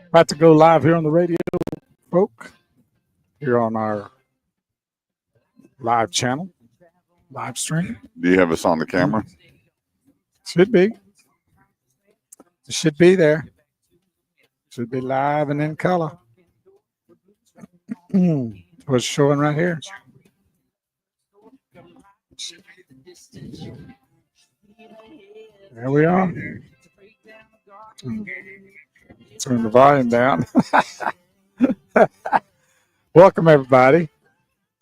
About to go live here on the radio, folk. Here on our live channel, live stream. Do you have us on the camera? Should be. It should be there. Should be live and in color. What's showing right here. There we are. Turn the volume down. Welcome, everybody.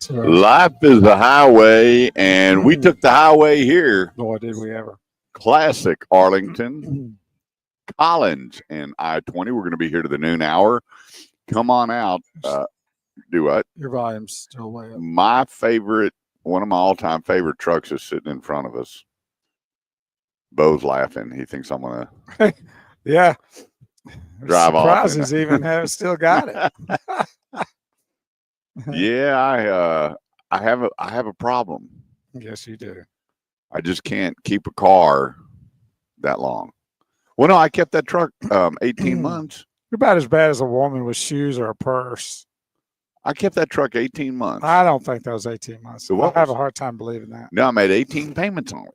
Life is a highway, and we took the highway here. Boy, did we ever. Classic Arlington, Collins, and I-20. We're going to be here to the noon hour. Come on out. Do what? Your volume's still way up. My favorite, one of my all-time favorite trucks is sitting in front of us. Bo's laughing. He thinks I'm going to yeah. Drive off. Surprises even have still got it. Yeah, I have a problem. Yes, you do. I just can't keep a car that long. Well, no, I kept that truck 18 months. You're about as bad as a woman with shoes or a purse. I kept that truck 18 months. I don't think that was 18 months. I have a hard time believing that. No, I made 18 payments on it.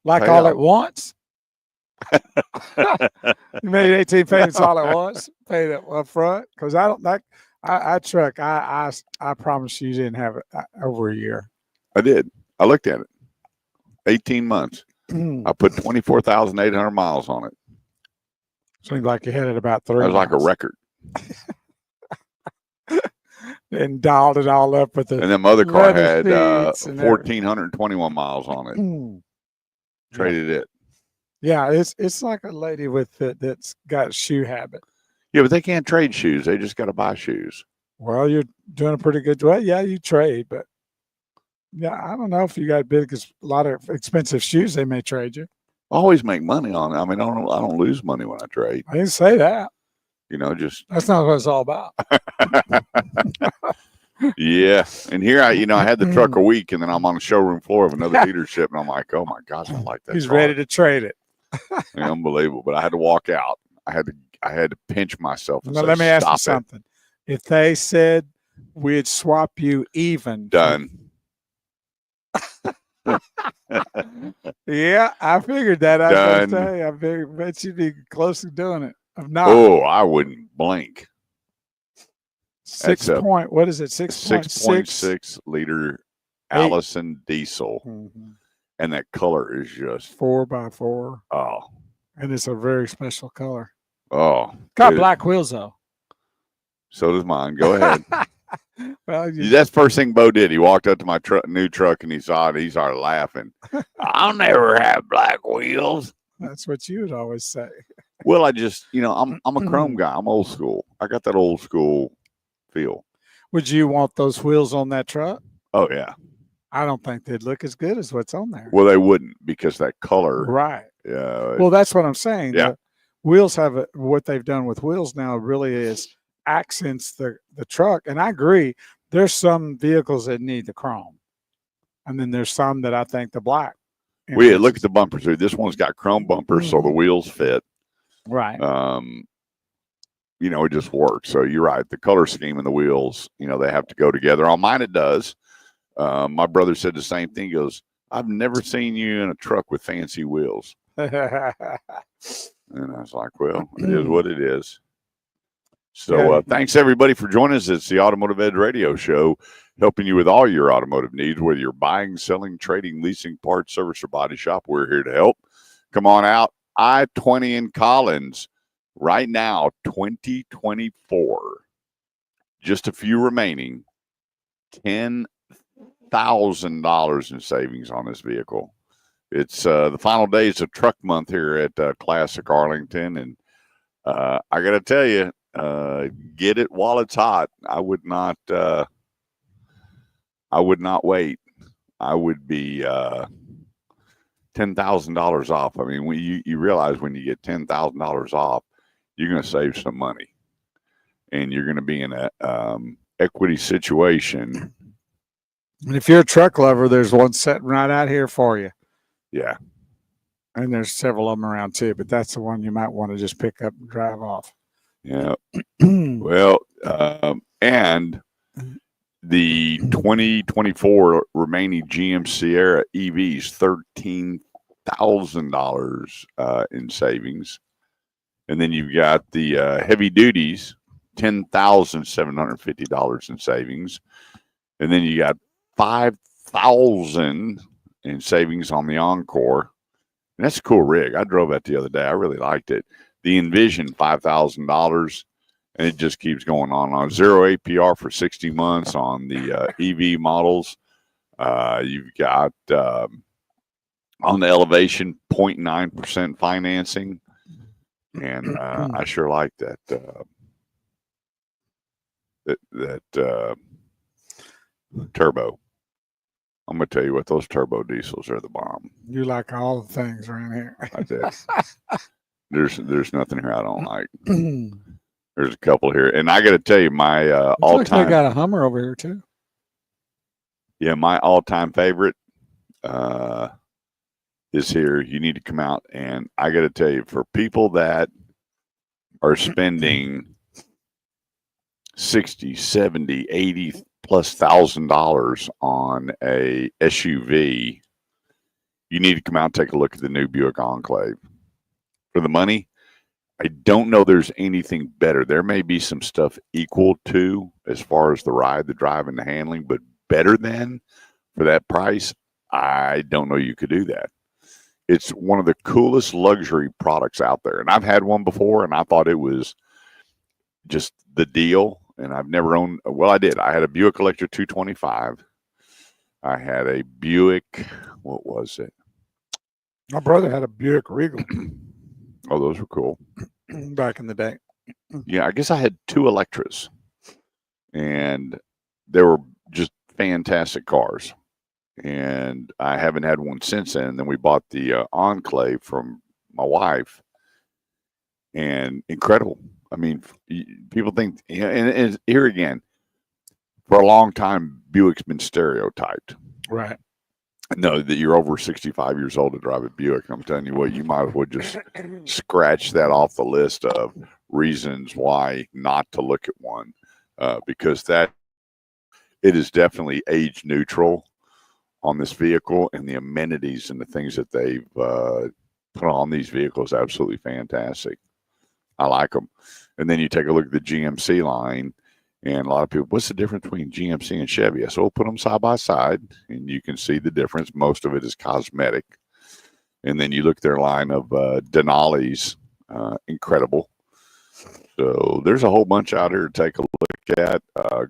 Like all at once? You made 18 payments all at once? Paid it up front? Because I don't like I promise you didn't have it over a year. I did. I looked at it. 18 months. I put 24,800 miles on it. Seemed like you had it about 3 That was like a record. And dialed it all up with the. And then my other car had 1,421 miles on it. Traded it. Yeah, it's like a lady with that's got a shoe habit. Yeah, but they can't trade shoes. They just got to buy shoes. Well, you're doing a pretty good job. Yeah, you trade, but yeah, I don't know if you got a lot of expensive shoes. They may trade you. I always make money on it. I mean, I don't lose money when I trade. I didn't say that. You know, just that's not what it's all about. Yeah, and here I had the truck a week, and then I'm on the showroom floor of another dealership, and I'm like, oh my gosh, I like that. He's ready to trade it. Unbelievable, but I had to walk out. I had to pinch myself. And now, say, let me ask you it. something. If they said we'd swap you even, done. Yeah, I figured that. Done. I bet you'd be close to doing it. If not, I wouldn't blink. 6 point. What is it? 6.6 liter Allison diesel, and that color is just 4x4. Oh, and it's a very special color. Oh, got black wheels though. So does mine. Go ahead. Well, that's the first thing Bo did. He walked up to my new truck and he saw it. He started laughing. I'll never have black wheels. That's what you would always say. Well, I just, I'm a chrome guy. I'm old school. I got that old school feel. Would you want those wheels on that truck? Oh yeah. I don't think they'd look as good as what's on there. Well, they wouldn't because that color. Right. Yeah. Well, that's what I'm saying. Yeah. The wheels have what they've done with wheels now really is accents the truck. And I agree. There's some vehicles that need the chrome. And then there's some that I think the black. We look at the bumpers too. This one's got chrome bumpers, so the wheels fit. Right. It just works. So you're right. The color scheme and the wheels, they have to go together. On mine, it does. My brother said the same thing. He goes, I've never seen you in a truck with fancy wheels. And I was like, well, it is what it is. So thanks, everybody, for joining us. It's the Automotive Ed Radio Show, helping you with all your automotive needs, whether you're buying, selling, trading, leasing, parts, service, or body shop. We're here to help. Come on out. I-20 in Collins. Right now, 2024. Just a few remaining. $10,000 in savings on this vehicle. It's the final days of truck month here at Classic Arlington. And I got to tell you, get it while it's hot. I would not wait. I would be $10,000 off. I mean, when you realize when you get $10,000 off, you're going to save some money, and you're going to be in a equity situation. And if you're a truck lover, there's one sitting right out here for you. Yeah. And there's several of them around too, but that's the one you might want to just pick up and drive off. Yeah. Well, and the 2024 remaining GM Sierra EVs, $13,000 in savings. And then you've got the heavy duties, $10,750 in savings. And then you got $5,000 in savings on the Encore. And that's a cool rig. I drove that the other day. I really liked it. The Envision, $5,000. And it just keeps going on. Zero APR for 60 months on the EV models. You've got on the Elevation 0.9% financing. And I sure like that. That turbo. I'm gonna tell you what, those turbo diesels are the bomb. You like all the things around here. I did. There's nothing here I don't like. There's a couple here, and I got to tell you, my all like time. They got a Hummer over here too. Yeah, my all time favorite is here. You need to come out, and I got to tell you, for people that are spending 60, 70, 80 plus $1,000 on a SUV, you need to come out and take a look at the new Buick Enclave. For the money, I don't know there's anything better. There may be some stuff equal to as far as the ride, the drive, and the handling, but better than for that price, I don't know you could do that. It's one of the coolest luxury products out there. And I've had one before, and I thought it was just the deal. And I've never owned, well, I did. I had a Buick Electra 225. I had a Buick, what was it? My brother had a Buick Regal. Oh, those were cool. Back in the day. Yeah, I guess I had two Electras. And they were just fantastic cars. And I haven't had one since then. And then we bought the Enclave from my wife. And incredible. I mean, people think, and here again, for a long time, Buick's been stereotyped. Right. No, that you're over 65 years old to drive a Buick. I'm telling you what, you might as well just scratch that off the list of reasons why not to look at one, because that it is definitely age neutral on this vehicle, and the amenities and the things that they've put on these vehicles absolutely fantastic. I like them. And then you take a look at the GMC line, and a lot of people, what's the difference between GMC and Chevy? So we'll put them side by side, and you can see the difference. Most of it is cosmetic. And then you look at their line of Denali's, incredible. So there's a whole bunch out here to take a look at.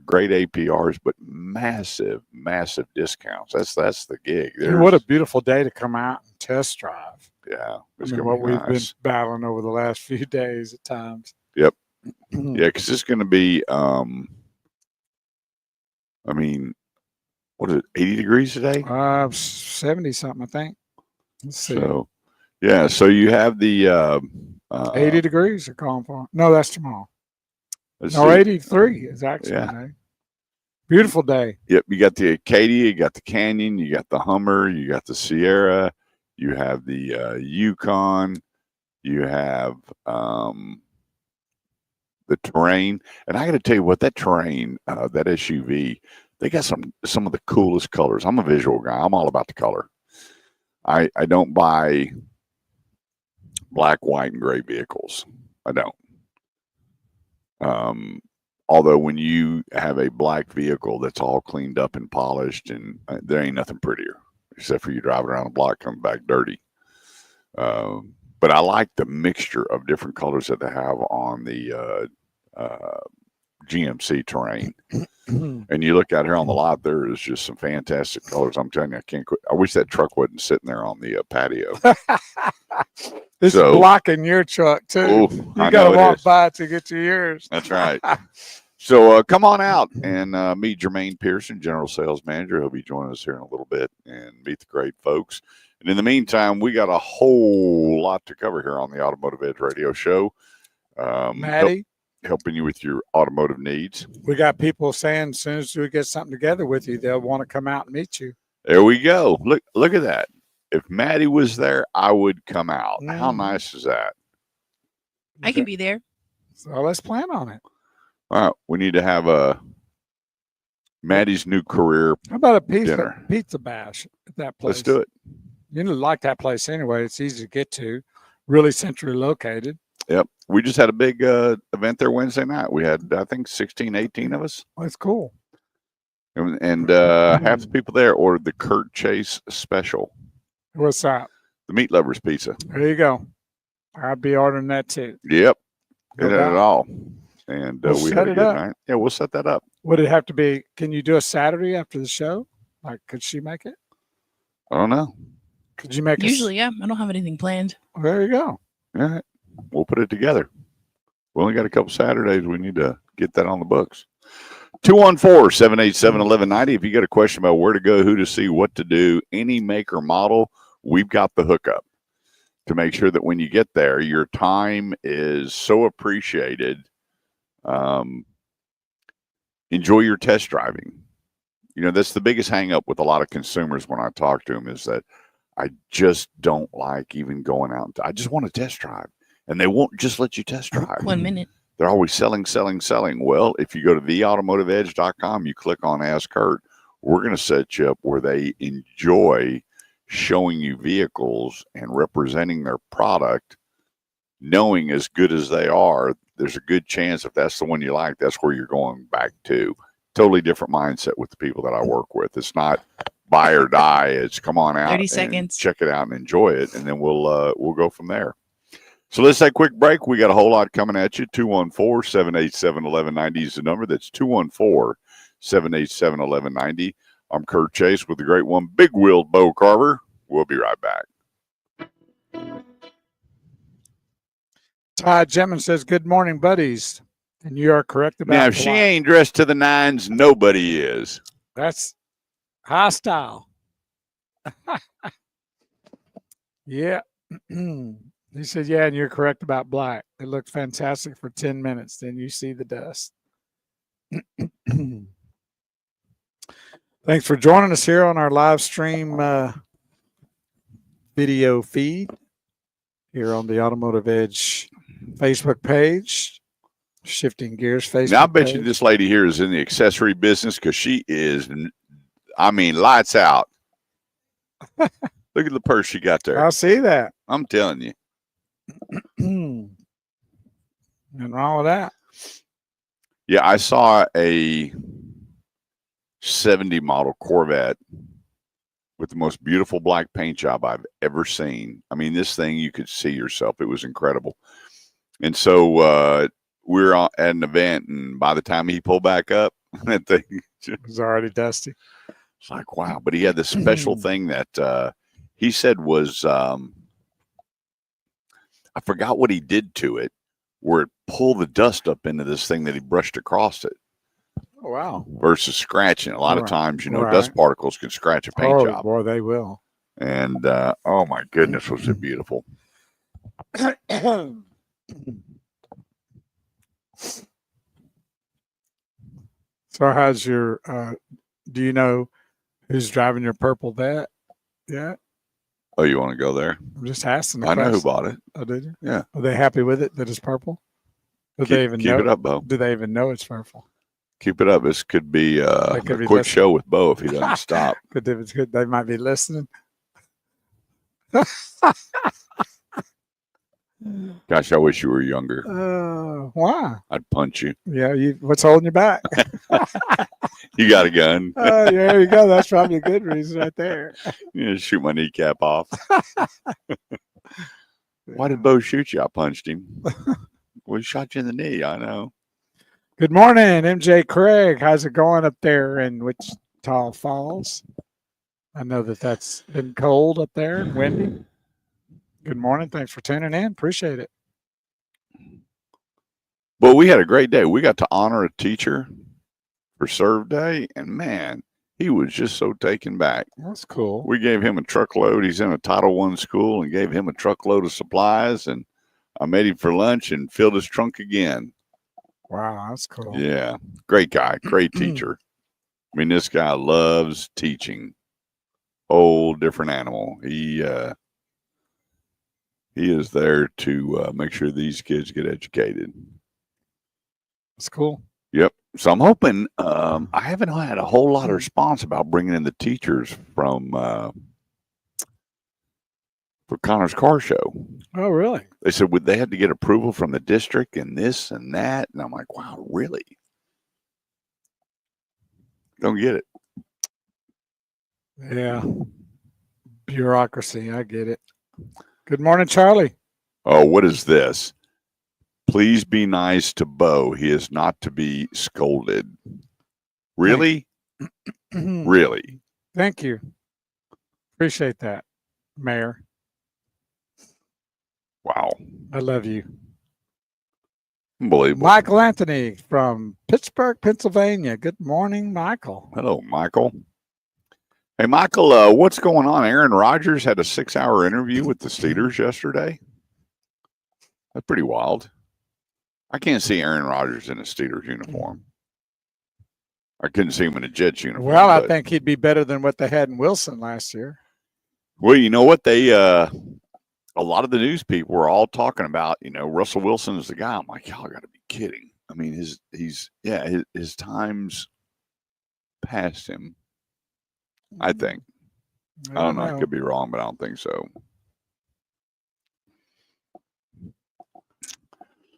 Great APRs, but massive, massive discounts. That's the gig. And what a beautiful day to come out and test drive. Yeah, I mean, what we've been battling over the last few days at times. Yep. Yeah, because it's going to be, I mean, what is it, 80 degrees today? 70 something, I think. Let's see. So, yeah, so you have the 80 degrees they're calling for. No, that's tomorrow. No, see. 83 is actually today. Beautiful day. Yep, you got the Acadia, you got the Canyon, you got the Hummer, you got the Sierra, you have the Yukon, you have the Terrain. And I got to tell you what, that Terrain, that SUV, they got some of the coolest colors. I'm a visual guy. I'm all about the color. I don't buy black, white, and gray vehicles. I don't. Although when you have a black vehicle that's all cleaned up and polished, and there ain't nothing prettier, except for you driving around the block, coming back dirty. But I like the mixture of different colors that they have on the GMC Terrain. And you look out here on the lot, there is just some fantastic colors. I'm telling you, I can't quit. I wish that truck wasn't sitting there on the patio. It's blocking your truck too. Oh, you got to walk by to get to yours. That's right. So come on out and meet Jermaine Pearson, General Sales Manager. He'll be joining us here in a little bit, and meet the great folks. And in the meantime, we got a whole lot to cover here on the Automotive Edge Radio Show. Maddie? helping you with your automotive needs. We got people saying as soon as we get something together with you, they'll want to come out and meet you. There we go. Look at that. If Maddie was there, I would come out. How Mm. nice is that? I can be there. So let's plan on it. All right, we need to have a Maddie's new career How about a dinner. pizza bash at that place? Let's do it. You like that place anyway. It's easy to get to, really centrally located. Yep. We just had a big event there Wednesday night. We had, I think, 16, 18 of us. That's cool. And half the people there ordered the Kurt Chase special, What's that? the meat lovers pizza. There you go. I'd be ordering that too. Yep. No It had it doubt. all. And We'll we set had a it good up. night. Yeah, we'll set that up. Would it have to be? Can you do a Saturday after the show? Like, could she make it? I don't know. Could you make Usually, yeah. I don't have anything planned. There you go. All right. We'll put it together. We only got a couple Saturdays. We need to get that on the books. 214-787-1190. If you got a question about where to go, who to see, what to do, any make or model, we've got the hookup to make sure that when you get there, your time is so appreciated. Enjoy your test driving. You know, that's the biggest hang up with a lot of consumers when I talk to them is that I just don't like even going out. I just want to test drive. And they won't just let you test drive. 1 minute. They're always selling. Well, if you go to theautomotiveedge.com, you click on Ask Kurt, we're going to set you up where they enjoy showing you vehicles and representing their product, knowing as good as they are, there's a good chance if that's the one you like, that's where you're going back to. Totally different mindset with the people that I work with. It's not buy or die. It's come on out 30 and seconds. check it out and enjoy it, and then we'll go from there. So let's take a quick break. We got a whole lot coming at you. 214-787-1190 is the number. That's 214-787-1190. I'm Kurt Chase with the great one, Big Wheeled Bo Carver. We'll be right back. Todd Jemmons says, "Good morning, buddies." And you are correct about Now, if she ain't dressed to the nines, nobody is. That's hostile. Yeah. He said, yeah, and you're correct about black. It looked fantastic for 10 minutes. Then you see the dust. Thanks for joining us here on our live stream video feed here on the Automotive Edge Facebook page. Shifting Gears Facebook Now, I bet page. you this lady here is in the accessory business because she is, I mean, lights out. Look at the purse she got there. I see that. I'm telling you. Nothing wrong with that. Yeah, I saw a 70 model Corvette with the most beautiful black paint job I've ever seen. I mean, this thing, you could see yourself. It was incredible. And so we were at an event, and by the time he pulled back up, that thing It was already dusty. it's like, wow. But he had this special thing that he said was, I forgot what he did to it, where it pulled the dust up into this thing that he brushed across it Oh, wow. versus scratching. A lot of Right. times, you know, Right. dust particles can scratch a paint Oh, job. boy, they will. And oh my goodness, was it beautiful. So how's your do you know who's driving your purple vet? Yeah. Oh, you want to go there? I'm just asking the I know who question. bought it. Oh, did you? Yeah. Are they happy with it that it's purple? Do they even Keep know it up, Bo. Do they even know it's purple? Keep it up. This could be a could be quick listening. show with Bo if he doesn't stop. Good if it's good. They might be listening. Gosh, I wish you were younger. Why? I'd punch you. Yeah, what's holding you back? You got a gun. There you go. That's probably a good reason right there. You know, shoot my kneecap off. Why did Bo shoot you? I punched him. Well, he shot you in the knee. I know. Good morning, MJ Craig. How's it going up there in Wichita Falls? I know that's been cold up there and windy. Good morning. Thanks for tuning in. Appreciate it. But we had a great day. We got to honor a teacher for Serve Day, and man, he was just so taken back. That's cool. We gave him a truckload. He's in a Title I school, and gave him a truckload of supplies, and I made him for lunch and filled his trunk again. Wow, that's cool. Yeah, great guy, great teacher. I mean, this guy loves teaching. Whole different animal. He is there to make sure these kids get educated. That's cool. Yep. So I'm hoping. I haven't had a whole lot of response about bringing in the teachers from for Connor's car show. Oh, really? They said they had to get approval from the district and this and that, and I'm like, wow, really? Don't get it. Yeah. Bureaucracy. I get it. Good morning, Charlie. Oh, what is this? Please be nice to Bo. He is not to be scolded. Really? Really? Thank you. Appreciate that, Mayor. Wow. I love you. Unbelievable. Michael Anthony from Pittsburgh, Pennsylvania. Good morning, Michael. Hello, Michael. Hey, Michael, what's going on? Aaron Rodgers had a 6-hour interview with the Steelers yesterday. That's pretty wild. I can't see Aaron Rodgers in a Steelers uniform. I couldn't see him in a Jets uniform. Well, I think he'd be better than what they had in Wilson last year. Well, you know what? They a lot of the news people were all talking about, Russell Wilson is the guy. I'm like, y'all got to be kidding. I mean, his time's past him. I think. I don't know. I could be wrong, but I don't think so.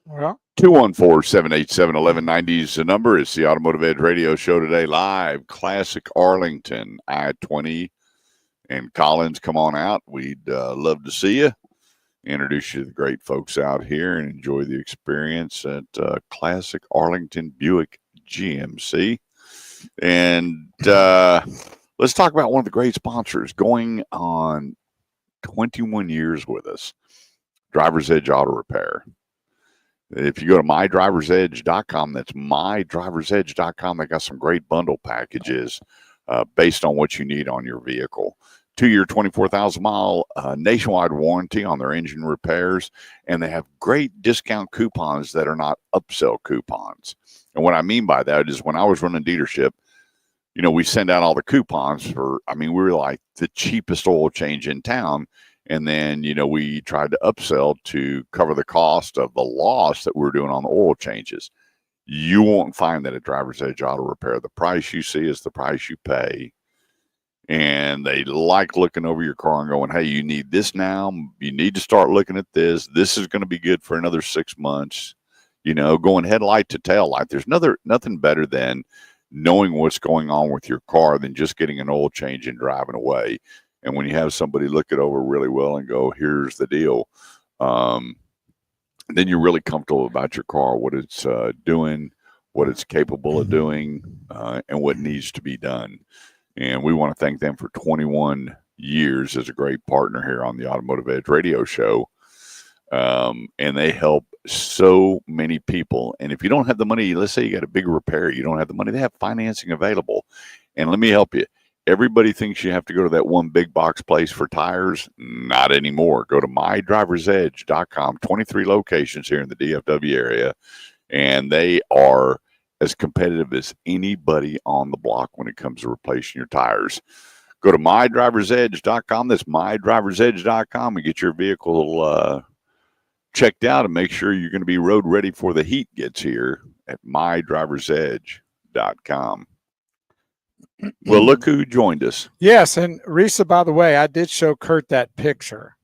Well, 214-787-1190 is the number. It's the Automotive Edge Radio Show today, live. Classic Arlington, I-20 and Collins. Come on out. We'd love to see you. Introduce you to the great folks out here and enjoy the experience at Classic Arlington Buick GMC. And let's talk about one of the great sponsors going on 21 years with us, Driver's Edge Auto Repair. If you go to mydriversedge.com, that's mydriversedge.com. They got some great bundle packages based on what you need on your vehicle. 2-year, 24,000-mile nationwide warranty on their engine repairs, and they have great discount coupons that are not upsell coupons. And what I mean by that is when I was running dealership, we send out all the coupons we were like the cheapest oil change in town. And then, we tried to upsell to cover the cost of the loss that we were doing on the oil changes. You won't find that at Driver's Edge Auto Repair. The price you see is the price you pay. And they like looking over your car and going, hey, you need this now. You need to start looking at this. This is going to be good for another 6 months. Going headlight to tail light. There's nothing better than knowing what's going on with your car than just getting an oil change and driving away. And when you have somebody look it over really well and go, here's the deal, then you're really comfortable about your car, what it's doing, what it's capable of doing, and what needs to be done. And we want to thank them for 21 years as a great partner here on the Automotive Edge Radio Show. And they help so many people. And if you don't have the money, let's say you got a big repair, you don't have the money, they have financing available. And let me help you. Everybody thinks you have to go to that one big box place for tires. Not anymore. Go to mydriversedge.com, 23 locations here in the DFW area, and they are as competitive as anybody on the block when it comes to replacing your tires. Go to mydriversedge.com. That's mydriversedge.com and get your vehicle checked out and make sure you're going to be road ready before the heat gets here at mydriversedge.com. Well, look who joined us. Yes, and Risa, by the way, I did show Kurt that picture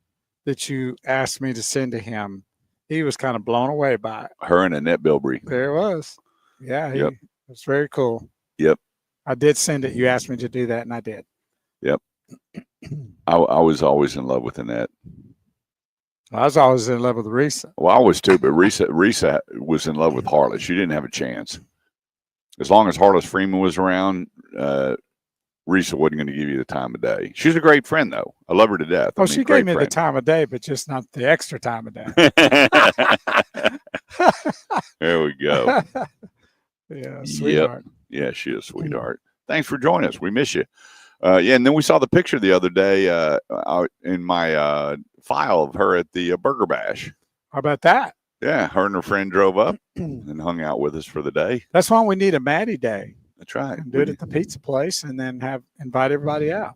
that you asked me to send to him. He was kind of blown away by it. Her and Annette Bilbrey. There it was. Yeah, Yep. It's very cool. Yep. I did send it. You asked me to do that, and I did. Yep. I was always in love with Annette. I was always in love with Risa. Well, I was too, but Risa was in love with Harless. She didn't have a chance. As long as Harless Freeman was around, Risa wasn't going to give you the time of day. She's a great friend, though. I love her to death. Oh, she gave me the time of day, but just not the extra time of day. There we go. Yeah, sweetheart. Yep. Yeah, she is a sweetheart. Thanks for joining us. We miss you. Yeah, and then we saw the picture the other day out in my file of her at the Burger Bash. How about that? Yeah, her and her friend drove up and hung out with us for the day. That's why we need a Maddie Day. That's right. And do it at the pizza place and then invite everybody out.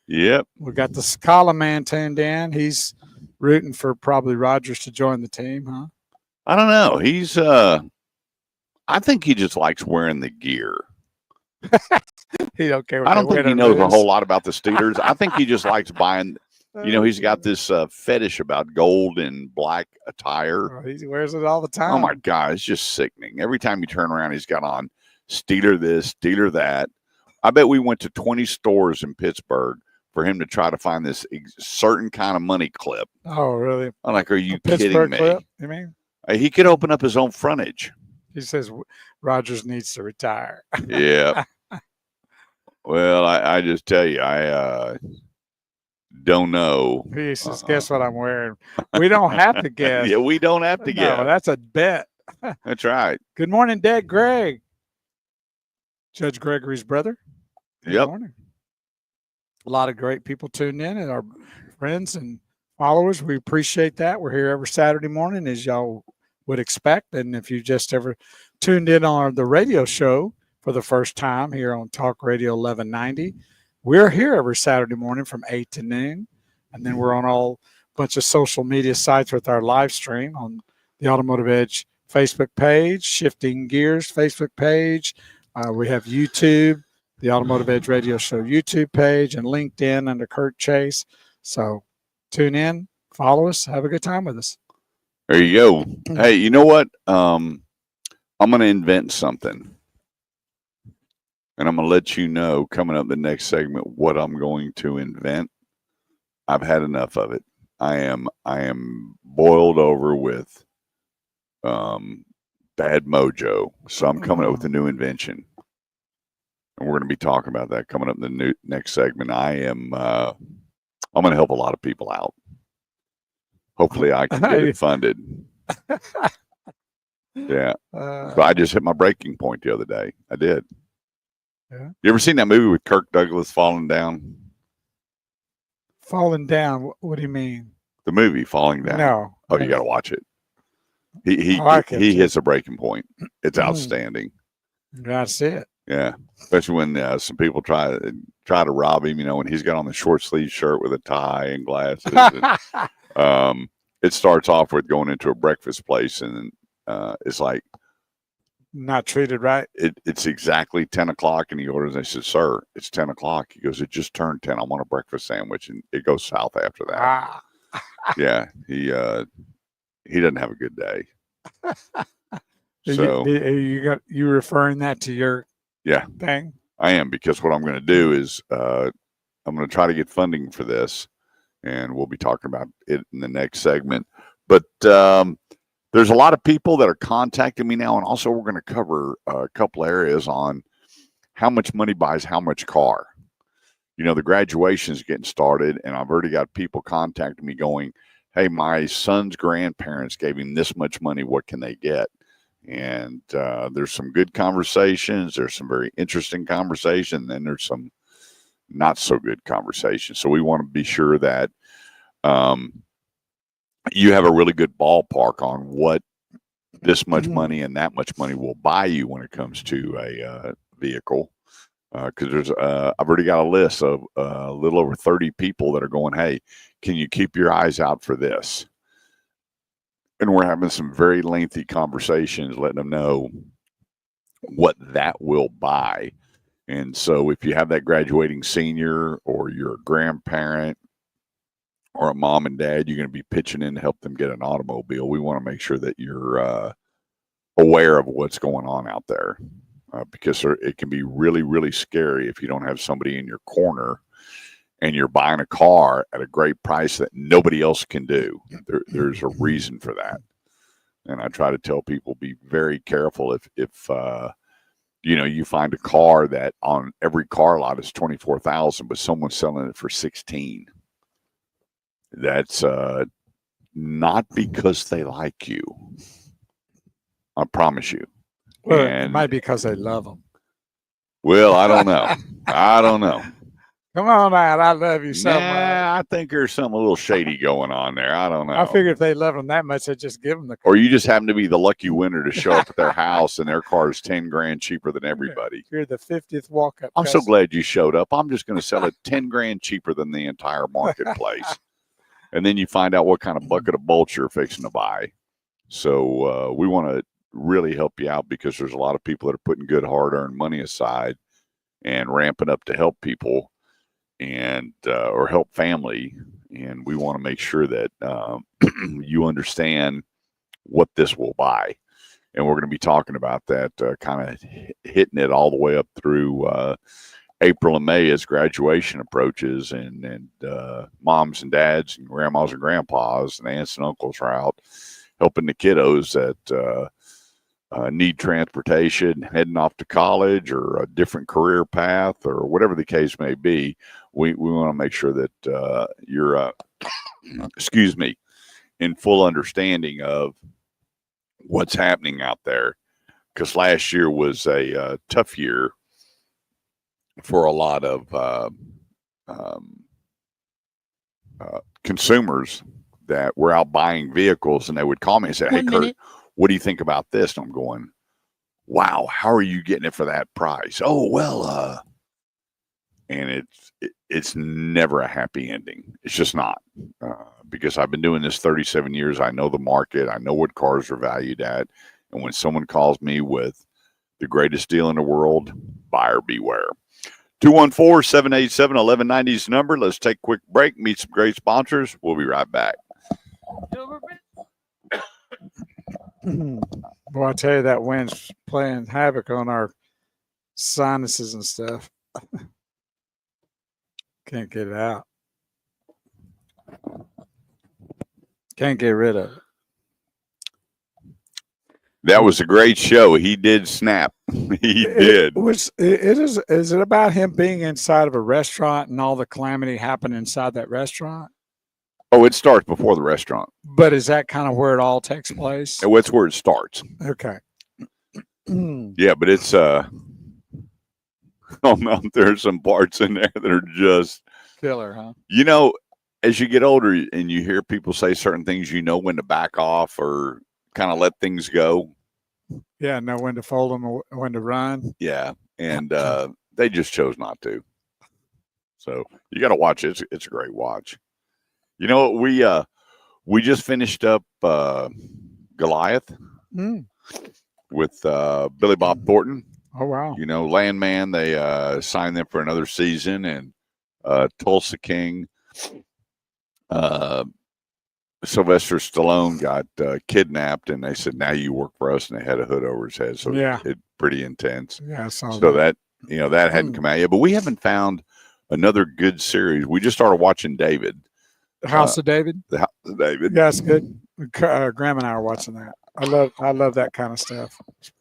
Yep. We got the Scala man tuned in. He's rooting for probably Rogers to join the team, huh? I don't know. He's I think he just likes wearing the gear. He don't care. I don't think he knows a whole lot about the Steelers. I think he just likes buying. You know, he's got this fetish about gold and black attire. Oh, he wears it all the time. Oh my God, it's just sickening. Every time you turn around, he's got on Steeler this, Steeler that. I bet we went to 20 stores in Pittsburgh for him to try to find this certain kind of money clip. Oh, really? I'm like, are you Pittsburgh kidding me? clip, you mean? He could open up his own frontage. He says Rogers needs to retire. Yeah. Well, I just tell you, I don't know. He says, guess what I'm wearing? We don't have to guess. Yeah, we don't have to guess. No, that's a bet. That's right. Good morning, Dad Greg. Judge Gregory's brother. Good morning. A lot of great people tuned in and our friends and followers. We appreciate that. We're here every Saturday morning, as y'all would expect. And if you just ever tuned in on the radio show for the first time here on Talk Radio 1190, we're here every Saturday morning from 8 to noon. And then we're on all bunch of social media sites with our live stream on the Automotive Edge Facebook page, Shifting Gears Facebook page. We have YouTube, the Automotive Edge Radio Show YouTube page, and LinkedIn under Kurt Chase. So tune in, follow us, have a good time with us. There you go. Hey, you know what? I'm going to invent something. And I'm going to let you know coming up the next segment what I'm going to invent. I've had enough of it. I am boiled over with bad mojo. So I'm coming up with a new invention. And we're going to be talking about that coming up in the next segment. I'm going to help a lot of people out. Hopefully I can get it funded. Yeah. But I just hit my breaking point the other day. I did. Yeah. You ever seen that movie with Kirk Douglas falling down? Falling down? What do you mean? The movie Falling Down. No. Oh, you got to watch it. He hits a breaking point. It's outstanding. Gotta see it. Yeah, especially when some people try to rob him, and he's got on the short sleeve shirt with a tie and glasses. And, it starts off with going into a breakfast place, and it's like not treated right. It's exactly 10 o'clock, and he orders. And I said, "Sir, it's 10 o'clock." He goes, "It just turned 10. I want a breakfast sandwich," and it goes south after that. Yeah, he doesn't have a good day. So you referring that to your thing? I am, because what I'm going to do is I'm going to try to get funding for this, and we'll be talking about it in the next segment. But there's a lot of people that are contacting me now, and also we're going to cover a couple areas on how much money buys how much car. The graduation is getting started, and I've already got people contacting me going, "Hey, my son's grandparents gave him this much money. What can they get?" And there's some good conversations. There's some very interesting conversation. And there's some not so good conversations. So we want to be sure that you have a really good ballpark on what this much money and that much money will buy you when it comes to a vehicle. Because there's I've already got a list of a little over 30 people that are going, "Hey, can you keep your eyes out for this?" And we're having some very lengthy conversations, letting them know what that will buy. And so if you have that graduating senior, or you're a grandparent, or a mom and dad, you're going to be pitching in to help them get an automobile, we want to make sure that you're aware of what's going on out there. Because it can be really, really scary if you don't have somebody in your corner and you're buying a car at a great price that nobody else can do. There's a reason for that. And I try to tell people, be very careful if you find a car that on every car lot is $24,000, but someone's selling it for $16,000. That's not because they like you. I promise you. Well, it might be because they love them. Well, I don't know. I don't know. Come on, man. I love you so much. I I think there's something a little shady going on there. I don't know. I figured if they love them that much, they'd just give them the car. Or you just happen to be the lucky winner to show up at their house and their car is 10 grand cheaper than everybody. You're the 50th walk-up. I'm so glad you showed up. I'm just going to sell it 10 grand cheaper than the entire marketplace. And then you find out what kind of bucket of bolts you're fixing to buy. So we want to really help you out because there's a lot of people that are putting good hard-earned money aside and ramping up to help people and or help family. And we want to make sure that you understand what this will buy. And we're going to be talking about that, kind of hitting it all the way up through April and May as graduation approaches, and moms and dads and grandmas and grandpas and aunts and uncles are out helping the kiddos that need transportation, heading off to college or a different career path or whatever the case may be. We want to make sure that you're, excuse me, in full understanding of what's happening out there. Because last year was a tough year for a lot of consumers that were out buying vehicles, and they would call me and say, "Hey, Kurt, what do you think about this?" And I'm going, "Wow, how are you getting it for that price?" "Oh, well, and it's never a happy ending. It's just not, because I've been doing this 37 years. I know the market. I know what cars are valued at. And when someone calls me with the greatest deal in the world, buyer beware. 214-787-1190 is the number. Let's take a quick break, meet some great sponsors. We'll be right back. Boy, I tell you, that wind's playing havoc on our sinuses and stuff. Can't get it out. Can't get rid of it. That was a great show. He did snap. He did. Is it about him being inside of a restaurant and all the calamity happened inside that restaurant? Oh, it starts before the restaurant. But is that kind of where it all takes place? That's where it starts. Okay. Yeah, but it's oh no, there's some parts in there that are just killer, huh? You know, as you get older and you hear people say certain things, you know when to back off or kind of let things go. Yeah, know when to fold them or when to run. Yeah, and they just chose not to. So you got to watch it. It's a great watch. You know, we just finished up Goliath with Billy Bob Thornton. Oh, wow. You know, Landman, they signed them for another season, and Tulsa King, Sylvester Stallone got kidnapped, and they said, "Now you work for us," and they had a hood over his head. So yeah, it's pretty intense. Yeah, I saw so that you know that hadn't come out yet, but we haven't found another good series. We just started watching David. The House of David. The House of David. Yeah, it's good. Graham and I are watching that. I love that kind of stuff.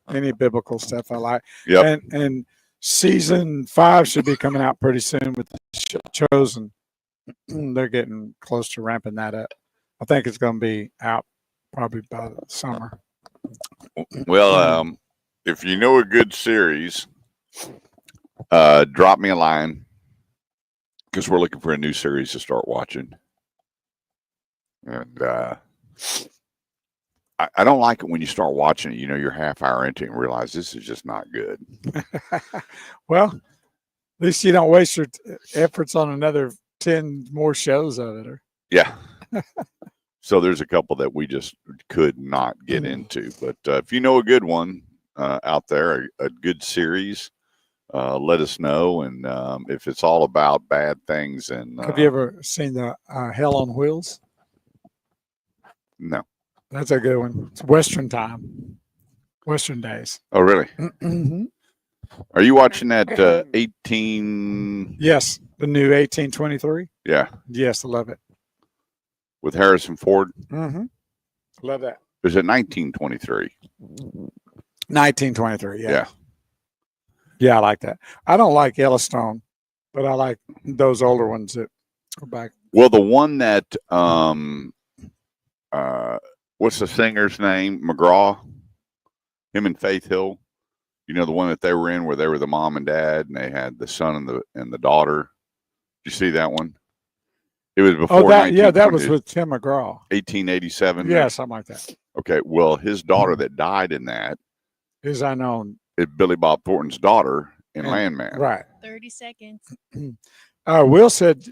Any biblical stuff I like. Yep. And season 5 should be coming out pretty soon with the Chosen. They're getting close to ramping that up. I think it's going to be out probably by the summer. Well, if you know a good series, drop me a line because we're looking for a new series to start watching. And I don't like it when you start watching it, you know, you're half hour into it and realize this is just not good. Well, at least you don't waste your efforts on another 10 more shows of it. Yeah. So there's a couple that we just could not get into. But if you know a good one out there, a good series, let us know. And if it's all about bad things. And have you ever seen the Hell on Wheels? No. That's a good one. It's Western time. Western days. Oh, really? Mm-hmm. Are you watching that 18? Yes. The new 1823? Yeah. Yes, I love it. With Harrison Ford? Mm-hmm. Love that. Is it 1923? 1923, yeah. Yeah. Yeah, I like that. I don't like Yellowstone, but I like those older ones that go back. Well, the one that what's the singer's name? McGraw. Him and Faith Hill. You know, the one that they were in where they were the mom and dad and they had the son and the daughter. Did you see that one? It was before. Oh, that was 1920 with Tim McGraw. 1887. Yeah, something like that. Okay. Well, his daughter that died in that Is unknown. is Billy Bob Thornton's daughter in And- Landman. Right. 30 seconds. Will said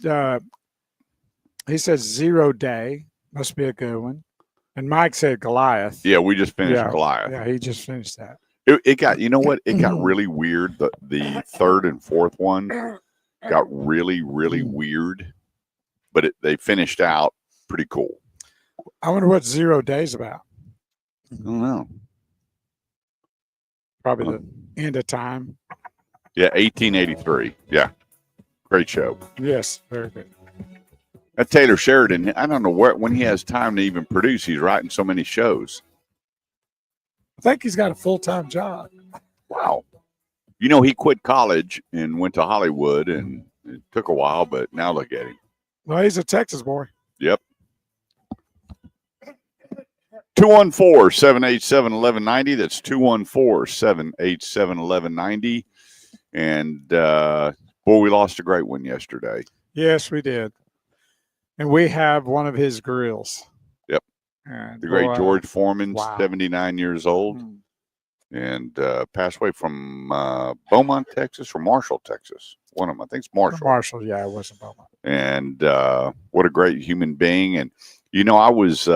he says 0 Day must be a good one, and Mike said Goliath. Yeah, we just finished Yeah. Goliath. Yeah, he just finished that. It got, you know what? It got really weird. The third and fourth one got really, really weird, but they finished out pretty cool. I wonder what 0 Day's about. I don't know. Probably the end of time. Yeah, 1883. Yeah, great show. Yes, very good. That Taylor Sheridan, I don't know when he has time to even produce. He's writing so many shows. I think he's got a full-time job. Wow. You know, he quit college and went to Hollywood, and it took a while, but now look at him. Well, he's a Texas boy. Yep. 214-787-1190. That's 214-787-1190. And boy, we lost a great one yesterday. Yes, we did. And we have one of his grills. Yep. And The great boy, George Foreman, wow. 79 years old, mm, and passed away from Beaumont, Texas, or Marshall, Texas. One of them, I think it's Marshall. Marshall, yeah, it wasn't Beaumont. And what a great human being. And, you know, I was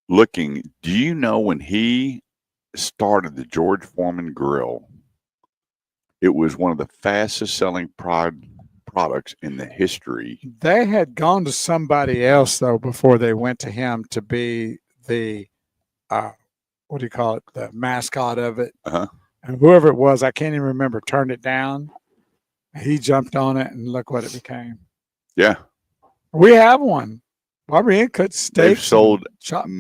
looking, do you know when he started the George Foreman grill, it was one of the fastest selling products in the history. They had gone to somebody else, though, before they went to him to be the, what do you call it, the mascot of it. Uh-huh. And whoever it was, I can't even remember, turned it down. He jumped on it, and look what it became. Yeah. We have one. Barbara cut steaks. They've sold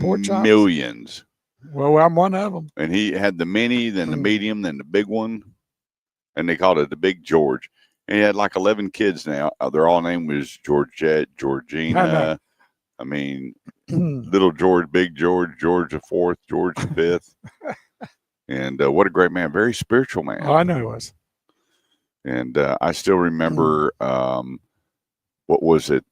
pork chops. millions. Well, I'm one of them. And he had the mini, then the medium, then the big one. And they called it the Big George. And he had like 11 kids now. Their all name was Georgette, Georgina. I mean, Little George, Big George, George the Fourth, George the Fifth. And what a great man. Very spiritual man. Oh, I know he was. And I still remember, what was it?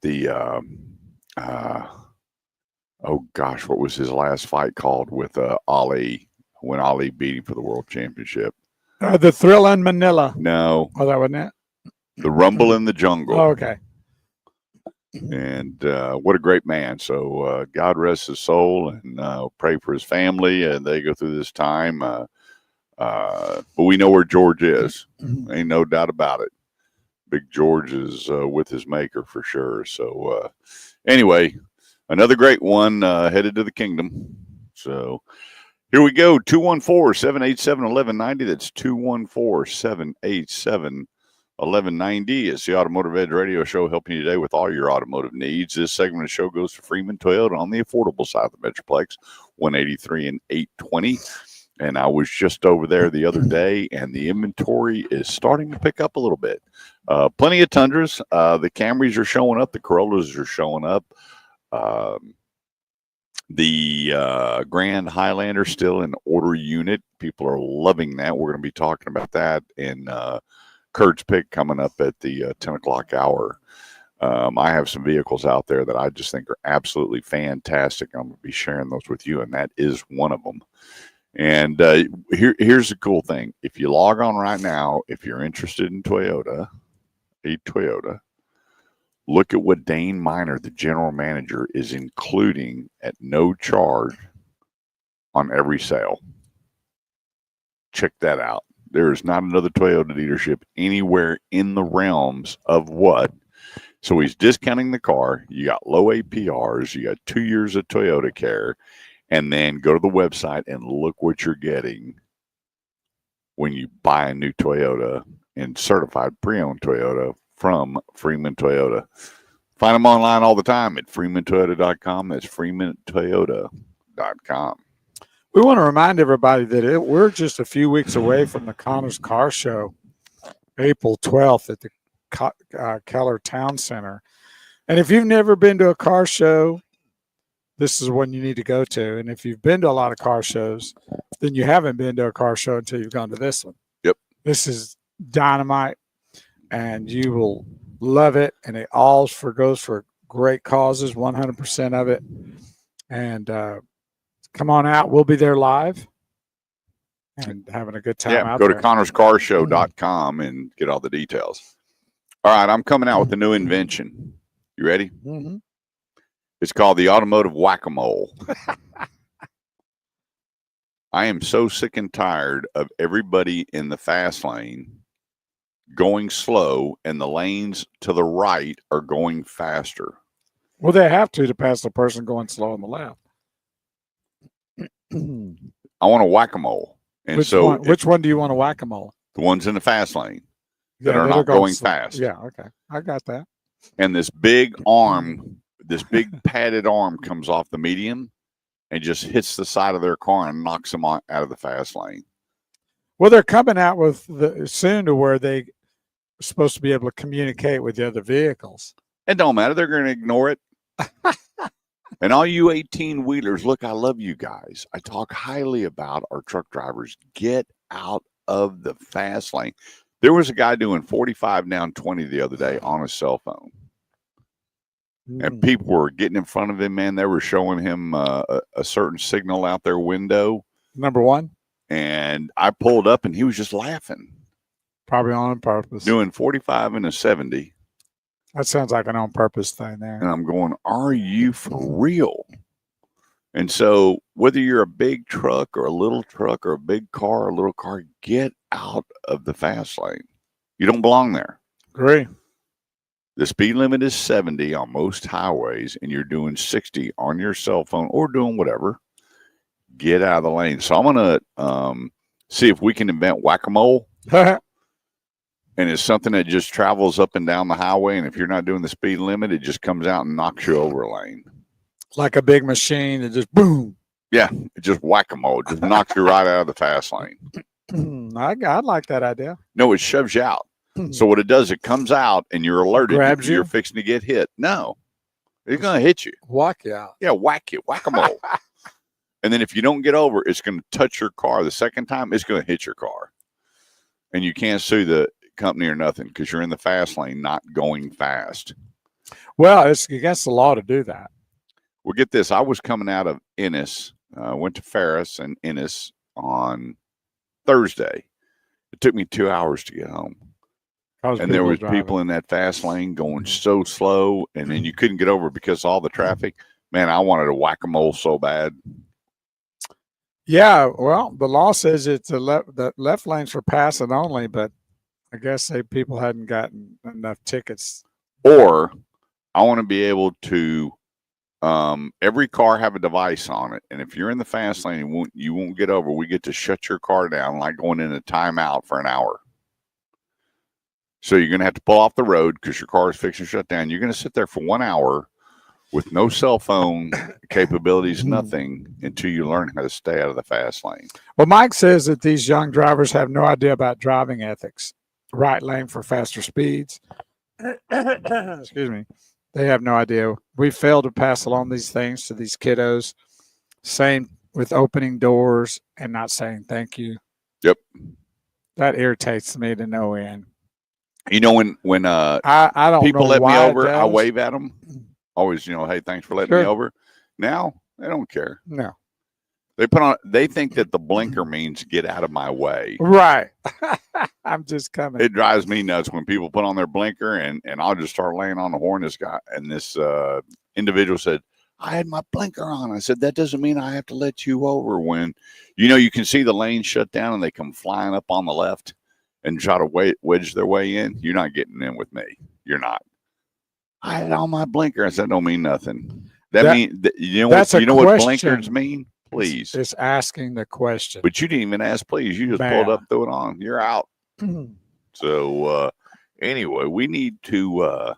Oh gosh, what was his last fight called with Ali, when Ali beat him for the world championship? The Thrill in Manila. No, Oh, that wasn't it? the Rumble in the Jungle. Oh, okay. And what a great man. So God rest his soul, and pray for his family. And they go through this time. But we know where George is. Ain't no doubt about it. Big George is with his maker for sure. So anyway, another great one headed to the kingdom. So here we go. 214-787-1190. That's 214-787-1190. It's the Automotive Edge Radio Show, helping you today with all your automotive needs. This segment of the show goes to Freeman Toyota on the affordable side of the Metroplex, 183 and 820. And I was just over there the other day, and the inventory is starting to pick up a little bit. Plenty of Tundras. The Camrys are showing up. The Corollas are showing up. The Grand Highlander still in order unit. People are loving that. We're going to be talking about that in Kurt's Pick coming up at the 10 o'clock hour. I have some vehicles out there that I just think are absolutely fantastic. I'm going to be sharing those with you, and that is one of them. And here's the cool thing. If you log on right now, if you're interested in Toyota, look at what Dane Miner, the general manager, is including at no charge on every sale. Check that out. There is not another Toyota dealership anywhere in the realms of what. So he's discounting the car. You got low APRs. You got 2 years of Toyota care. And then go to the website and look what you're getting when you buy a new Toyota and certified pre-owned Toyota from Freeman Toyota. Find them online all the time at freemantoyota.com. That's freemantoyota.com. We want to remind everybody that we're just a few weeks away from the Connors Car Show, April 12th at the Keller Town Center. And if you've never been to a car show, this is one you need to go to. And if you've been to a lot of car shows, then you haven't been to a car show until you've gone to this one. Yep. This is dynamite, and you will Love it. And it all goes for great causes, 100% of it. And come on out. We'll be there live and having a good time out go there. to ConnorsCarShow.com and get all the details. All right, I'm coming out with a new invention. You ready? Mm-hmm. It's called the Automotive Whack-A-Mole. I am so sick and tired of everybody in the fast lane going slow and the lanes to the right are going faster. Well, they have to pass the person going slow on the left. I want a whack-a-mole. And which one do you want to whack-a-mole? The ones in the fast lane that Yeah, are not going fast. Yeah, okay. I got that. And this big arm, this big padded arm comes off the median and just hits the side of their car and knocks them out of the fast lane. Well, they're coming out with soon to where they're supposed to be able to communicate with the other vehicles. It don't matter. They're going to ignore it. And all you 18-wheelers, look, I love you guys. I talk highly about our truck drivers. Get out of the fast lane. There was a guy doing 45 down 20 the other day on a cell phone. And people were getting in front of him, man. They were showing him a certain signal out their window. Number one. And I pulled up, and he was just laughing. Probably on purpose. Doing 45 and a 70. That sounds like an on-purpose thing there. And I'm going, are you for real? And so whether you're a big truck or a little truck or a big car or a little car, get out of the fast lane. You don't belong there. Agree. The speed limit is 70 on most highways, and you're doing 60 on your cell phone or doing whatever. Get out of the lane. So I'm going to see if we can invent whack-a-mole. And it's something that just travels up and down the highway. And if you're not doing the speed limit, it just comes out and knocks you over a lane. Like a big machine that just boom. Yeah, it just whack-a-mole. It just knocks you right out of the fast lane. I'd like that idea. No, it shoves you out. So what it does, it comes out and you're alerted. Grabs you? You're fixing to get hit. No, it's going to hit you. Whack you out. Yeah, whack you. Whack-a-mole. And then if you don't get over, it's going to touch your car. The second time, it's going to hit your car. And you can't sue the company or nothing because you're in the fast lane, not going fast. Well, it's against the law to do that. Well, get this. I was coming out of Ennis, went to Ferris and Ennis on Thursday. It took me 2 hours to get home. And there was people in that fast lane going so slow, and then you couldn't get over because of all the traffic. Man, I wanted to whack-a-mole so bad. Yeah, well, the law says it's the left lane's for passing only, but I guess people hadn't gotten enough tickets. Or I want to be able to every car have a device on it, and if you're in the fast lane and you won't get over, we get to shut your car down like going in a timeout for an hour. So you're going to have to pull off the road because your car is fixing to shut down. You're going to sit there for 1 hour with no cell phone capabilities, nothing, until you learn how to stay out of the fast lane. Well, Mike says that these young drivers have no idea about driving ethics. Right lane for faster speeds. Excuse me. They have no idea. We fail to pass along these things to these kiddos. Same with opening doors and not saying thank you. Yep. That irritates me to no end. You know, when I don't people know let me why over, it I does. wave at them. Always, hey, thanks for letting me over. Now they don't care. No. They think that the blinker means get out of my way. Right. I'm just coming. It drives me nuts when people put on their blinker and I'll just start laying on the horn. This individual said, I had my blinker on. I said, that doesn't mean I have to let you over when, you can see the lane shut down and they come flying up on the left and try to wedge their way in. You're not getting in with me. You're not. I had on my blinker. I said, don't mean nothing. That means, you know what blinkers mean? Please. It's asking the question. But you didn't even ask, please. You just pulled up, threw it on. You're out. So anyway, we need to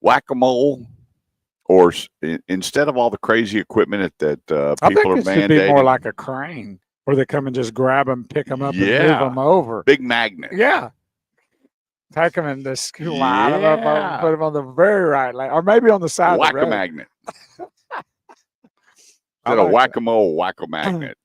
whack-a-mole, or instead of all the crazy equipment that people are mandating. Should be more like a crane, where they come and just grab them, pick them up, and move them over. Big magnet. Yeah. Take them and just line them up and put them on the very right lane, or maybe on the side of the road. Whack-a-magnet. Instead of whack-a-mole, whack-a-magnet.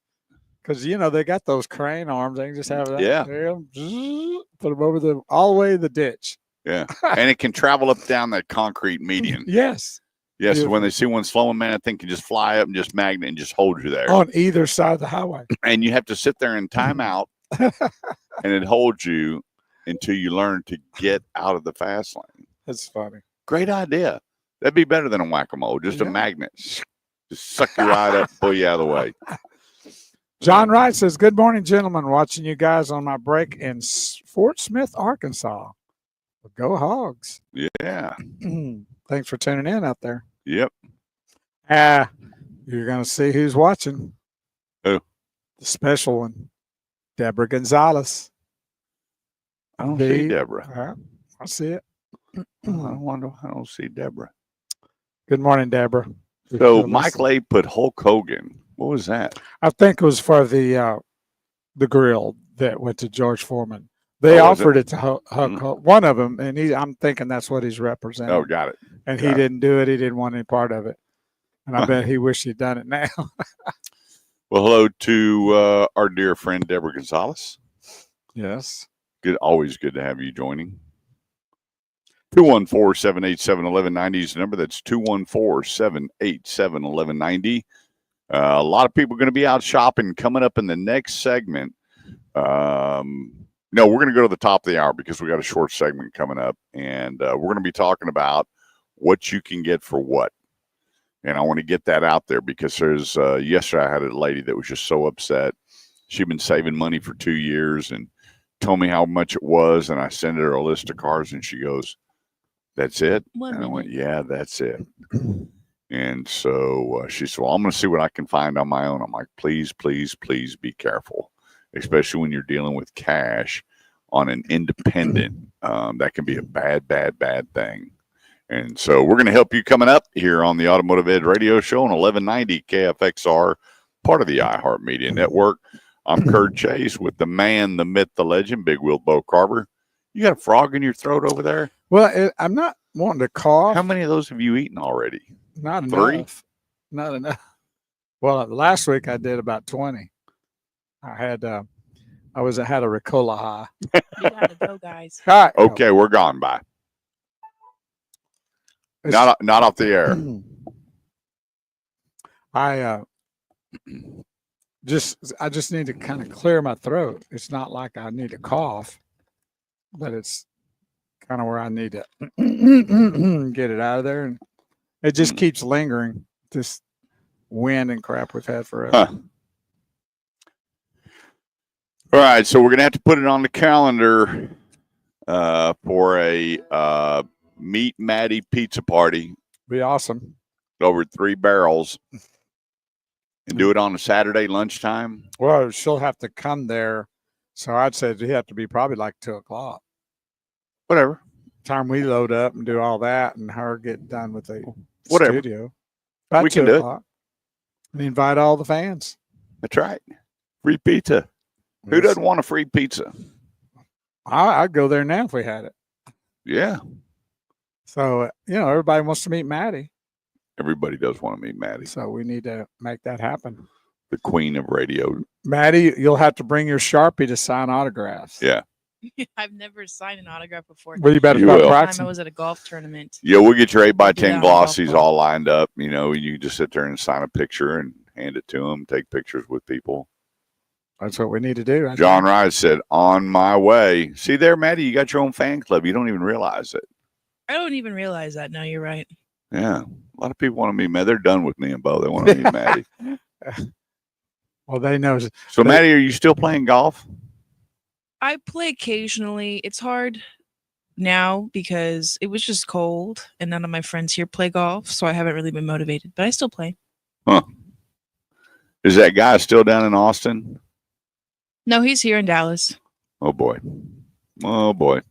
Because, they got those crane arms. They can just have that. Yeah. Put them over all the way to the ditch. Yeah. And it can travel up down that concrete median. Yes. Yes. Beautiful. When they see one slowing, man, I think can just fly up and just magnet and just hold you there. On either side of the highway. And you have to sit there and time out, and it holds you until you learn to get out of the fast lane. That's funny. Great idea. That'd be better than a whack-a-mole. Just a Yeah. magnet. Just suck you right up, pull you out of the way. John Wright says, "Good morning, gentlemen. Watching you guys on my break in Fort Smith, Arkansas. Go Hogs." Yeah. Thanks for tuning in out there. Yep. You're going to see who's watching. Who? The special one, Deborah Gonzalez. I don't see Deborah. I see it. I don't see Deborah. Good morning, Deborah. So Mike Lay put Hulk Hogan. What was that? I think it was for the grill that went to George Foreman. They offered it to Huck, one of them, and I'm thinking that's what he's representing. Oh, got it. And he didn't do it. He didn't want any part of it. And I bet he wished he'd done it now. Well, hello to our dear friend Deborah Gonzalez. Yes. Good, always good to have you joining. 214-787-1190 is the number. That's 214-787-1190. A lot of people are going to be out shopping coming up in the next segment. No, we're going to go to the top of the hour because we got a short segment coming up, and we're going to be talking about what you can get for what. And I want to get that out there because there's yesterday I had a lady that was just so upset. She'd been saving money for 2 years and told me how much it was, and I sent her a list of cars, and she goes, "That's it?" And I went, "Yeah, that's it." And so she said, "Well, I'm going to see what I can find on my own." I'm like, "Please, please, please be careful, especially when you're dealing with cash on an independent. That can be a bad, bad, bad thing." And so we're going to help you coming up here on the Automotive Ed Radio Show on 1190 KFXR, part of the iHeartMedia Network. I'm Kurt Chase with the man, the myth, the legend, Big Wheel Bo Carver. You got a frog in your throat over there? Well, I'm not wanting to cough. How many of those have you eaten already? Not 3? enough. Not enough. Well, last week I did about 20. I had a Ricola high. You gotta go, guys. All right. Okay, we're gone. Bye. Not off the air. I just need to kind of clear my throat. It's not like I need to cough, but it's kind of where I need to get it out of there, and it just keeps lingering. This wind and crap we've had forever. Huh. All right, so we're gonna have to put it on the calendar for a Meet Maddie pizza party. Be awesome. Over 3 barrels, and do it on a Saturday lunchtime. Well, she'll have to come there, so I'd say you have to be probably like 2:00. Whatever. Time we load up and do all that, and her get done with the Whatever. studio. About We can do it. 2:00. And invite all the fans. That's right. Free pizza. Who doesn't want a free pizza? I'd go there now if we had it. Yeah. So, everybody wants to meet Maddie. Everybody does want to meet Maddie, So we need to make that happen. the queen of radio. Maddie, you'll have to bring your Sharpie to sign autographs. Yeah. I've never signed an autograph before. Well, you better You start will. One time I practicing. was at a golf tournament. Yeah, we'll get your 8x10 do that on glossies golf all lined up. You just sit there and sign a picture and hand it to them, take pictures with people. That's what we need to do. John Rice said, "On my way." See there, Maddie, you got your own fan club. You don't even realize it. I don't even realize that. No, you're right. Yeah. A lot of people want to meet Maddie. They're done with me and Bo. They want to meet Maddie. Well, they know. So, Maddie, are you still playing golf? I play occasionally. It's hard now because it was just cold and none of my friends here play golf. So I haven't really been motivated, but I still play. Huh. Is that guy still down in Austin? No, he's here in Dallas. Oh, boy. Oh, boy.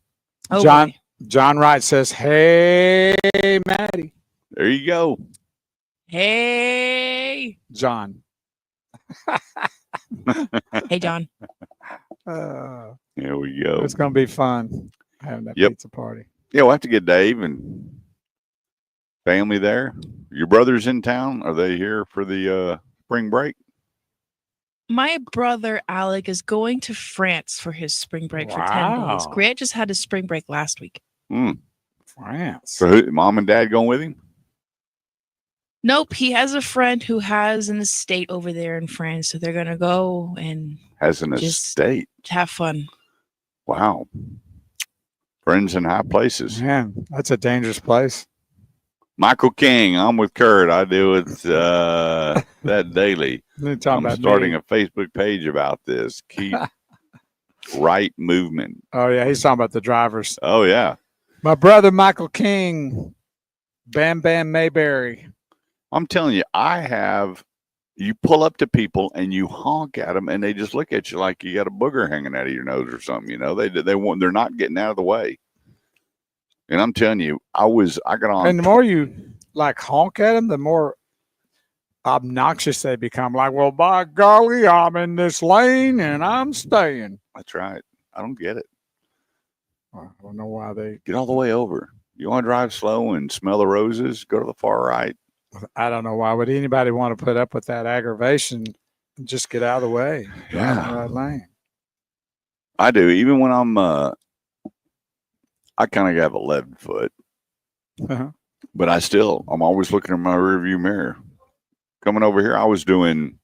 Oh, John boy. John Wright says, "Hey, Maddie." There you go. Hey. John. Hey, John. There we go. It's going to be fun having that Yep. pizza party. Yeah, we'll have to get Dave and family there. Your brother's in town. Are they here for the spring break? My brother Alec is going to France for his spring break for 10 days. Wow. Grant just had his spring break last week. France. So who, mom and dad going with him? Nope, he has a friend who has an estate over there in France, so they're gonna go and Has an just estate. have fun. Wow. Friends in high places. Man, that's a dangerous place. Michael King, I'm with Kurt. I do it that daily. You're talking I'm about starting me. a Facebook page about this. Keep right movement. Oh yeah, he's talking about the drivers. Oh yeah. My brother Michael King, Bam Bam Mayberry. I'm telling you, you pull up to people and you honk at them and they just look at you like you got a booger hanging out of your nose or something. You know, they're not getting out of the way. And I'm telling you, I got on. And the more you like honk at them, the more obnoxious they become. Like, well, by golly, I'm in this lane and I'm staying. That's right. I don't get it. I don't know why they. Get all the way over. You want to drive slow and smell the roses? Go to the far right. I don't know why would anybody want to put up with that aggravation and just get out of the way. Drive in the right lane. I do. Even when I kind of have 11 foot, but I'm always looking in my rearview mirror. Coming over here, I was doing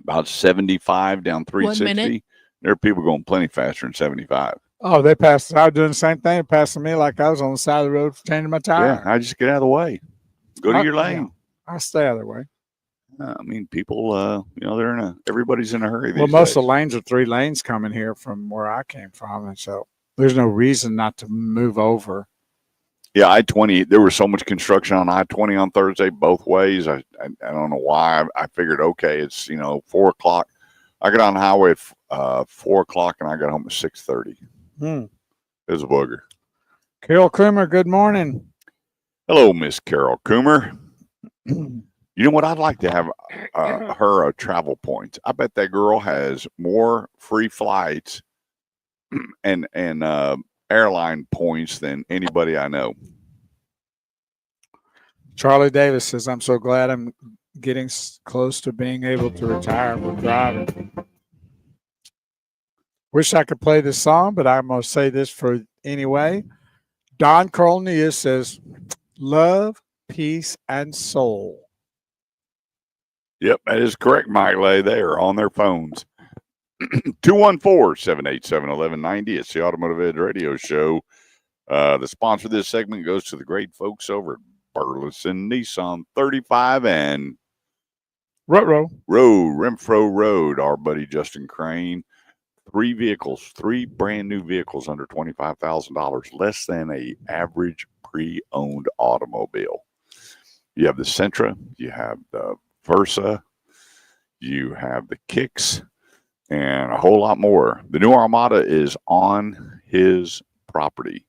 about 75 down 360. There are people going plenty faster than 75. Oh, they passed. I was doing the same thing, passing me like I was on the side of the road changing my tire. Yeah, I just get out of the way. Go to your lane. I stay out of the way. I mean, people, everybody's in a hurry. Well, most of the lanes are 3 lanes coming here from where I came from, and so there's no reason not to move over. Yeah, I-20. There was so much construction on I-20 on Thursday both ways. I don't know why. I figured, okay, it's 4:00. I got on the highway at 4:00, and I got home at 6:30. It was a booger. Carol Coomer, good morning. Hello, Miss Carol Coomer. You know what? I'd like to have her a travel point. I bet that girl has more free flights and airline points than anybody I know. Charlie Davis says, I'm so glad I'm getting close to being able to retire from driving. Wish I could play this song, but I'm going to say this for anyway. Don Cornelius says, love, peace, and soul. Yep, that is correct, Mike Lay. They are on their phones. 214-787-1190. It's the Automotive Edge Radio Show. The sponsor of this segment goes to the great folks over at Burleson Nissan 35 and Renfro Road. Our buddy Justin Crane. 3 brand new vehicles under $25,000, less than an average pre-owned automobile. You have the Sentra, you have the Versa, you have the Kicks, and a whole lot more. The new Armada is on his property.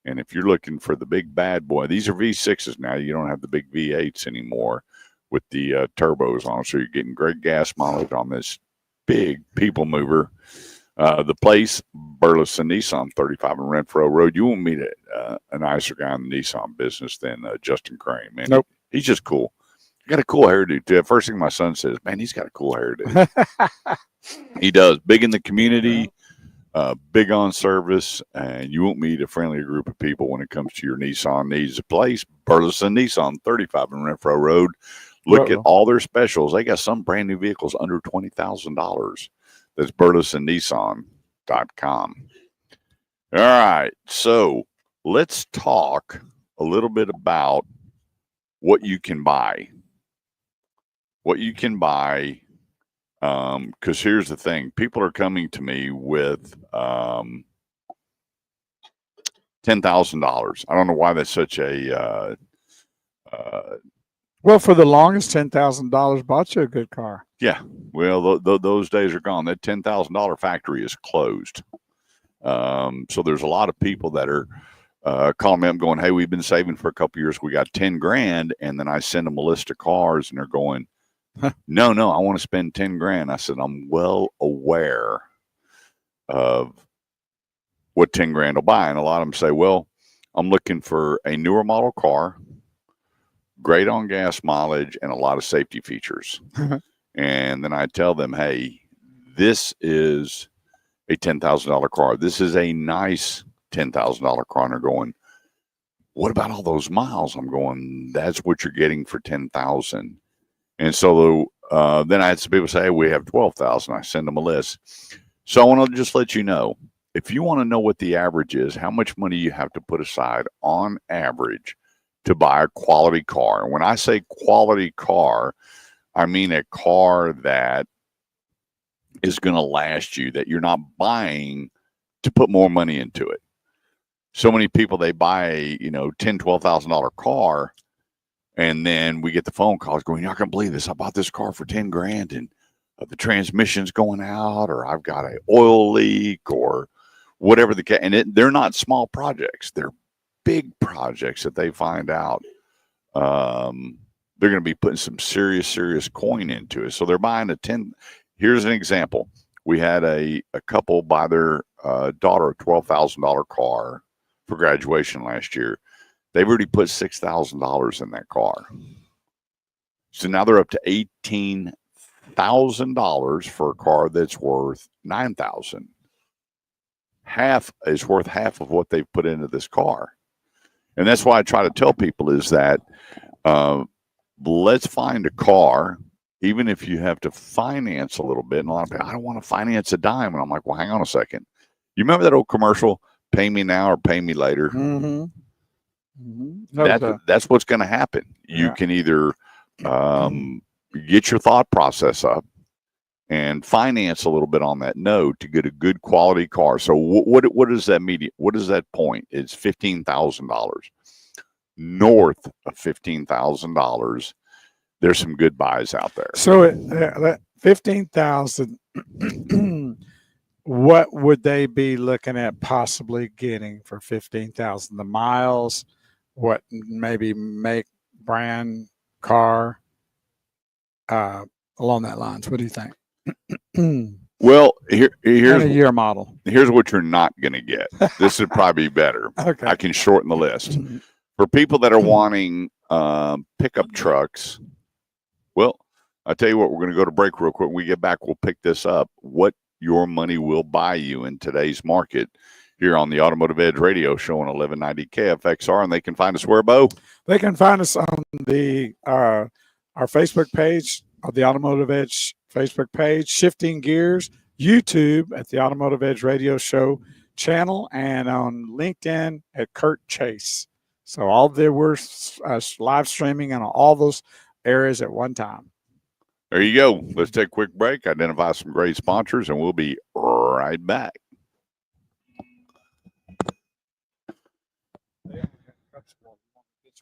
And if you're looking for the big bad boy, these are V6s now. You don't have the big V8s anymore with the turbos on them. So you're getting great gas mileage on this big people mover. The place, Burleson Nissan 35 and Renfro Road. You won't meet a nicer guy in the Nissan business than Justin Crane, man. Nope. He's just cool. He got a cool hairdo, too. First thing my son says, man, he's got a cool hairdo. He does. Big in the community, big on service, and you won't meet a friendlier group of people when it comes to your Nissan needs. A place, Burleson Nissan 35 and Renfro Road. Look at all their specials. They got some brand new vehicles under $20,000. That's BurlesonNissan.com. All right, so let's talk a little bit about what you can buy. What you can buy, because here's the thing. People are coming to me with $10,000. I don't know why that's such a... well, for the longest, $10,000 bought you a good car. Yeah, well, those days are gone. That $10,000 factory is closed. So there's a lot of people that are calling me up going, hey, we've been saving for a couple years. We got 10 grand. And then I send them a list of cars and they're going, no, I want to spend 10 grand. I said, I'm well aware of what 10 grand will buy. And a lot of them say, well, I'm looking for a newer model car, great on gas mileage, and a lot of safety features. And then I tell them, hey, this is a $10,000 car. This is a nice $10,000 car, and they're going, what about all those miles? I'm going, that's what you're getting for 10,000. And so then I had some people say, hey, we have 12,000. I send them a list. So I want to just let you know, if you want to know what the average is, how much money you have to put aside on average to buy a quality car. And when I say quality car, I mean a car that is going to last you, that you're not buying to put more money into it. So many people, they buy a, $10,000, $12,000 car, and then we get the phone calls going, you're not going to believe this. I bought this car for 10 grand and the transmission's going out, or I've got an oil leak, or whatever the case. And they're not small projects. They're big projects that they find out. They're going to be putting some serious coin into it. So they're buying here's an example. We had a couple buy their daughter a $12,000 car for graduation last year. They've already put $6,000 in that car. So now they're up to $18,000 for a car that's worth $9,000. Half is worth half of what they've put into this car. And that's why I try to tell people is that let's find a car, even if you have to finance a little bit. And a lot of people, I don't want to finance a dime. And I'm like, well, hang on a second. You remember that old commercial, pay me now or pay me later? Mm-hmm. Mm-hmm. That's what's going to happen. You can either get your thought process up and finance a little bit on that note to get a good quality car. So what is that median? What is that point? It's $15,000. North of $15,000, there's some good buys out there. So $15,000. What would they be looking at possibly getting for $15,000? The miles, what maybe make, brand, car, along that lines. What do you think? Well, here's a year model. Here's what you're not going to get. This would probably be better. Okay. I can shorten the list. For people that are wanting pickup trucks, well, I'll tell you what, we're going to go to break real quick. When we get back, we'll pick this up. What your money will buy you in today's market here on the Automotive Edge Radio Show on 1190 KFXR. And they can find us where, Bo? They can find us on the our Facebook page, the Automotive Edge Facebook page, Shifting Gears, YouTube at the Automotive Edge Radio Show channel, and on LinkedIn at Kurt Chase. So all there were live streaming on all those areas at one time. There you go. Let's take a quick break, identify some great sponsors, and we'll be right back.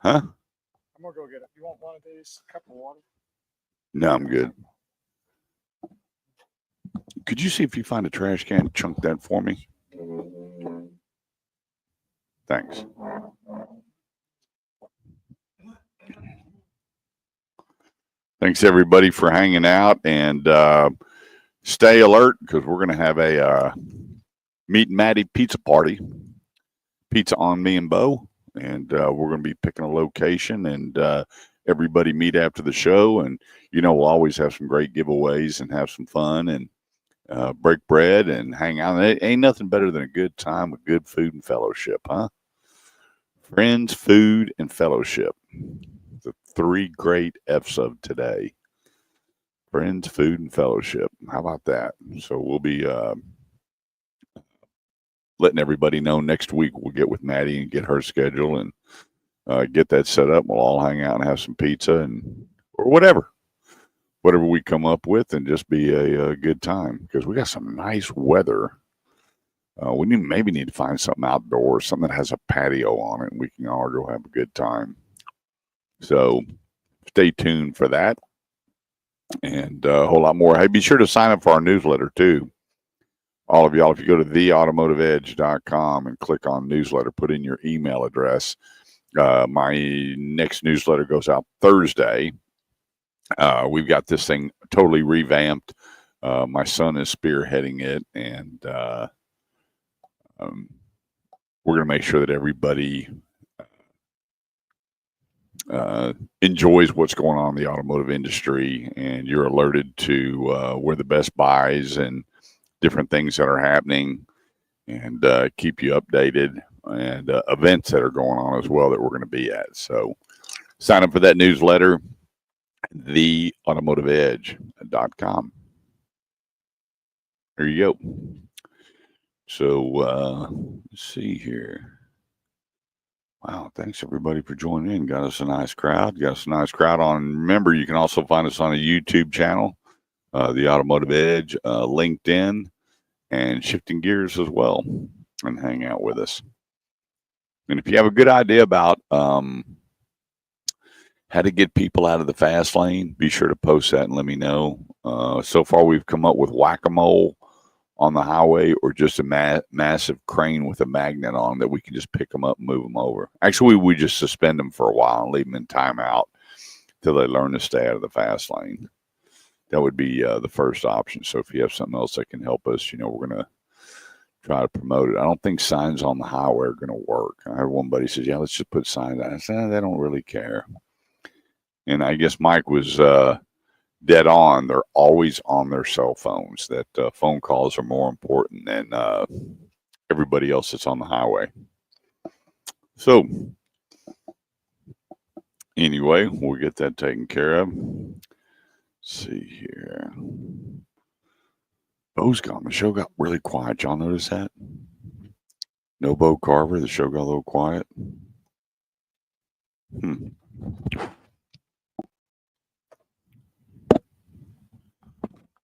Huh? I'm going to go get it. You want one of these? A cup of water? No, I'm good. Could you see if you find a trash can, chunk that for me? Thanks. Thanks, everybody, for hanging out, and stay alert because we're going to have a Meet Maddie pizza party. Pizza on me and Bo, and we're going to be picking a location, and everybody meet after the show. And, we'll always have some great giveaways and have some fun and break bread and hang out. It ain't nothing better than a good time with good food and fellowship, huh? Friends, food, and fellowship. The three great F's of today. Friends, food, and fellowship. How about that? So we'll be letting everybody know next week. We'll get with Maddie and get her schedule and get that set up. We'll all hang out and have some pizza or whatever we come up with, and just be a good time because we got some nice weather. We maybe need to find something outdoors, something that has a patio on it, and we can all go have a good time. So stay tuned for that and a whole lot more. Hey, be sure to sign up for our newsletter too. All of y'all, if you go to theautomotiveedge.com and click on newsletter, put in your email address. My next newsletter goes out Thursday. We've got this thing totally revamped. My son is spearheading it, and we're going to make sure that everybody enjoys what's going on in the automotive industry, and you're alerted to where the best buys and different things that are happening. and keep you updated and events that are going on as well that we're going to be at. So sign up for that newsletter, theautomotiveedge.com. There you go. So let's see here. Wow, thanks everybody for joining in. Got us a nice crowd. Remember, you can also find us on a YouTube channel, The Automotive Edge, LinkedIn, and Shifting Gears as well, and hang out with us. And if you have a good idea about how to get people out of the fast lane, be sure to post that and let me know. So far, we've come up with whack-a-mole on the highway, or just a massive crane with a magnet on that we can just pick them up and move them over. Actually, we just suspend them for a while and leave them in timeout till they learn to stay out of the fast lane. That would be the first option. So if you have something else that can help us, we're going to try to promote it. I don't think signs on the highway are going to work. I heard one buddy says, yeah, let's just put signs on. I said, they don't really care. And I guess Mike was dead on. They're always on their cell phones. That phone calls are more important than everybody else that's on the highway. So anyway, we'll get that taken care of. Let's see here. Bo's gone. The show got really quiet. Y'all notice that? No Bo Carver. The show got a little quiet.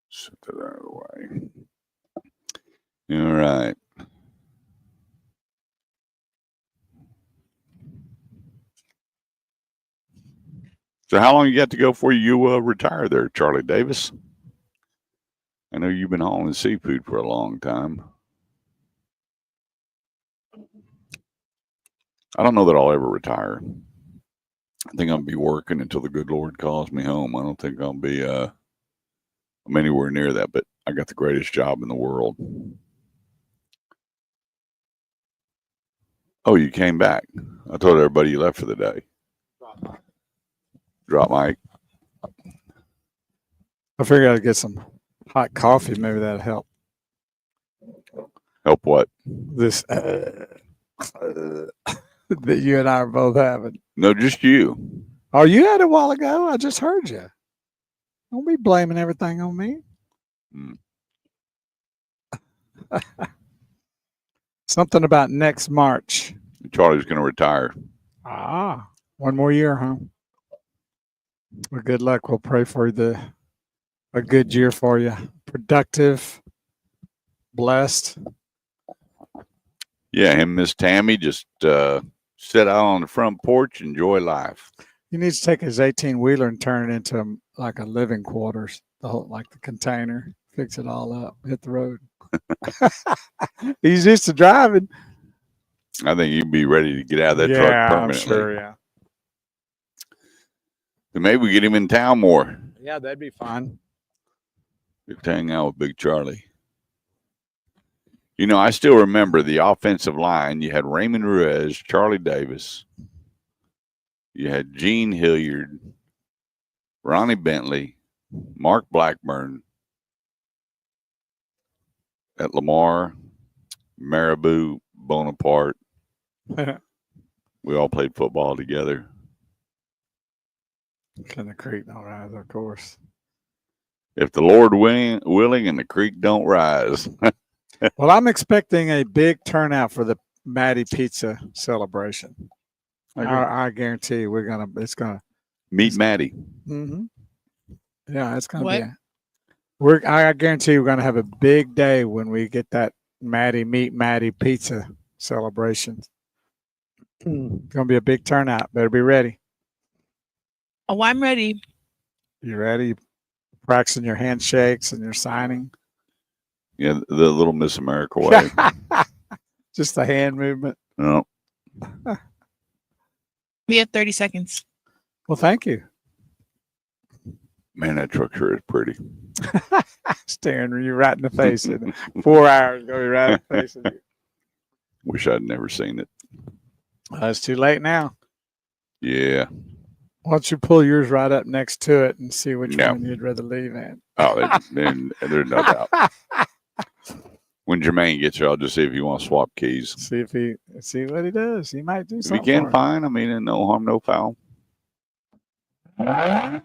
Set that out of the way. All right. So how long you got to go before you retire there, Charlie Davis? I know you've been hauling seafood for a long time. I don't know that I'll ever retire. I think I'll be working until the good Lord calls me home. I don't think I'll be I'm anywhere near that, but I got the greatest job in the world. Oh, you came back. I told everybody you left for the day. Drop mic. I figured I'd get some hot coffee. Maybe that'll help. Help what? This that you and I are both having. No, just you. Oh, you had it a while ago. I just heard you. Don't be blaming everything on me. Something about next March. Charlie's going to retire. Ah, one more year, huh? Well, good luck. We'll pray for a good year for you. Productive, blessed. Yeah, him and Miss Tammy just sit out on the front porch, enjoy life. He needs to take his 18-wheeler and turn it into like a living quarters, like the container, fix it all up, hit the road. He's used to driving. I think you'd be ready to get out of that truck permanently. Sure, yeah. And maybe we get him in town more. Yeah, that'd be fun. Get to hang out with Big Charlie. I still remember the offensive line. You had Raymond Ruiz, Charlie Davis. You had Gene Hilliard, Ronnie Bentley, Mark Blackburn at Lamar, Marabou, Bonaparte. We all played football together. Can the creek don't rise, of course. If the Lord willing and the creek don't rise. Well, I'm expecting a big turnout for the Matty Pizza celebration. I guarantee you it's gonna meet Matty. Mm-hmm. Yeah, it's gonna What? I guarantee we're gonna have a big day when we get that Meet Matty Pizza celebration. It's gonna be a big turnout. Better be ready. Oh, I'm ready. You ready? Practicing your handshakes and your signing. Yeah, the little Miss America way. Just the hand movement. No. We have 30 seconds. Well, thank you. Man, that truck sure is pretty. Staring you right in the face. In 4 hours, go right in the face of you. Wish I'd never seen it. It's too late now. Yeah. Why don't you pull yours right up next to it and see which one you'd rather leave in? Oh, there's no doubt. When Jermaine gets here, I'll just see if you want to swap keys. See what he does. He might do If you something. can, for fine. I mean, no harm, no foul. Are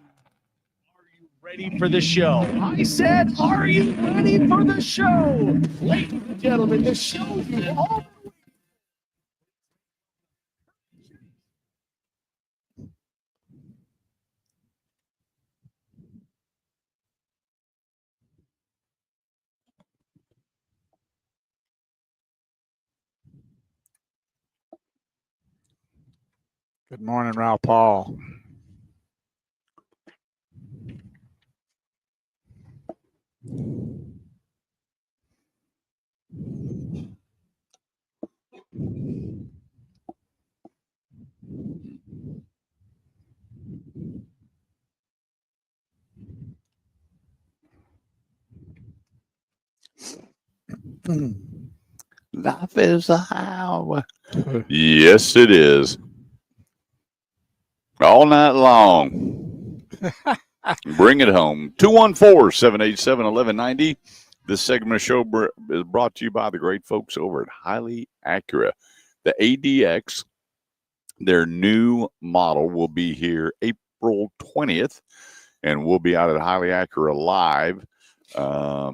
you ready for the show? I said, are you ready for the show? Ladies and gentlemen, the show you've all been Good morning, Ralph Paul. Life is a highway. Yes, it is. All night long. Bring it home. 214-787-1190. This segment of show is brought to you by the great folks over at Highly Acura. The ADX, their new model, will be here April 20th, and we'll be out at Highly Acura Live.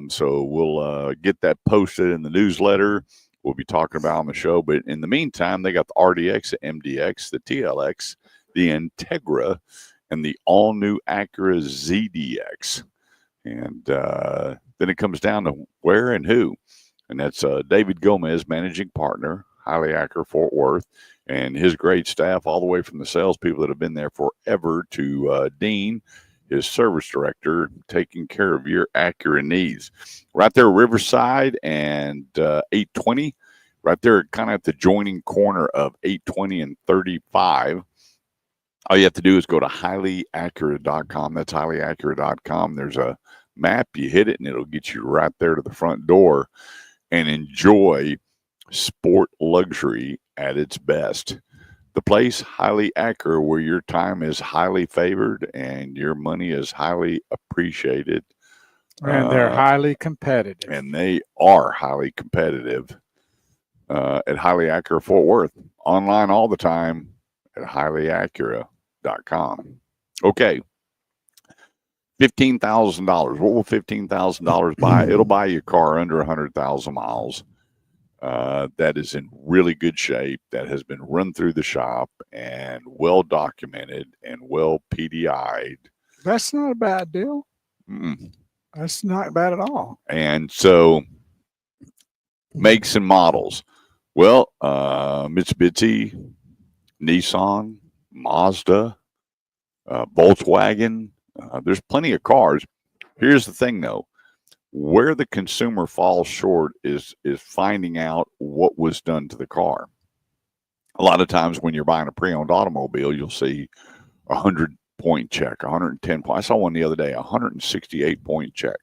So we'll get that posted in the newsletter. We'll be talking about on the show. But in the meantime, they got the RDX, the MDX, the TLX, the Integra, and the all-new Acura ZDX. And then it comes down to where and who. And that's David Gomez, managing partner, Highly Acura Fort Worth, and his great staff, all the way from the salespeople that have been there forever to Dean, his service director, taking care of your Acura needs. Right there, Riverside and 820, right there, kind of at the joining corner of 820 and 35. All you have to do is go to highlyacura.com. That's highlyacura.com. There's a map. You hit it, and it'll get you right there to the front door, and enjoy sport luxury at its best. The place, Highly Acura, where your time is highly favored and your money is highly appreciated. And they're highly competitive. And they are highly competitive at Highly Acura Fort Worth. Online all the time at highlyacura.com. Okay. $15,000. What will $15,000 buy? It'll buy your car under 100,000 miles. That is in really good shape, that has been run through the shop and well documented and well PDI'd. That's not a bad deal. Mm. That's not bad at all. And so, makes and models. Well, Mitsubishi, Nissan, Mazda, Volkswagen. There's plenty of cars. Here's the thing, though. Where the consumer falls short is finding out what was done to the car. A lot of times when you're buying a pre-owned automobile, you'll see a 100-point check, 110 point. I saw one the other day, 168-point check.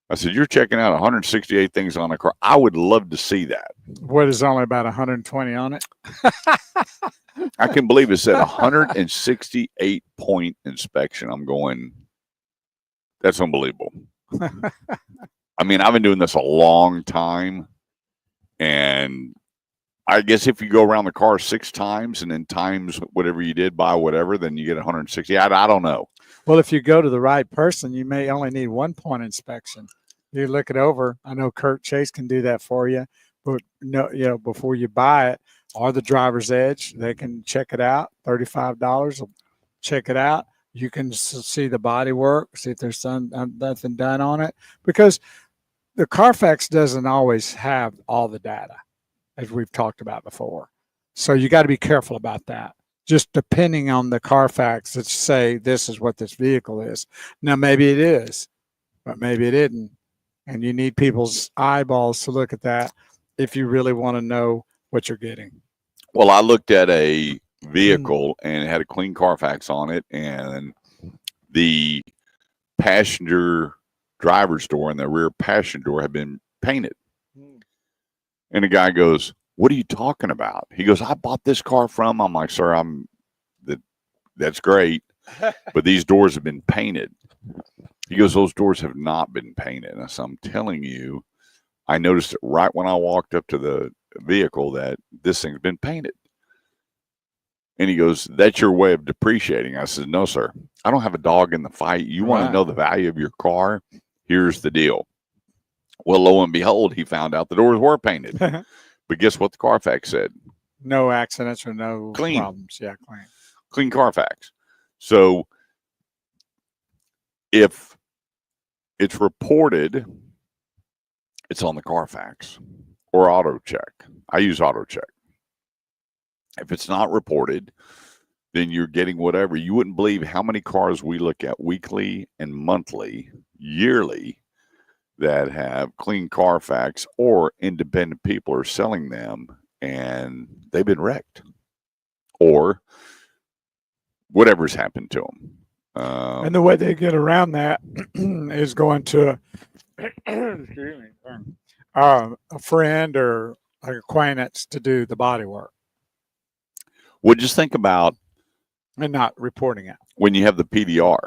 I said, you're checking out 168 things on a car. I would love to see that. What is only about 120 on it? I can believe it said 168-point inspection. I'm going, that's unbelievable. I mean, I've been doing this a long time, and I guess if you go around the car 6 times and then times whatever you did by whatever, then you get 160. I don't know. Well, if you go to the right person, you may only need 1-point inspection. You look it over. I know Kurt Chase can do that for you, but no, before you buy it, or the driver's edge, they can check it out. $35 will check it out. You can see the body work, see if there's nothing done on it, because the Carfax doesn't always have all the data, as we've talked about before. So you got to be careful about that. Just depending on the Carfax that say this is what this vehicle is. Now, maybe it is, but maybe it isn't. And you need people's eyeballs to look at that if you really want to know what you're getting. Well, I looked at a vehicle and it had a clean Carfax on it, and the passenger driver's door and the rear passenger door had been painted. And the guy goes, "What are you talking about?" He goes, "I bought this car from." I'm like, "Sir, that's great, but these doors have been painted." He goes, "Those doors have not been painted." And I said, "I'm telling you, I noticed it right when I walked up to the vehicle that this thing's been painted. And he goes, that's your way of depreciating. I said, no, sir. I don't have a dog in the fight. You want to Right. know the value of your car? Here's the deal. Well, lo and behold, he found out the doors were painted. But guess what the Carfax said? No accidents or no Clean. problems. Yeah, clean. Clean Carfax. So if it's reported, it's on the Carfax or auto check. I use auto check. If it's not reported, then you're getting whatever. You wouldn't believe how many cars we look at weekly and monthly, yearly, that have clean Carfax or independent people are selling them and they've been wrecked or whatever's happened to them. And the way they get around that is going to excuse me, a friend or an acquaintance to do the body work well, just think about and not reporting it. when you have the PDR,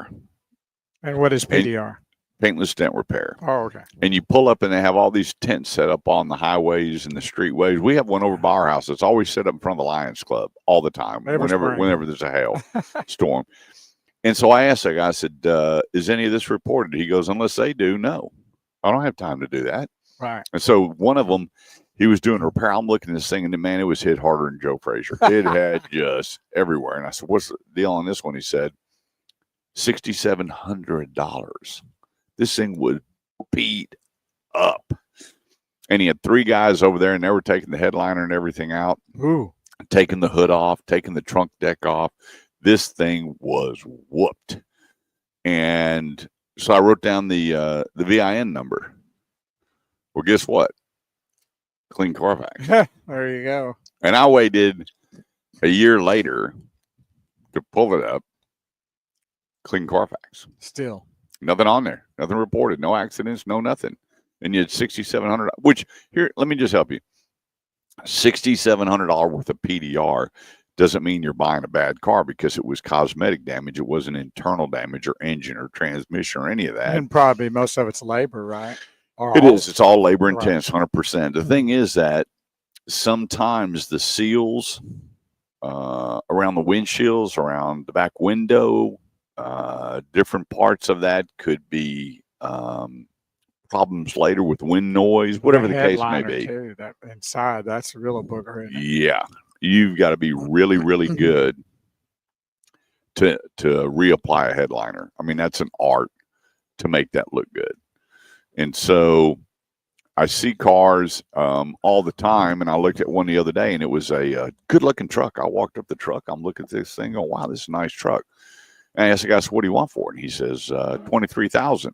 And what is PDR? paintless dent repair, Oh, okay. and you pull up and they have all these tents set up on the highways and the streetways. We have one over by our house that's always set up in front of the Lions Club all the time, Every spring. whenever there's a hail storm. And so I asked that guy, I said, is any of this reported? He goes, unless they do, no. I don't have time to do that. Right. And so one of them, he was doing a repair. I'm looking at this thing, and man, it was hit harder than Joe Frazier. It had just everywhere. And I said, what's the deal on this one? He said, $6,700. This thing would beat up. And he had 3 guys over there, and they were taking the headliner and everything out, Ooh. taking the hood off, taking the trunk deck off. This thing was whooped. And so I wrote down the VIN number. Well, guess what? Clean Carfax. There you go. And I waited a year later to pull it up. Clean Carfax. Still. Nothing on there. Nothing reported. No accidents. No nothing. And you had $6,700. Which here, let me just help you. $6,700 worth of PDR doesn't mean you're buying a bad car because it was cosmetic damage. It wasn't internal damage or engine or transmission or any of that. And probably most of it's labor, right? Or It all- is. It's all labor Right. intense, 100%. The thing is that sometimes the seals around the windshields, around the back window, different parts of that could be problems later with wind noise, whatever the case may headliner, be. Too, that inside, that's a real booger. Isn't it? Yeah, you've got to be really, really good to reapply a headliner. I mean, that's an art to make that look good. And so I see cars all the time, and I looked at one the other day, and it was a good-looking truck. I walked up the truck. I'm looking at this thing, going, wow, this is a nice truck. And I asked the guy, so what do you want for it? And he says, $23,000.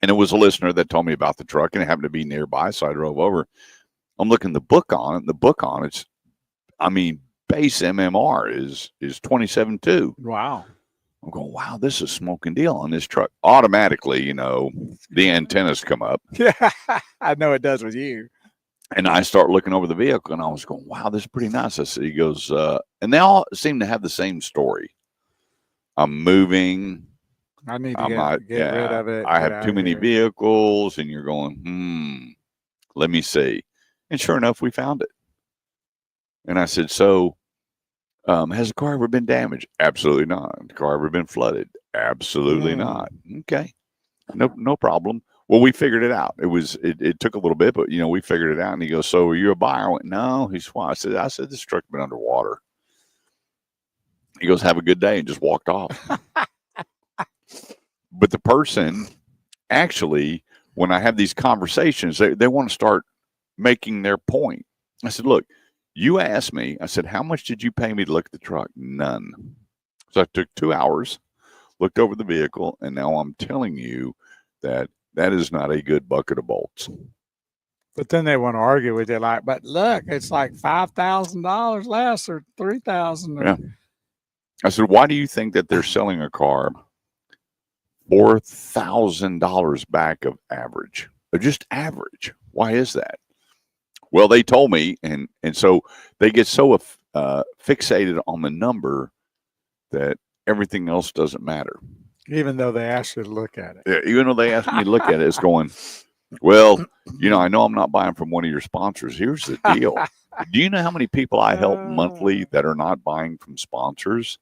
And it was a listener that told me about the truck, and it happened to be nearby, so I drove over. I'm looking the book on it. The book on it's, I mean, base MMR is 27.2. Wow. I'm going, wow, this is a smoking deal on this truck. Automatically, you know, the antennas come up. Yeah, I know it does with you. And I start looking over the vehicle, and I was going, wow, this is pretty nice. I said, he goes, and they all seem to have the same story. I'm moving. I need to I'm not, get rid of it. I get have out too of many here. vehicles, and you're going, let me see. And sure enough, we found it. And I said, so has the car ever been damaged? Absolutely not. The car ever been flooded? Absolutely not. Okay. No problem. Well, we figured it out. It took a little bit, but we figured it out. And he goes, so are you a buyer? I went, no. He's why? I said, this truck's been underwater. He goes, have a good day, and just walked off. But the person actually, when I have these conversations, they want to start making their point. I said, look, you asked me, I said, how much did you pay me to look at the truck? None. So I took 2 hours, looked over the vehicle, and now I'm telling you that is not a good bucket of bolts. But then they want to argue with you, like, but look, it's like $5,000 less or $3,000. Yeah. I said, why do you think that they're selling a car $4,000 back of average? Or just average. Why is that? Well, they told me, and so they get so fixated on the number that everything else doesn't matter. Even though they ask you to look at it. Yeah, even though they asked me to look at it, it's going, Well, I know I'm not buying from one of your sponsors. Here's the deal. Do you know how many people I help monthly that are not buying from sponsors?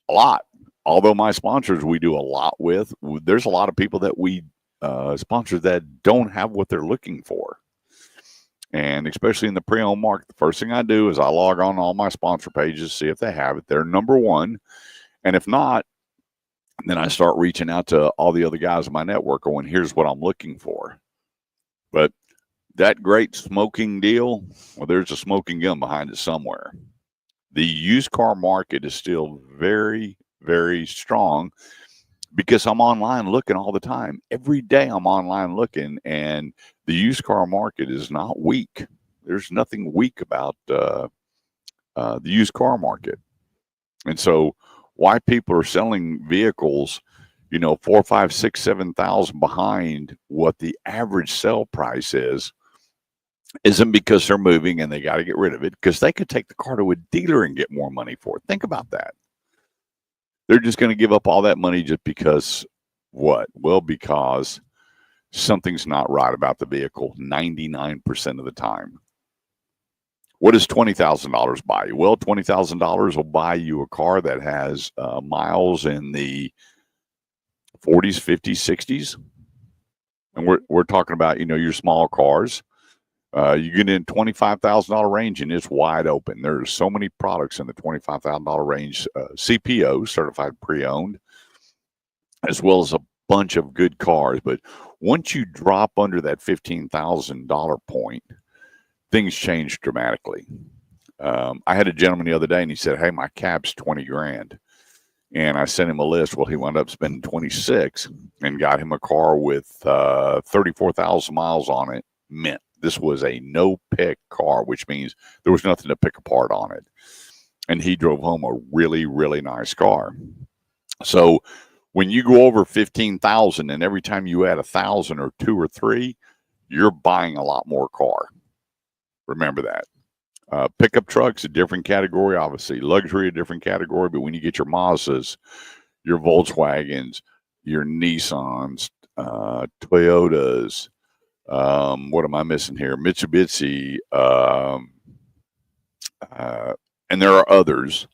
A lot. Although my sponsors we do a lot with, there's a lot of people that we sponsor that don't have what they're looking for. And especially in the pre-owned market, the first thing I do is I log on all my sponsor pages, see if they have it. They're number one. And if not, then I start reaching out to all the other guys in my network going, here's what I'm looking for. But that great smoking deal, well, there's a smoking gun behind it somewhere. The used car market is still very, very strong because I'm online looking all the time. Every day I'm online looking, and the used car market is not weak. There's nothing weak about the used car market. And so why people are selling vehicles, 4, 5, 6, 7,000 behind what the average sell price is, isn't because they're moving and they got to get rid of it, because they could take the car to a dealer and get more money for it. Think about that. They're just going to give up all that money just because what? Well, because something's not right about the vehicle 99% of the time. What does $20,000 buy you? Well, $20,000 will buy you a car that has miles in the 40s, 50s, 60s. And we're talking about, your small cars. You get in $25,000 range and it's wide open. There's so many products in the $25,000 range, CPO, certified pre-owned, as well as a bunch of good cars. But once you drop under that $15,000 point, things change dramatically. I had a gentleman the other day and he said, hey, my cab's 20 grand. And I sent him a list. Well, he wound up spending 26 and got him a car with 34,000 miles on it, mint. This was a no-pick car, which means there was nothing to pick apart on it. And he drove home a really, really nice car. So when you go over 15,000 and every time you add 1,000 or 2 or 3, you're buying a lot more car. Remember that. Pickup trucks, a different category, obviously. Luxury, a different category. But when you get your Mazdas, your Volkswagens, your Nissans, Toyotas, what am I missing here? Mitsubishi, and there are others.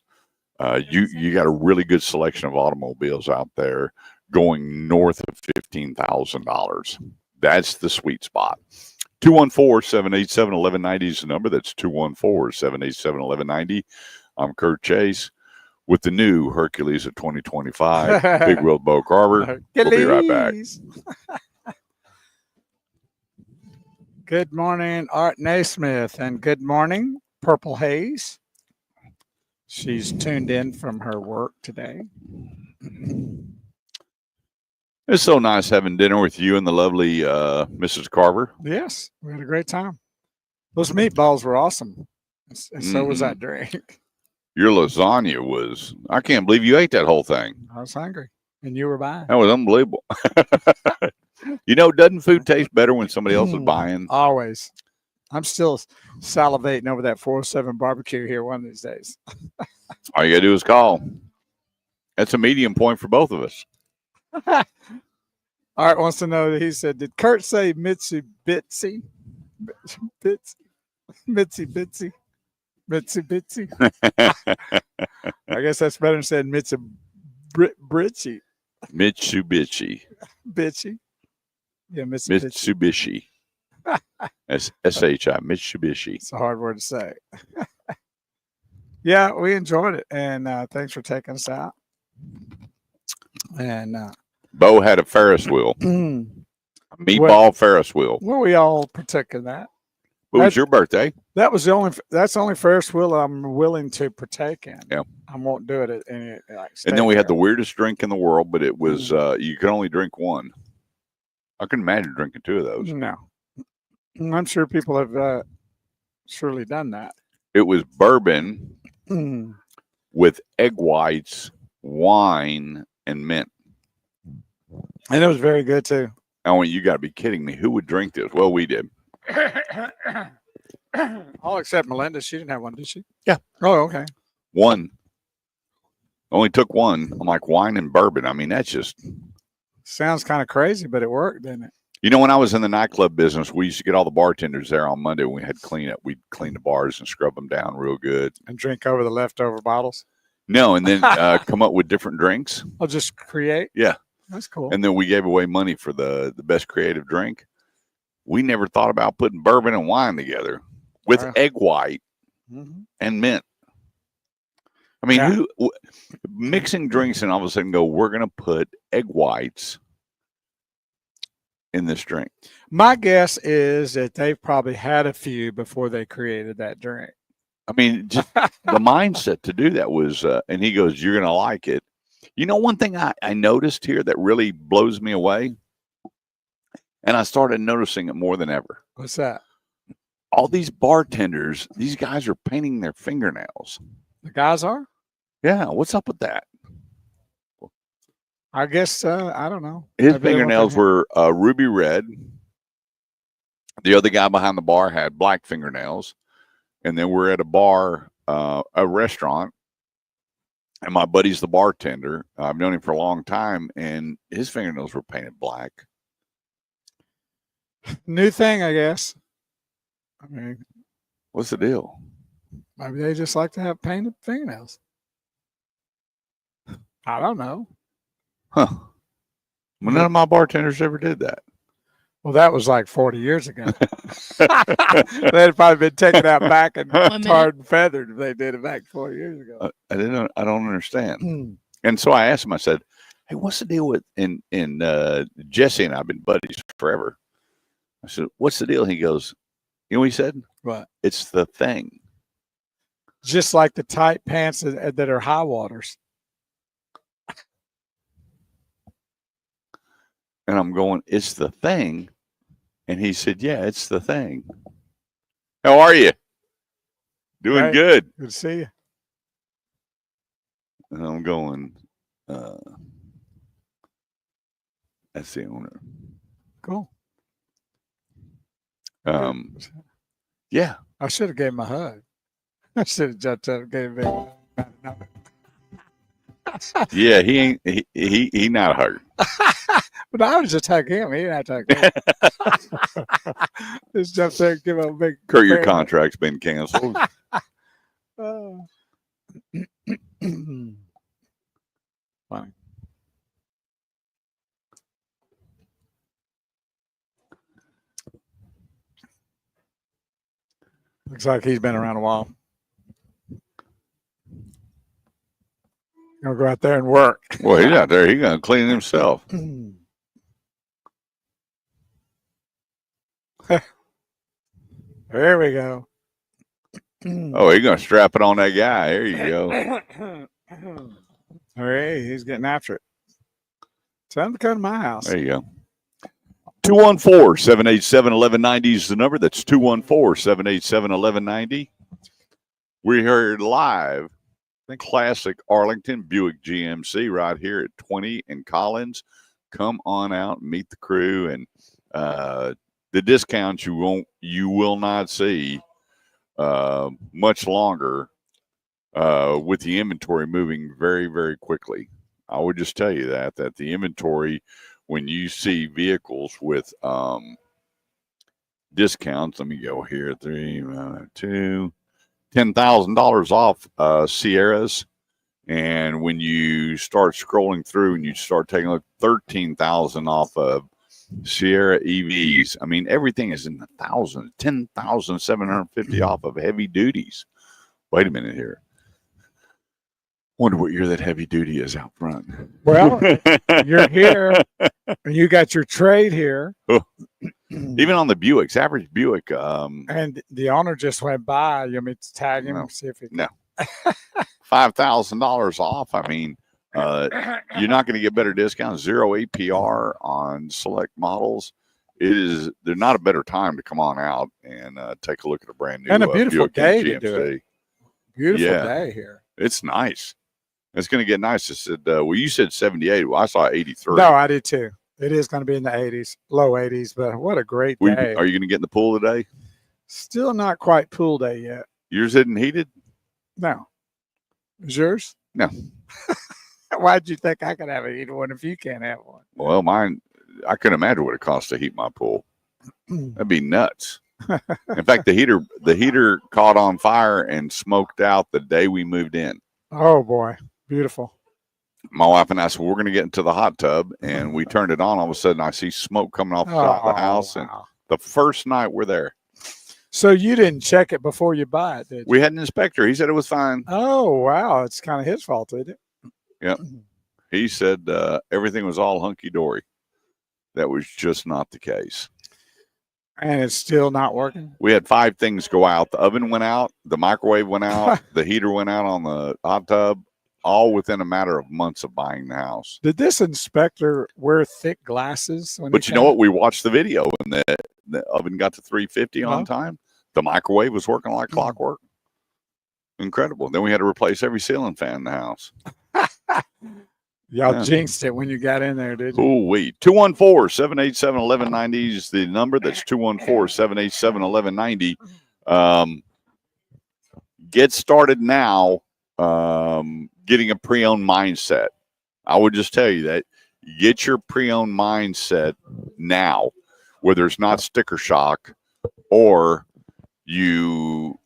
You got a really good selection of automobiles out there going north of $15,000. That's the sweet spot. 214-787-1190 is the number. That's 214-787-1190. I'm Kurt Chase with the new Hercules of 2025, Big Wheel Bo Carver. We'll be right back. Good morning, Art Naismith, and good morning, Purple Haze. She's tuned in from her work today. It's so nice having dinner with you and the lovely Mrs. Carver. Yes, we had a great time. Those meatballs were awesome. And so was that drink. Your lasagna was, I can't believe you ate that whole thing. I was hungry, and you were buying. That was unbelievable. Doesn't food taste better when somebody else is buying? Always. I'm still salivating over that 407 barbecue here one of these days. All you got to do is call. That's a medium point for both of us. Art wants to know, he said, did Kurt say Mitsubishi? Mitsubishi? I guess that's better than saying Mitsubishi. Mitsubishi. Bitchy. Yeah, Mitsubishi. S-H-I, Mitsubishi. It's a hard word to say. Yeah, we enjoyed it, and thanks for taking us out. And Bo had a Ferris wheel, meatball Ferris wheel. Well, we all partook in that. What was your birthday? That's the only Ferris wheel I'm willing to partake in. Yeah, I won't do it at any. And then we had the weirdest drink in the world, but it was you could only drink one. I couldn't imagine drinking 2 of those. No, I'm sure people have surely done that. It was bourbon with egg whites, wine, and mint. And it was very good too. I went, you got to be kidding me. Who would drink this? Well, we did. All except Melinda. She didn't have one, did she? Yeah. Oh, okay. One. Only took one. I'm like, wine and bourbon. I mean, that's just. Sounds kind of crazy, but it worked, didn't it? You know, when I was in the nightclub business, we used to get all the bartenders there on Monday when we had cleanup. We'd clean the bars and scrub them down real good. And drink over the leftover bottles. No, and then come up with different drinks. I'll just create. Yeah. That's cool. And then we gave away money for the best creative drink. We never thought about putting bourbon and wine together with egg white and mint. I mean, mixing drinks and all of a sudden go, we're going to put egg whites in this drink. My guess is that they've probably had a few before they created that drink. I mean, just the mindset to do that was, and he goes, you're going to like it. You know, one thing I noticed here that really blows me away, and I started noticing it more than ever. What's that? All these bartenders, these guys are painting their fingernails. The guys are? Yeah. What's up with that? I guess, I don't know. His Maybe they want fingernails their were ruby red. The other guy behind the bar had black fingernails. And then we're at a bar, a restaurant, and my buddy's the bartender. I've known him for a long time, and his fingernails were painted black. new thing, I guess. I mean, What's the deal? maybe they just like to have painted fingernails. I don't know. Huh. Well, none of my bartenders ever did that. Well, that was like 40 years ago. They'd probably been taken out back and tarred and feathered if they did it back 40 years ago. I don't understand. And so I asked him, I said, hey, what's the deal with, in Jesse and I have been buddies forever. I said, what's the deal? He goes, you know what he said? What? It's the thing. Just like the tight pants that are high waters. And I'm going, it's the thing. And he said, yeah, it's the thing. How are you? Doing Right. good. Good to see you. And I'm going, that's the owner. Cool. Yeah. I should have gave him a hug. I should have jumped up and gave him a hug. Yeah, he ain't, he not hurt. But I would just hug him. He didn't have to hug me. Just jump there and give him a big. Kurt, your bear. contract's been canceled. Oh. Funny. Looks like he's been around a while. Gonna go out there and work. Well, he's out there. He's gonna clean himself. There we go. Oh, he's gonna strap it on that guy. There you go. All right, he's getting after it. Tell him to come to my house. There you go. 214-787-1190 is the number. That's 214-787-1190. We're here live. Classic Arlington Buick GMC right here at 20 and Collins. Come on out and meet the crew, and the discounts you will not see much longer with the inventory moving very, very quickly. I would just tell you that the inventory, when you see vehicles with discounts, let me go here, $10,000 off Sierras. And when you start scrolling through and you start taking a look, $13,000 off of Sierra EVs. I mean, everything is in the thousands, 10,750 off of heavy duties. Wait a minute here. Wonder what year that heavy duty is out front. Well, you're here and you got your trade here. Even on the Buicks, average Buick. And the owner just went by. You want me to tag him and see if he No. $5,000 off. I mean, you're not going to get better discounts. 0 APR on select models. There's not a better time to come on out and take a look at a brand new and a beautiful Buick day GMC. to do it. Beautiful day here. It's nice. It's going to get nice. I said, well, you said 78. Well, I saw 83. No, I did too. It is going to be in the 80s, low 80s, but what a great day. Are you going to get in the pool today? Still not quite pool day yet. Yours isn't heated? No. Is yours? No. Why'd you think I could have a heated one if you can't have one? Well, mine, I couldn't imagine what it costs to heat my pool. That'd be nuts. In fact, the heater caught on fire and smoked out the day we moved in. Oh boy, beautiful. My wife and I said, we're going to get into the hot tub, and we turned it on. All of a sudden, I see smoke coming off the side of the house. Wow. And the first night we're there, So you didn't check it before you buy it, did you? we had an inspector. He said it was fine. Oh wow, it's kind of his fault, isn't it? Yep. He said everything was all hunky-dory. That was just not the case. And it's still not working. We had 5 things go out. The oven went out. The microwave went out. The heater went out on the hot tub, all within a matter of months of buying the house. Did this inspector wear thick glasses? When But he you know came? what? We watched the video, and the oven got to 350 on time. The microwave was working like clockwork. Incredible. Then we had to replace every ceiling fan in the house. Y'all Yeah. jinxed it when you got in there, did you? Ooh-wee. 214-787-1190 is the number. That's 214-787-1190. Get started now getting a pre-owned mindset. I would just tell you that. Get your pre-owned mindset now, whether it's not sticker shock or you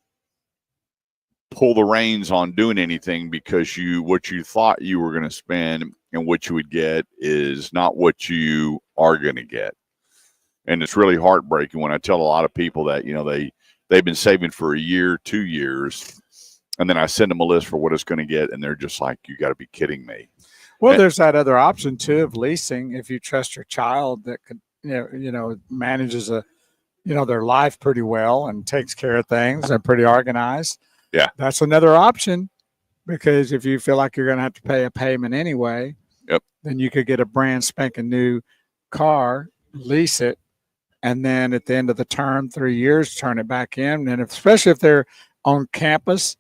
pull the reins on doing anything because what you thought you were going to spend and what you would get is not what you are going to get. And it's really heartbreaking when I tell a lot of people that, they've been saving for a year, 2 years, and then I send them a list for what it's going to get, and they're just like, you got to be kidding me. Well, there's that other option too of leasing. If you trust your child that could, manages their life pretty well and takes care of things and pretty organized. Yeah. That's another option, because if you feel like you're going to have to pay a payment anyway, then you could get a brand spanking new car, lease it, and then at the end of the term, 3 years, turn it back in. And especially if they're on campus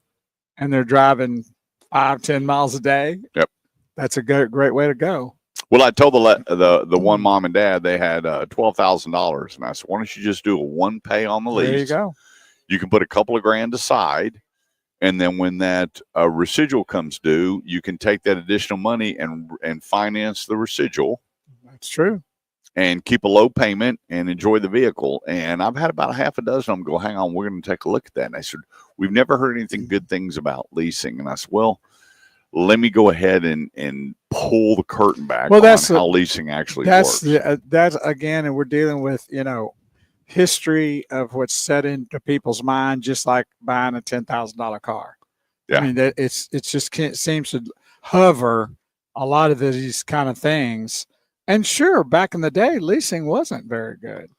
and they're driving 5-10 miles a day, that's a great way to go. Well, I told the one mom and dad they had $12,000, and I said, why don't you just do a one pay on the lease? There you go. You can put a couple of grand aside, and then when that residual comes due, you can take that additional money and finance the residual. That's true. And keep a low payment and enjoy the vehicle. And I've had about a half a dozen of them go, hang on, we're going to take a look at that. And I said, we've never heard anything good things about leasing. And I said, well, let me go ahead and pull the curtain back on how leasing actually works. That's again, and we're dealing with, history of what's set into people's mind, just like buying a $10,000 car. Yeah. I mean, it's just seems to hover a lot of these kind of things. And sure, back in the day, leasing wasn't very good.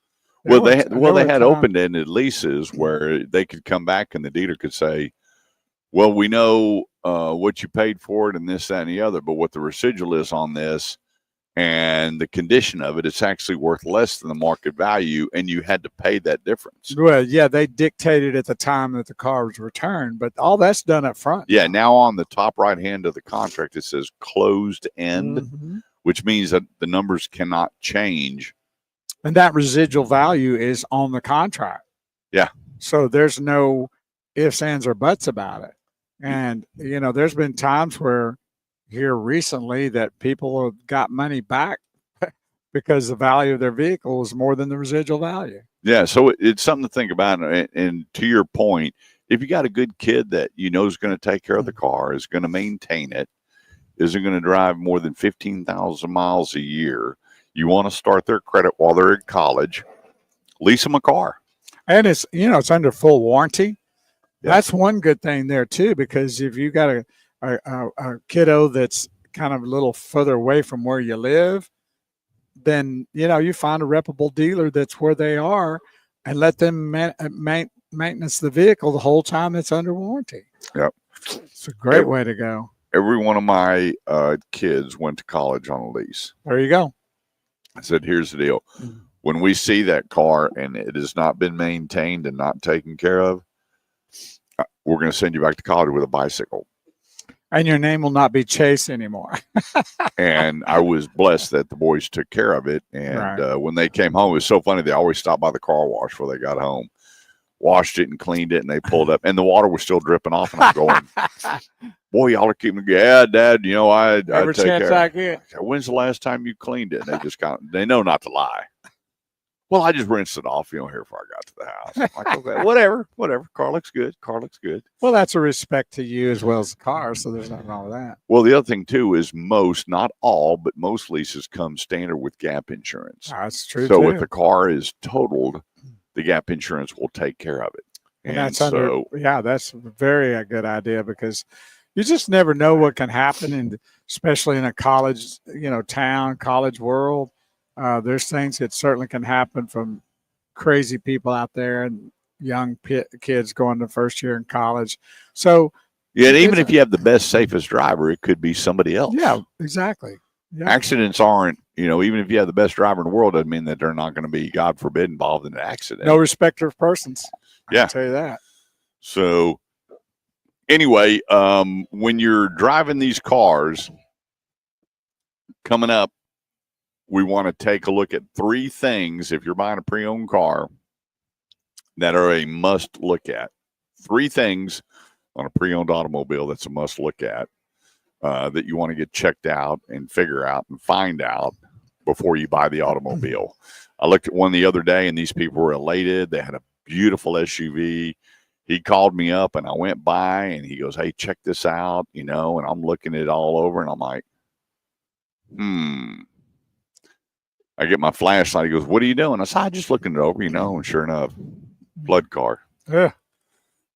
They had open-ended leases where they could come back and the dealer could say, well, we know what you paid for it and this, that, and the other, but what the residual is on this and the condition of it, it's actually worth less than the market value, and you had to pay that difference. Well, yeah, they dictated at the time that the car was returned, but all that's done up front. Yeah, now on the top right hand of the contract, it says closed end, which means that the numbers cannot change. And that residual value is on the contract. Yeah. So there's no ifs, ands, or buts about it. And, there's been times where here recently that people have got money back because the value of their vehicle is more than the residual value. Yeah, so it's something to think about. And to your point, if you got a good kid that is going to take care of the car, is going to maintain it, isn't going to drive more than 15,000 miles a year, you want to start their credit while they're in college, lease them a car. And it's, it's under full warranty. Yeah. That's one good thing there too, because if you got a kiddo that's kind of a little further away from where you live, then, you find a reputable dealer that's where they are and let them maintenance the vehicle the whole time it's under warranty. Yep. It's a great way to go. Every one of my kids went to college on a lease. There you go. I said, here's the deal. When we see that car and it has not been maintained and not taken care of, we're going to send you back to college with a bicycle. And your name will not be Chase anymore. And I was blessed that the boys took care of it. And when they came home, it was so funny. They always stopped by the car wash before they got home. washed it and cleaned it, and they pulled up, and the water was still dripping off. And I'm going, boy, y'all are keeping. Yeah, Dad. You know, I Every take chance care. I get. I said, when's the last time you cleaned it? And they just they know not to lie. Well, I just rinsed it off, here before I got to the house. I'm like, okay, whatever. Car looks good. Well, that's a respect to you as well as the car, so there's nothing wrong with that. Well, the other thing too is most, not all, but most leases come standard with gap insurance. That's true So too. if the car is totaled, the gap insurance will take care of it. And that's that's very a good idea, because you just never know what can happen, and especially in a college, town, college world. There's things that certainly can happen from crazy people out there and young kids going to first year in college. So yeah, and even if you have the best, safest driver, it could be somebody else. Yeah, exactly. Yeah. Accidents aren't, even if you have the best driver in the world, doesn't mean that they're not going to be, God forbid, involved in an accident. No respecter of persons. I Yeah. can tell you that. So anyway, when you're driving these cars coming up, we want to take a look at 3 things if you're buying a pre-owned car that are a must look at. 3 things on a pre-owned automobile that's a must look at that you want to get checked out and figure out and find out before you buy the automobile. I looked at one the other day, and these people were elated. They had a beautiful SUV. He called me up, and I went by, and he goes, hey, check this out, and I'm looking it all over, and I'm like, I get my flashlight. He goes, what are you doing? I said, I'm just looking it over, and sure enough, flood car. Yeah.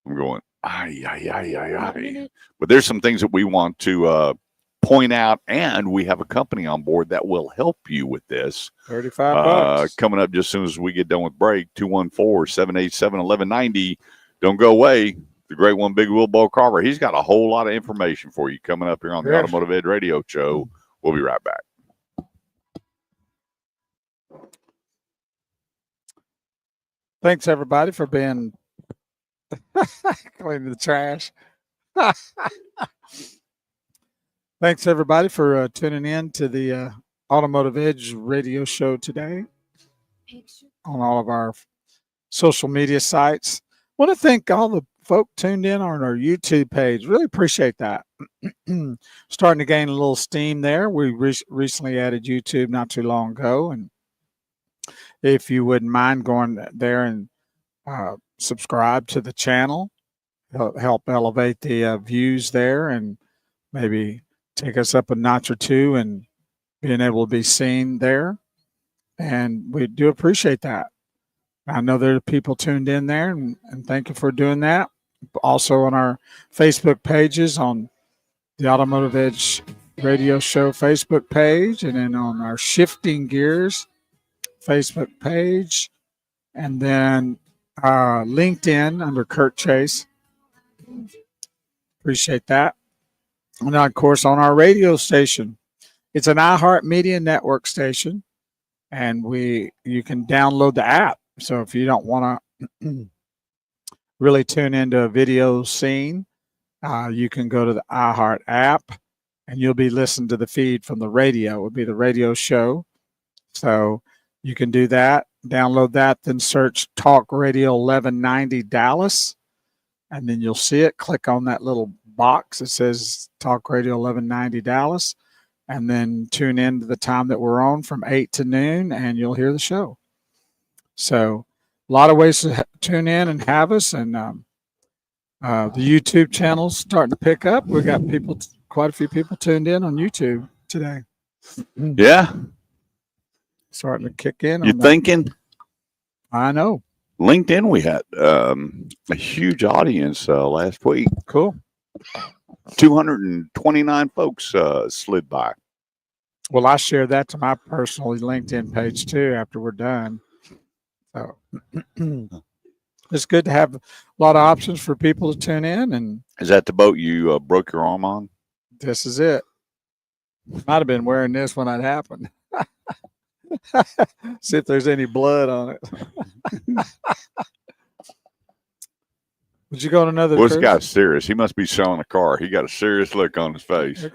I'm going, ay. But there's some things that we want to point out, and we have a company on board that will help you with this. $35. Coming up just as soon as we get done with break, 214-787-1190. Don't go away. The great one, Big Will Bo Carver. He's got a whole lot of information for you coming up here on the Automotive Ed Radio Show. We'll be right back. Thanks, everybody, for being cleaning the trash. Thanks, everybody, for tuning in to the Automotive Edge radio show today on all of our social media sites. I want to thank all the folk tuned in on our YouTube page. Really appreciate that. Starting to gain a little steam there. We recently added YouTube not too long ago, and if you wouldn't mind going there and subscribe to the channel, help elevate the views there, and maybe take us up a notch or two and being able to be seen there. And we do appreciate that. I know there are people tuned in there, and thank you for doing that. Also on our Facebook pages, on the Automotive Edge Radio Show Facebook page, and then on our Shifting Gears Facebook page, and then LinkedIn under Kurt Chase. Appreciate that. And of course, on our radio station, it's an iHeartMedia network station, and you can download the app. So if you don't want to really tune into a video scene, you can go to the iHeart app, and you'll be listening to the feed from the radio. It would be the radio show. So you can do that, download that, then search Talk Radio 1190 Dallas, and then you'll see it. Click on that little box that says Talk Radio 1190 Dallas, and then tune in to the time that we're on from 8 to noon, and you'll hear the show. So a lot of ways to tune in and have us, and the YouTube channel's starting to pick up. We got quite a few people tuned in on YouTube today. Yeah. Starting to kick in. You thinking? I know. LinkedIn, we had a huge audience last week. Cool. 229 folks slid by. Well, I shared that to my personal LinkedIn page too after we're done. So it's good to have a lot of options for people to tune in. And is that the boat you broke your arm on? This is it. Might have been wearing this when that happened. See if there's any blood on it. Would you go on another? Well, this guy's serious. He must be selling a car. He got a serious look on his face.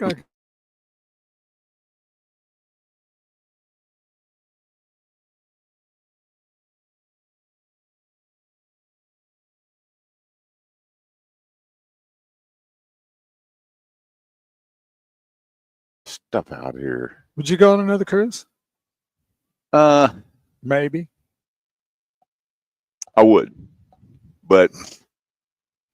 stuff out here. Would you go on another cruise? Maybe. I would, but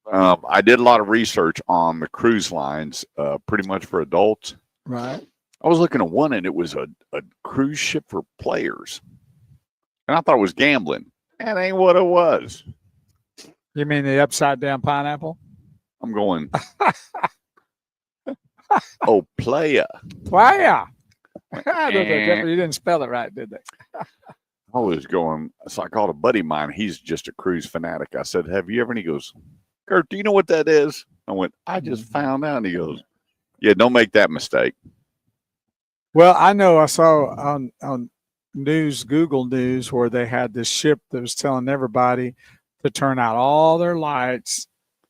I did a lot of research on the cruise lines, pretty much for adults. Right. I was looking at one, and it was a cruise ship for players, and I thought it was gambling. That ain't what it was. You mean the upside down pineapple? I'm going. Oh, playa. Wow. You didn't spell it right, did they? I was going, so I called a buddy of mine. He's just a cruise fanatic. I said, have you ever? And he goes, Kurt, do you know what that is? I went, I just found out. And he goes, yeah, don't make that mistake. Well, I know I saw on news, Google News, where they had this ship that was telling everybody to turn out all their lights,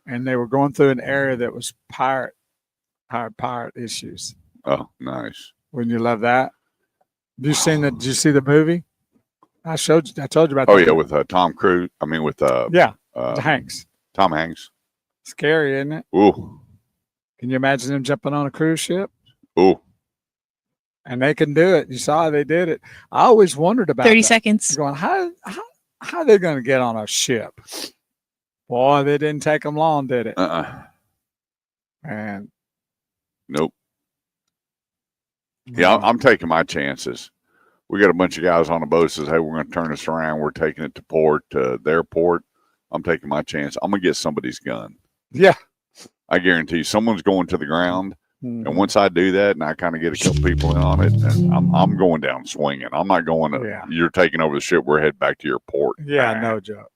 and they were going through an area that was pirate issues. Oh, nice. Wouldn't you love that? Have you seen that? Did you see the movie? I told you about Oh, that. yeah, with Tom Cruise. I mean, with Hanks. Tom Hanks. Scary, isn't it? Ooh. Can you imagine them jumping on a cruise ship? Ooh. And they can do it. You saw they did it. I always wondered about 30 that. seconds. Going, how are they going to get on a ship? Boy, they didn't take them long, did it? And nope. Yeah, I'm taking my chances. We got a bunch of guys on the boat that says, hey, we're going to turn this around. We're taking it to port, to their port. I'm taking my chance. I'm going to get somebody's gun. Yeah. I guarantee you, someone's going to the ground. Mhm. And once I do that and I kind of get a couple people in on it, and I'm going down swinging. I'm not going to, you're taking over the ship. We're heading back to your port. Yeah, no joke.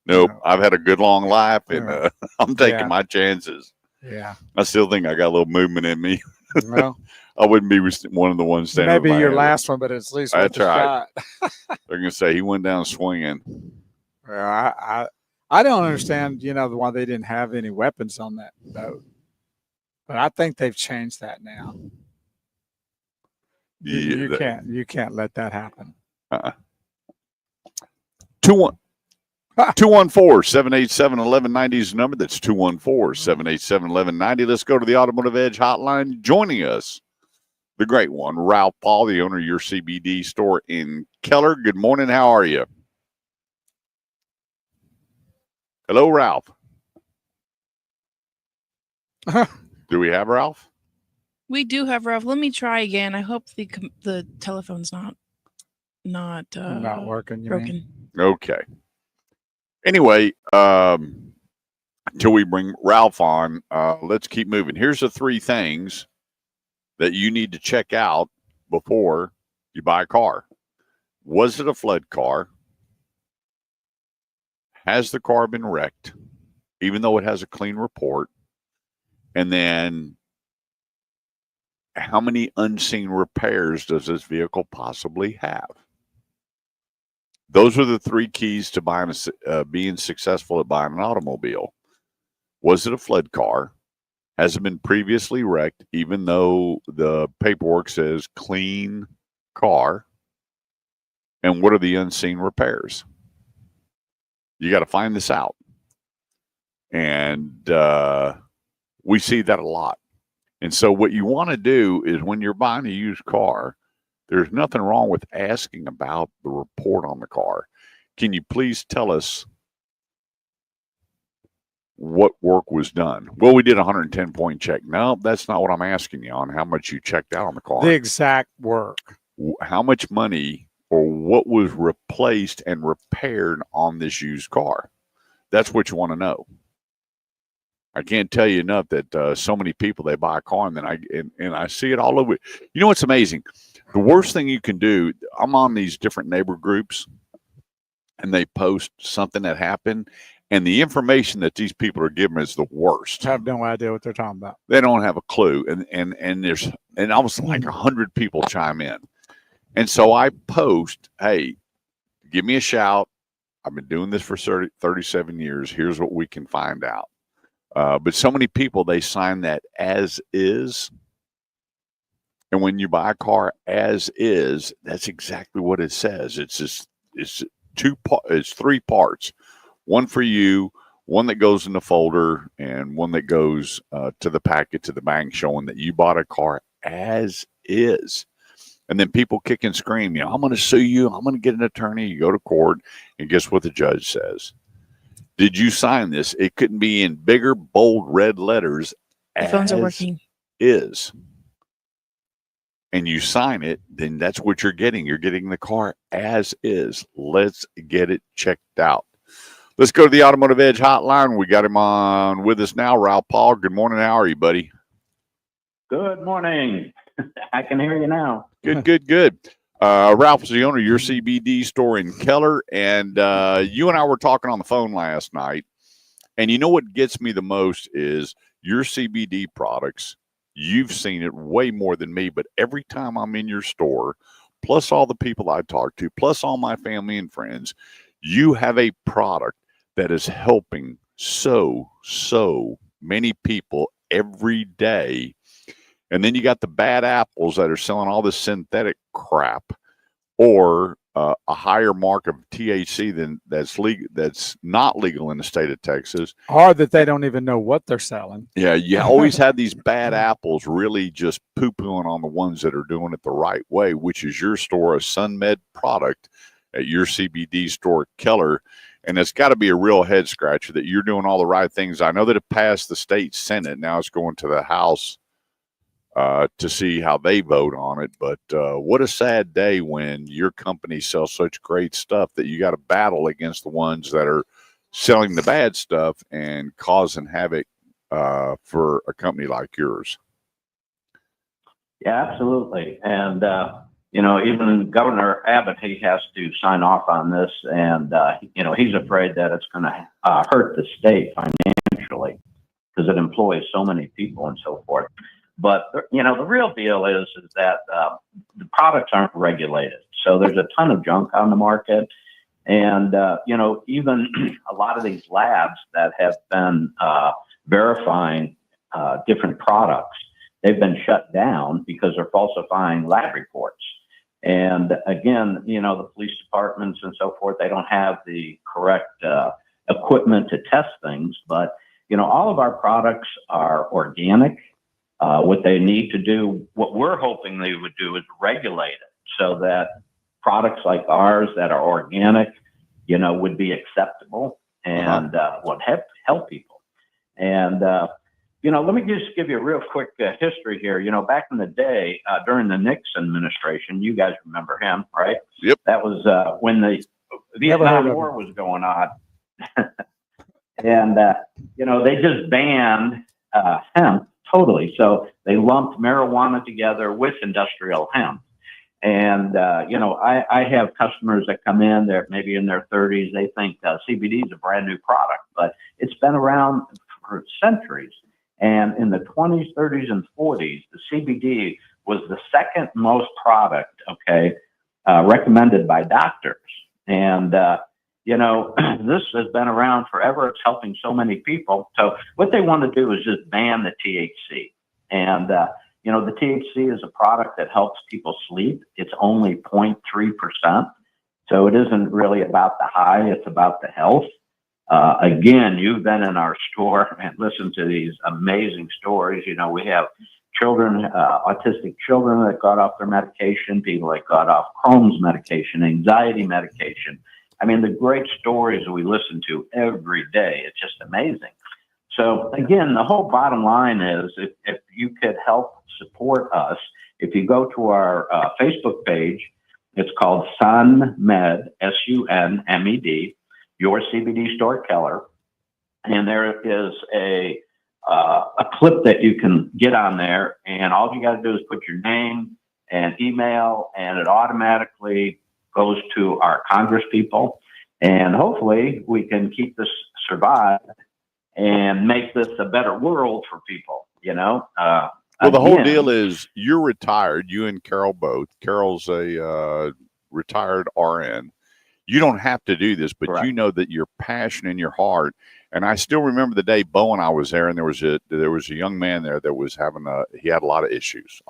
Nope. No. I've had a good long life, and I'm taking Yeah. my chances. Yeah. I still think I got a little movement in me. Well, I wouldn't be one of the ones standing. maybe with my your hand. last one, but it's at least worth That's a right. shot. They're going to say he went down swinging. Well, I don't understand, why they didn't have any weapons on that boat. But I think they've changed that now. You can't let that happen. 214-787-1190 is the number. That's 214-787-1190. Let's go to the Automotive Edge hotline. Joining us, the great one, Ralph Paul, the owner of your CBD store in Keller. Good morning. How are you? Hello, Ralph. Do we have Ralph? We do have Ralph. Let me try again. I hope the telephone's not working. You broken. mean? Okay. Anyway, until we bring Ralph on, let's keep moving. Here's the 3 things that you need to check out before you buy a car. Was it a flood car? Has the car been wrecked, even though it has a clean report? And then how many unseen repairs does this vehicle possibly have? Those are the 3 keys to being successful at buying an automobile. Was it a flood car? Has it been previously wrecked, even though the paperwork says clean car? And what are the unseen repairs? You got to find this out. And we see that a lot. And so what you want to do is when you're buying a used car, there's nothing wrong with asking about the report on the car. Can you please tell us what work was done? Well, we did a 110-point check. No, that's not what I'm asking you on how much you checked out on the car. The exact work. How much money or what was replaced and repaired on this used car? That's what you want to know. I can't tell you enough that so many people, they buy a car and then I see it all over. You know what's amazing? The worst thing you can do, I'm on these different neighbor groups and they post something that happened and the information that these people are giving is the worst. I have no idea what they're talking about. They don't have a clue. And there's almost like 100 people chime in. And so I post, hey, give me a shout. I've been doing this for 37 years. Here's what we can find out. But so many people, they sign that as is. And when you buy a car as is, that's exactly what it says. It's 3 parts. One for you, one that goes in the folder, and one that goes to the packet to the bank showing that you bought a car as is. And then people kick and scream, you know, I'm going to sue you. I'm going to get an attorney. You go to court, and guess what the judge says? Did you sign this? It couldn't be in bigger, bold, red letters. The phones are working. Is. And you sign it, then that's what you're getting. You're getting the car as is. Let's get it checked out. Let's go to the Automotive Edge hotline. We got him on with us now, Ralph Paul. Good morning. How are you, buddy? Good morning. I can hear you now. Good. Ralph is the owner of your CBD store in Keller, and you and I were talking on the phone last night. And you know what gets me the most is your CBD products. You've seen it way more than me, but every time I'm in your store, plus all the people I talk to, plus all my family and friends, you have a product that is helping so many people every day. And then you got the bad apples that are selling all this synthetic crap, or a higher mark of THC than that's not legal in the state of Texas. Or that they don't even know what they're selling. Yeah, you always have these bad apples really just poo-pooing on the ones that are doing it the right way, which is your store, a SunMed product at your CBD store, Keller. And it's got to be a real head scratcher that you're doing all the right things. I know that it passed the state Senate. Now it's going to the House to see how they vote on it. But what a sad day when your company sells such great stuff that you got to battle against the ones that are selling the bad stuff and causing havoc for a company like yours. Yeah, absolutely. And, you know, even Governor Abbott, he has to sign off on this. And, you know, he's afraid that it's going to hurt the state financially because it employs so many people and so forth. But, you know, the real deal is that the products aren't regulated. So there's a ton of junk on the market. And, you know, even a lot of these labs that have been verifying different products, they've been shut down because they're falsifying lab reports. And again, you know, the police departments and so forth, they don't have the correct equipment to test things. But, you know, all of our products are organic. What they need to do, what we're hoping they would do is regulate it so that products like ours that are organic, you know, would be acceptable and would help people. And, you know, let me just give you a real quick history here. You know, back in the day, during the Nixon administration, you guys remember him, right? Yep. That was when the Vietnam War was going on. And, you know, they just banned hemp totally. So they lumped marijuana together with industrial hemp. And, you know, I have customers that come in, they're maybe in their 30s. They think CBD is a brand new product, but it's been around for centuries. And in the 20s, 30s, and 40s, the CBD was the second most product, recommended by doctors. And, you know, this has been around forever. It's helping so many people. So what they want to do is just ban the THC. And, you know, the THC is a product that helps people sleep. It's only 0.3%. So it isn't really about the high. It's about the health. Again, you've been in our store and listened to these amazing stories. You know, we have children, autistic children that got off their medication, people that got off Crohn's medication, anxiety medication. I mean, the great stories we listen to every day, it's just amazing. So again, the whole bottom line is if you could help support us, if you go to our Facebook page, it's called SunMed, SUNMED, your CBD store Keller. And there is a clip that you can get on there. And all you got to do is put your name and email, and it automatically goes to our Congress people, and hopefully we can keep this survive and make this a better world for people, you know? Well, the whole deal is you're retired, you and Carol both. Carol's a retired RN. You don't have to do this, but you know that your passion in your heart. And I still remember the day Bo and I was there, and there was a young man there that was he had a lot of issues,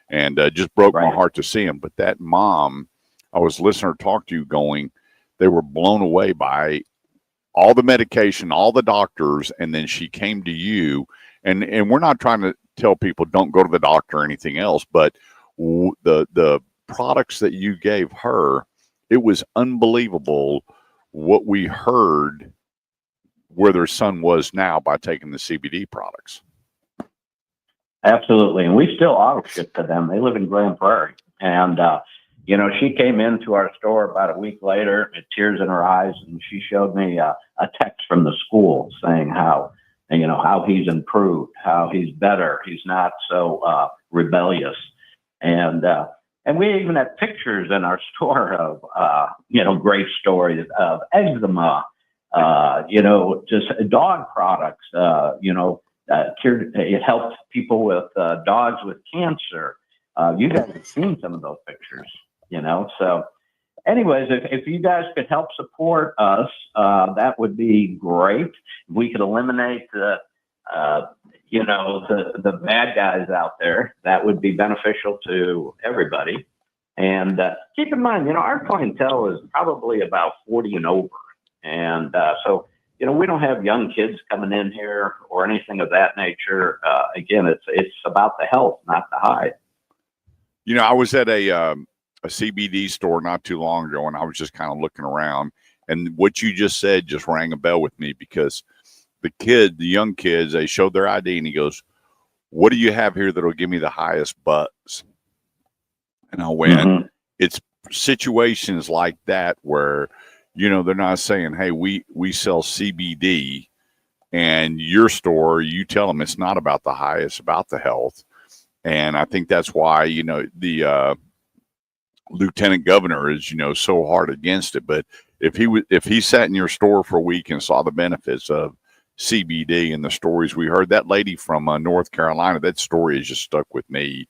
and just broke my heart to see him. But that mom, I was listening to her talk to you going, they were blown away by all the medication, all the doctors, and then she came to you. And we're not trying to tell people don't go to the doctor or anything else, but the products that you gave her, it was unbelievable what we heard where their son was now by taking the CBD products. Absolutely. And we still auto ship to them. They live in Grand Prairie. And, you know, she came into our store about a week later with tears in her eyes, and she showed me a text from the school saying how, you know, how he's improved, how he's better. He's not so rebellious. And we even have pictures in our store of, you know, great stories of eczema, you know, just dog products, you know, it helped people with dogs with cancer. You guys have seen some of those pictures, you know. So anyways, if you guys could help support us, that would be great. We could eliminate the, you know, the bad guys out there. That would be beneficial to everybody. And keep in mind, you know, our clientele is probably about 40 and over. And so, you know, we don't have young kids coming in here or anything of that nature. Again, it's about the health, not the high. You know, I was at a CBD store not too long ago, and I was just kind of looking around, and what you just said just rang a bell with me, because the young kids, they showed their ID, and he goes, "What do you have here that'll give me the highest buzz?" And I went, It's situations like that where, you know, they're not saying, "Hey, we sell CBD," and your store, you tell them it's not about the high, it's about the health. And I think that's why, you know, the lieutenant governor is, you know, so hard against it. But if he sat in your store for a week and saw the benefits of CBD and the stories we heard, that lady from North Carolina, that story has just stuck with me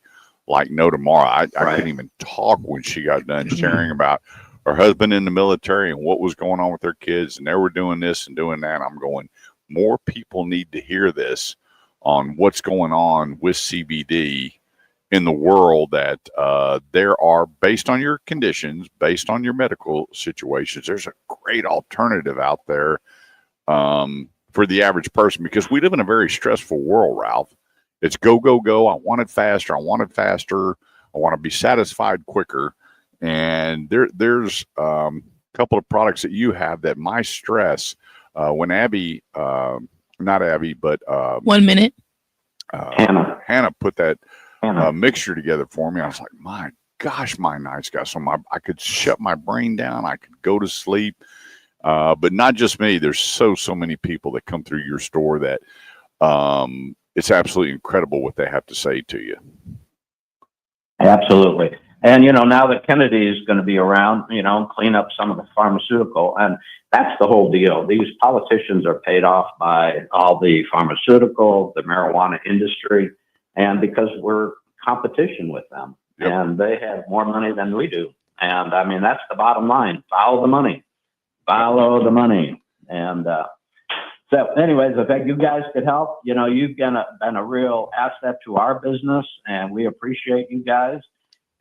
like no tomorrow. I couldn't even talk when she got done sharing about her husband in the military and what was going on with their kids, and they were doing this and doing that. I'm going, more people need to hear this on what's going on with CBD in the world, that there are, based on your conditions, based on your medical situations, there's a great alternative out there for the average person, because we live in a very stressful world, Ralph. It's go, go, go. I want it faster. I want it faster. I want to be satisfied quicker. And there's a couple of products that you have that my stress, when Abby, not Abby, but 1 minute. Hannah put that mixture together for me. I was like, my gosh, my nights got so I could shut my brain down. I could go to sleep. But not just me. There's so many people that come through your store that it's absolutely incredible what they have to say to you. Absolutely. And, you know, now that Kennedy is going to be around, you know, clean up some of the pharmaceutical. And that's the whole deal. These politicians are paid off by all the pharmaceutical, the marijuana industry, and because we're competition with them. Yep. And they have more money than we do. And, I mean, that's the bottom line. Follow the money. Follow the money. And so anyways, if you guys could help, you know, you've been a real asset to our business, and we appreciate you guys.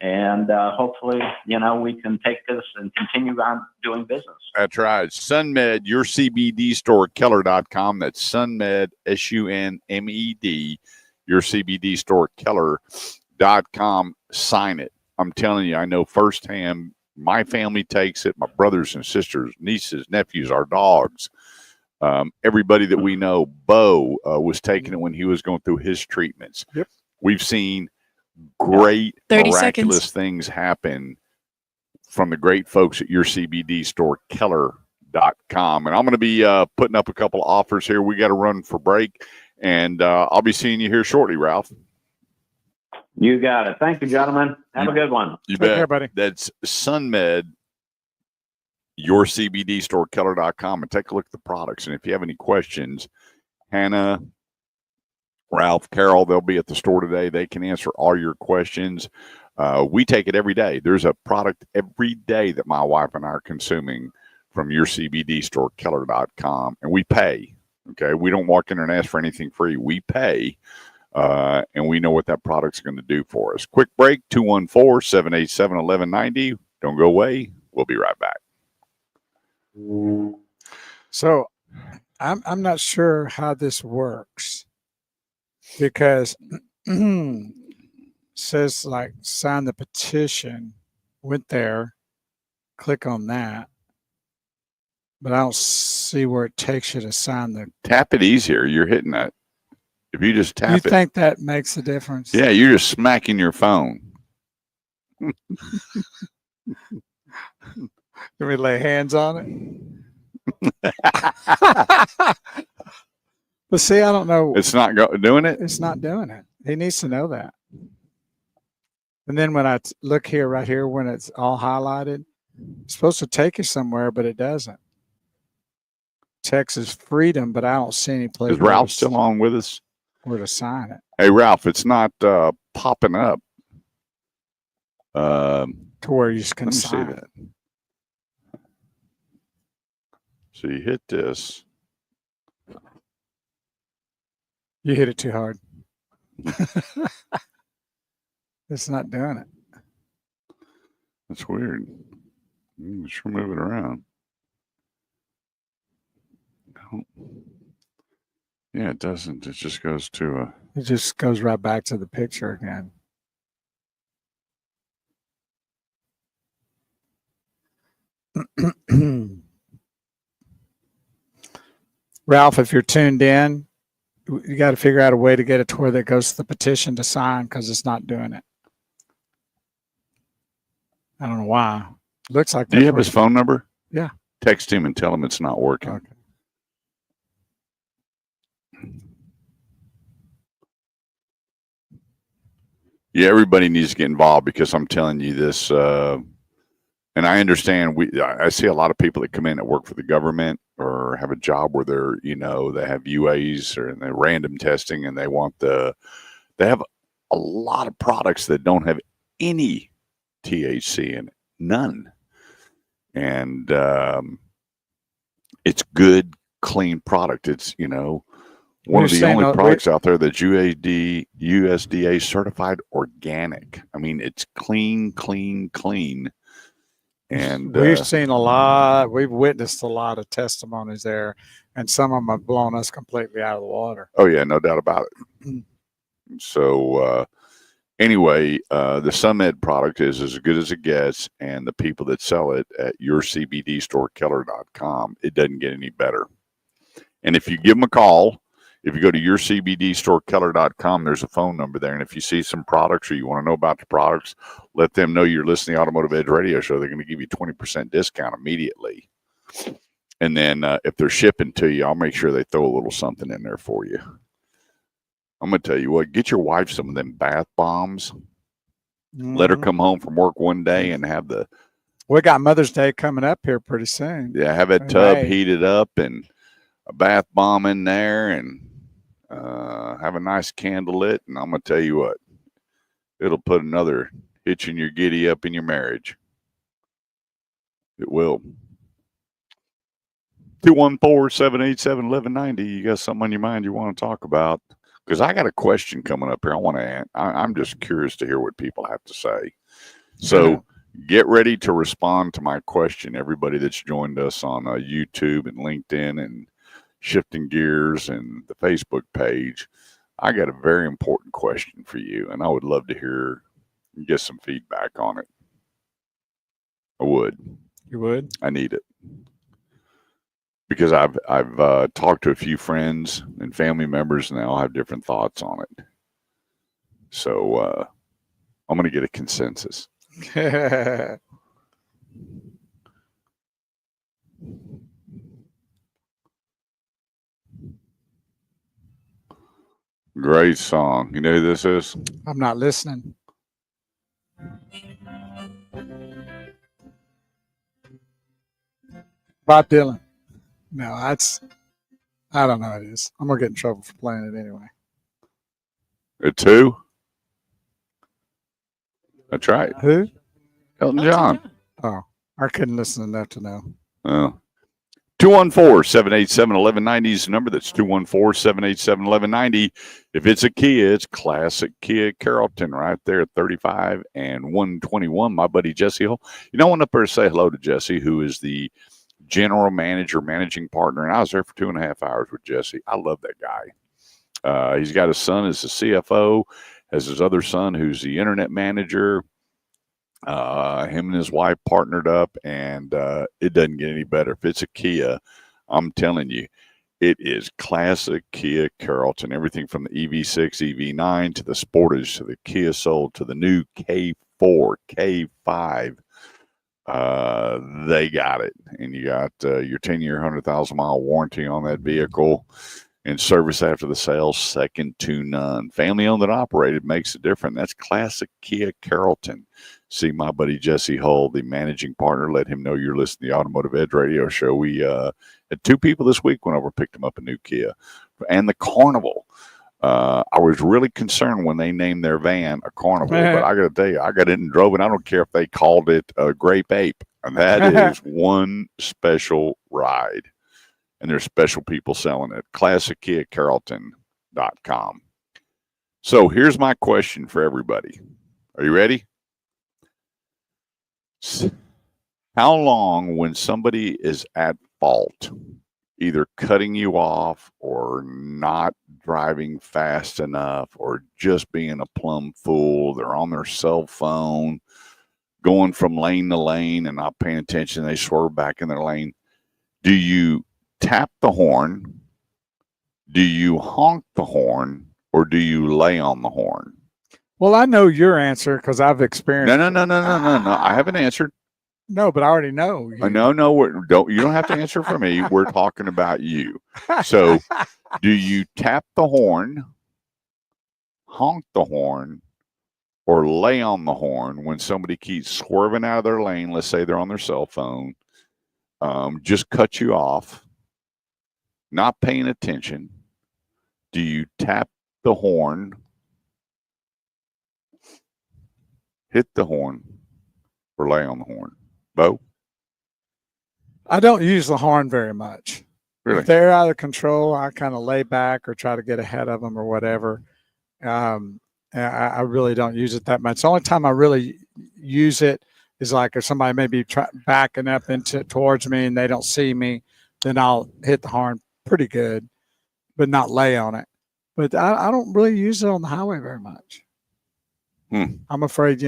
And hopefully, you know, we can take this and continue on doing business. That's right. SunMed, your CBD store, Keller.com. That's SunMed, SUNMED, your CBD store, Keller.com. Sign it. I'm telling you, I know firsthand. My family takes it. My brothers and sisters, nieces, nephews, our dogs. Everybody that we know, Bo was taking it when he was going through his treatments. Yep. We've seen great, 30 miraculous seconds. things happen from the great folks at your CBD store, Keller.com. And I'm going to be putting up a couple of offers here. We got to run for break, and I'll be seeing you here shortly, Ralph. You got it. Thank you, gentlemen. Have a good one. You Take bet. care, buddy. That's SunMed, your CBD store, Keller.com, and take a look at the products. And if you have any questions, Hannah, Ralph, Carol, they'll be at the store today. They can answer all your questions. We take it every day. There's a product every day that my wife and I are consuming from your CBD store, Keller.com, and we pay. Okay, we don't walk in and ask for anything free. We pay, and we know what that product's going to do for us. Quick break, 214-787-1190. Don't go away. We'll be right back. So I'm not sure how this works, because says like sign the petition. Went there, click on that, but I don't see where it takes you to sign the. Tap it easier. You're hitting that. If you just tap You it. think that makes a difference? Yeah, you're just smacking your phone. Can we lay hands on it? But see, I don't know. It's not doing it? It's not doing it. He needs to know that. And then when I look here, right here, when it's all highlighted, it's supposed to take you somewhere, but it doesn't. Texas freedom, but I don't see any place. Is Ralph still on with us? Where to sign it. Hey, Ralph, it's not popping up. To where you can let me sign see that. So you hit this. You hit it too hard. It's not doing it. That's weird. Just move it around. Yeah, it doesn't. It just goes to a. It just goes right back to the picture again. Ralph, if you're tuned in, you got to figure out a way to get it to where that goes to the petition to sign because it's not doing it. I don't know why. Looks like. Do you have his phone number? Yeah. Text him and tell him it's not working. Okay. Yeah, everybody needs to get involved because I'm telling you this, and I understand. I see a lot of people that come in that work for the government or have a job where they're, they have UAs or they're random testing, and they have a lot of products that don't have any THC in it, none, and it's good, clean product. It's one of the only products out there that's USDA certified organic. I mean, it's clean. And we've seen a lot. We've witnessed a lot of testimonies there, and some of them have blown us completely out of the water. Oh yeah, no doubt about it. So anyway, the SunMed product is as good as it gets, and the people that sell it at yourcbdstorekeller.com, it doesn't get any better. And if you give them a call, if you go to yourcbdstorekeller.com, there's a phone number there. And if you see some products or you want to know about the products, let them know you're listening to the Automotive Edge radio show. They're going to give you 20% discount immediately. And then if they're shipping to you, I'll make sure they throw a little something in there for you. I'm going to tell you what, get your wife some of them bath bombs. Mm-hmm. Let her come home from work one day and have we got Mother's Day coming up here pretty soon. Yeah, have that tub heated up and a bath bomb in there and have a nice candle lit, and I'm gonna tell you what, it'll put another hitch in your giddy up in your marriage. It will. 214-787-1190. You got something on your mind you want to talk about? Because I got a question coming up here. I'm just curious to hear what people have to say. So get ready to respond to my question. Everybody that's joined us on YouTube and LinkedIn and Shifting Gears and the Facebook page, I got a very important question for you, and I would love to hear and get some feedback on it. I would. You would? I need it. Because I've talked to a few friends and family members, and they all have different thoughts on it. So I'm going to get a consensus. Great song. You know who this is? I'm not listening. Bob Dylan. No, I don't know what it is. I'm going to get in trouble for playing it anyway. It's who? That's right. Who? Elton John. Oh, I couldn't listen enough to know. Oh. 214-787-1190 is the number. That's 214-787-1190. If it's a Kia, it's classic Kia Carrollton right there at 35 and 121. My buddy Jesse Hull. I went up there to say hello to Jesse, who is the general manager, managing partner. And I was there for 2.5 hours with Jesse. I love that guy. He's got his son as the CFO, has his other son who's the internet manager. Him and his wife partnered up, and it doesn't get any better. If it's a Kia, I'm telling you, it is classic Kia Carrollton. Everything from the EV6, EV9 to the Sportage to the Kia Soul to the new K4, K5. They got it, and you got your 10-year, 100,000-mile warranty on that vehicle, and service after the sale, second to none. Family owned and operated makes a difference. That's classic Kia Carrollton. See my buddy Jesse Hull, the managing partner. Let him know you're listening to the Automotive Edge Radio Show. We had 2 people this week went over and picked them up a new Kia, and the Carnival. I was really concerned when they named their van a Carnival, but I got to tell you, I got in and drove it. I don't care if they called it a Grape Ape, and that is one special ride. And there's special people selling it. ClassicKiaCarrollton.com. So here's my question for everybody. Are you ready? How long, when somebody is at fault, either cutting you off or not driving fast enough or just being a plumb fool, they're on their cell phone, going from lane to lane and not paying attention, they swerve back in their lane, do you tap the horn, do you honk the horn, or do you lay on the horn? Well, I know your answer because I've experienced. No. I haven't answered. No, but I already know. No. You don't have to answer for me. We're talking about you. So, do you tap the horn, honk the horn, or lay on the horn when somebody keeps swerving out of their lane? Let's say they're on their cell phone, just cut you off, not paying attention. Do you tap the horn, hit the horn, or lay on the horn? Bo? I don't use the horn very much. Really? If they're out of control, I kind of lay back or try to get ahead of them or whatever. I really don't use it that much. The only time I really use it is like if somebody may be backing up towards me and they don't see me, then I'll hit the horn pretty good, but not lay on it. But I don't really use it on the highway very much. I'm afraid,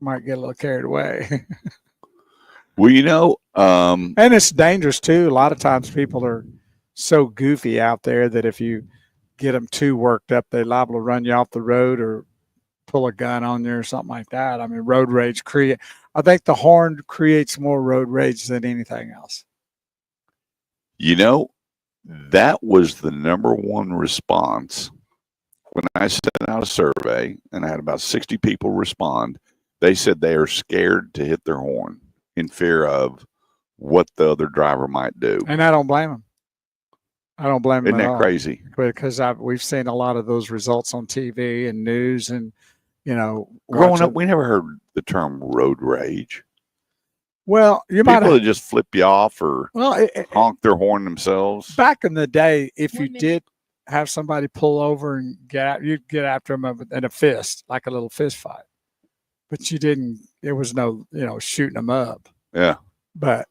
might get a little carried away. Well, and it's dangerous too. A lot of times people are so goofy out there that if you get them too worked up, they're liable to run you off the road or pull a gun on you or something like that. I mean, road rage I think the horn creates more road rage than anything else. That was the number one response when I sent out a survey, and I had about 60 people respond. They said they are scared to hit their horn in fear of what the other driver might do. And I don't blame them. I don't blame them. Isn't that crazy? Because we've seen a lot of those results on TV and news, and growing up, we never heard the term road rage. Well, people that just flip you off or honk their horn themselves. Back in the day, if you did have somebody pull over and you'd get after them in a fist, like a little fist fight. But you didn't. There was no, shooting them up. Yeah. But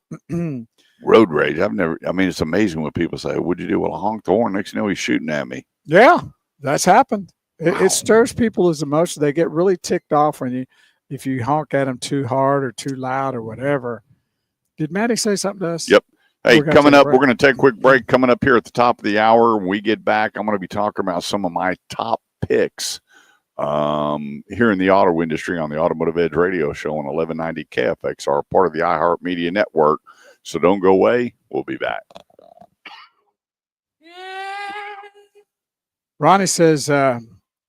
road rage. It's amazing when people say, "What'd you do?" Well, I honked the horn. Next thing you know, he's shooting at me. Yeah, that's happened. It stirs people's emotions. They get really ticked off if you honk at them too hard or too loud or whatever. Did Maddie say something to us? Yep. Hey, coming up, we're going to take a quick break. Coming up here at the top of the hour, when we get back, I'm going to be talking about some of my top picks here in the auto industry on the Automotive Edge Radio Show on 1190 KFXR, part of the iHeartMedia Network. So don't go away. We'll be back. Ronnie says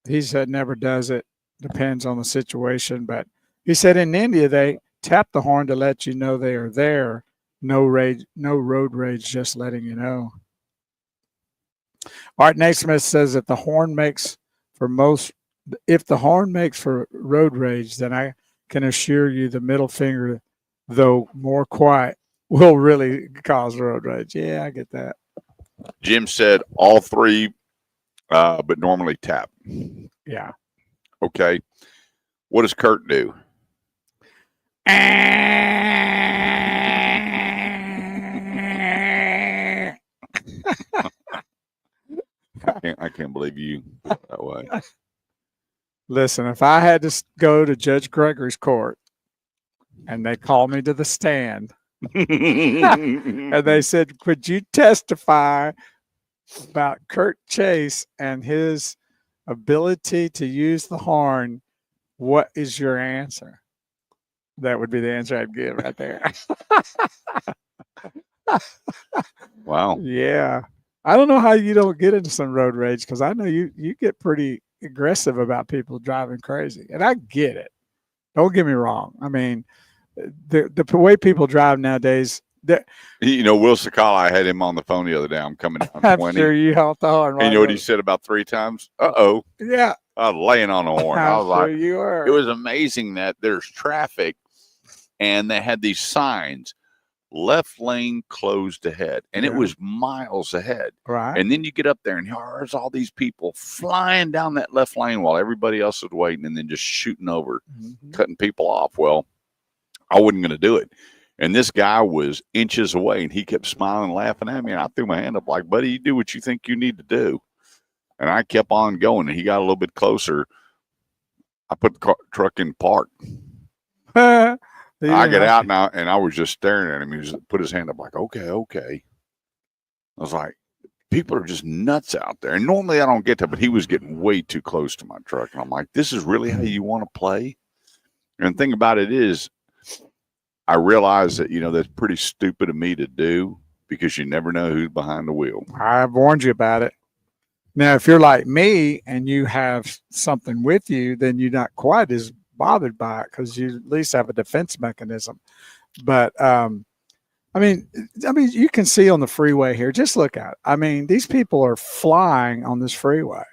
he said never does it. Depends on the situation. But he said in India, they tap the horn to let you know they are there. No road rage, just letting you know. Art Naismith says if the horn makes for road rage, then I can assure you the middle finger, though more quiet, will really cause road rage. Yeah, I get that. Jim said all three, but normally tap. Yeah. Okay. What does Kurt do? I can't believe you put it that way. Listen, if I had to go to Judge Gregory's court and they called me to the stand and they said, could you testify about Kurt Chase and his ability to use the horn, what is your answer? That would be the answer I'd give right there. Wow. Yeah. I don't know how you don't get into some road rage, because I know you get pretty aggressive about people driving crazy. And I get it. Don't get me wrong. I mean, the way people drive nowadays, You know, Will Sakala, I had him on the phone the other day. I'm coming down I'm 20. sure you helped the horn. And you know what he said about 3 times? Yeah. I was laying on the horn. I was I'm like, sure you are. it was amazing that there's traffic and they had these signs, left lane closed ahead. And it Yeah. was miles ahead. Right. And then you get up there and there's all these people flying down that left lane while everybody else is waiting and then just shooting over, cutting people off. Well, I wasn't going to do it. And this guy was inches away and he kept smiling and laughing at me. And I threw my hand up like, buddy, you do what you think you need to do. And I kept on going and he got a little bit closer. I put the truck in park. I get out now and I was just staring at him. He just put his hand up like, okay. I was like, people are just nuts out there. And normally I don't get that, but he was getting way too close to my truck. And I'm like, this is really how you want to play? And the thing about it is, I realize that, you know, that's pretty stupid of me to do because you never know who's behind the wheel. I've warned you about it. Now, if you're like me and you have something with you, then you're not quite as bothered by it because you at least have a defense mechanism. But I mean, you can see on the freeway here. Just look at it. I mean, these people are flying on this freeway.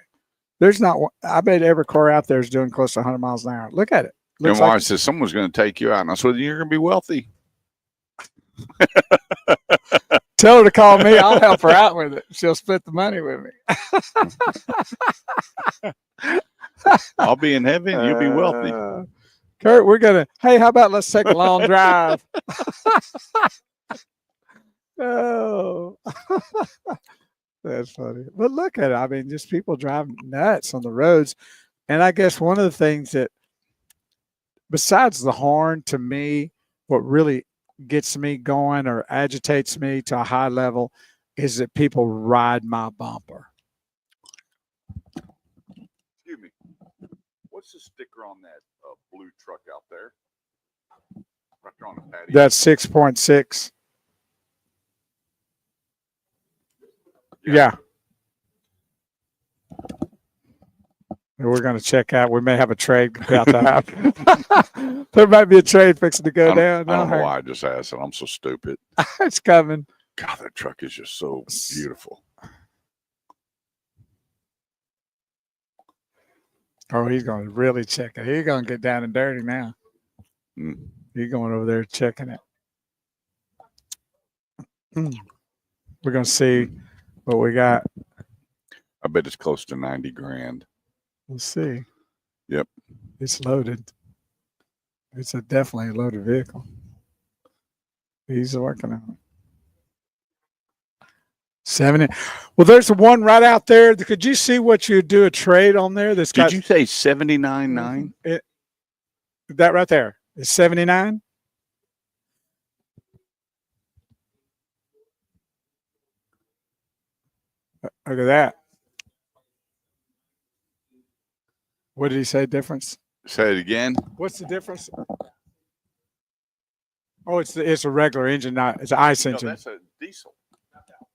There's not. I bet every car out there is doing close to 100 miles an hour. Look at it. And watch this. Someone's going to take you out. And I said, you're going to be wealthy. Tell her to call me. I'll help her out with it. She'll split the money with me. I'll be in heaven. You'll be wealthy. Kurt, hey, how about let's take a long drive? Oh, that's funny. But look at it. I mean, just people driving nuts on the roads. And I guess one of the things that, besides the horn, to me, what really gets me going or agitates me to a high level is that people ride my bumper. Excuse me. What's the sticker on that blue truck out there? Right there on the patio. That's 6.6. Yeah. We're going to check out. We may have a trade about to happen. There might be a trade fixing to go down. I don't know why I just asked it. I'm so stupid. It's coming. God, that truck is just so beautiful. Oh, he's going to really check it. He's going to get down and dirty now. He's going over there checking it. We're going to see what we got. I bet it's close to 90 grand. We'll see. Yep. It's loaded. It's definitely a loaded vehicle. He's working on it. 70. Well, there's the one right out there. Could you see what you do a trade on there? That's got. Did you say 79.9? That right there is 79. Look at that. What did he say? Difference? Say it again. What's the difference? Oh, it's a regular engine, not it's an ICE engine. No, that's a diesel.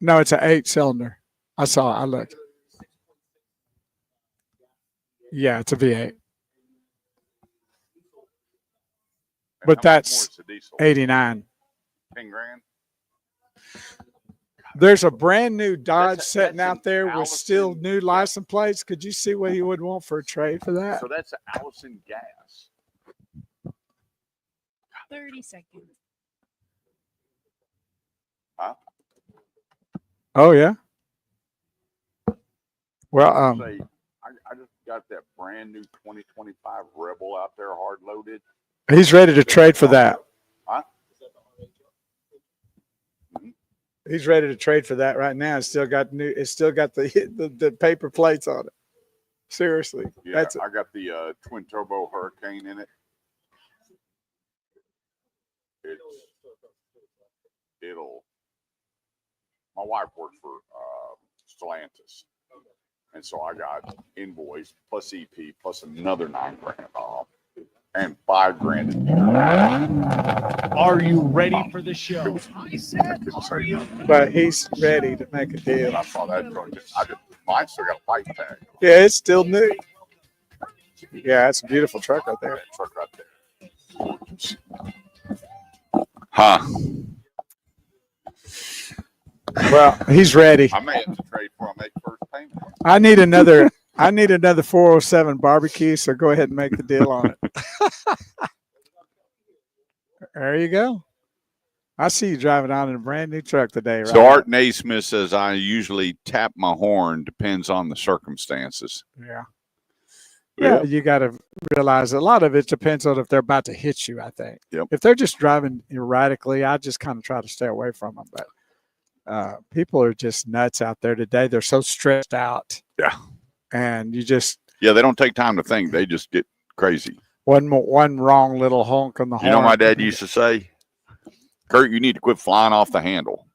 No, it's an 8-cylinder. I looked. Yeah, it's a V8. But that's 89. 10 grand. There's a brand new Dodge That's sitting out there with Allison still new license plates. Could you see what he would want for a trade for that? So that's an Allison gas. 30 seconds. Huh? Oh yeah. Well, I just got that brand new 2025 Rebel out there, hard loaded. he's ready to trade for that. Huh? He's ready to trade for that right now. It's still got the paper plates on it. Seriously. Yeah, I got the twin turbo Hurricane in it. My wife works for Stellantis, and so I got invoice plus EP plus another $9,000 off and $5,000. Are you ready for the show? I said, are you? But he's ready to make a deal. I saw that truck. Mine still got a white tag. Yeah, it's still new. Yeah, it's a beautiful truck right there. That truck right there. Huh. Well, he's ready. I may have to trade for I make first payment. I need another 407 barbecue, so go ahead and make the deal on it. There you go. I see you driving out in a brand new truck today, right? So Art Naismith says I usually tap my horn, depends on the circumstances. Yeah. Yeah, you got to realize a lot of it depends on if they're about to hit you, I think. Yep. If they're just driving erratically, I just kind of try to stay away from them. But people are just nuts out there today. They're so stressed out. Yeah. And you just... Yeah, they don't take time to think. They just get crazy. One wrong little honk on the horn. You know what my dad used to say? Kurt, you need to quit flying off the handle.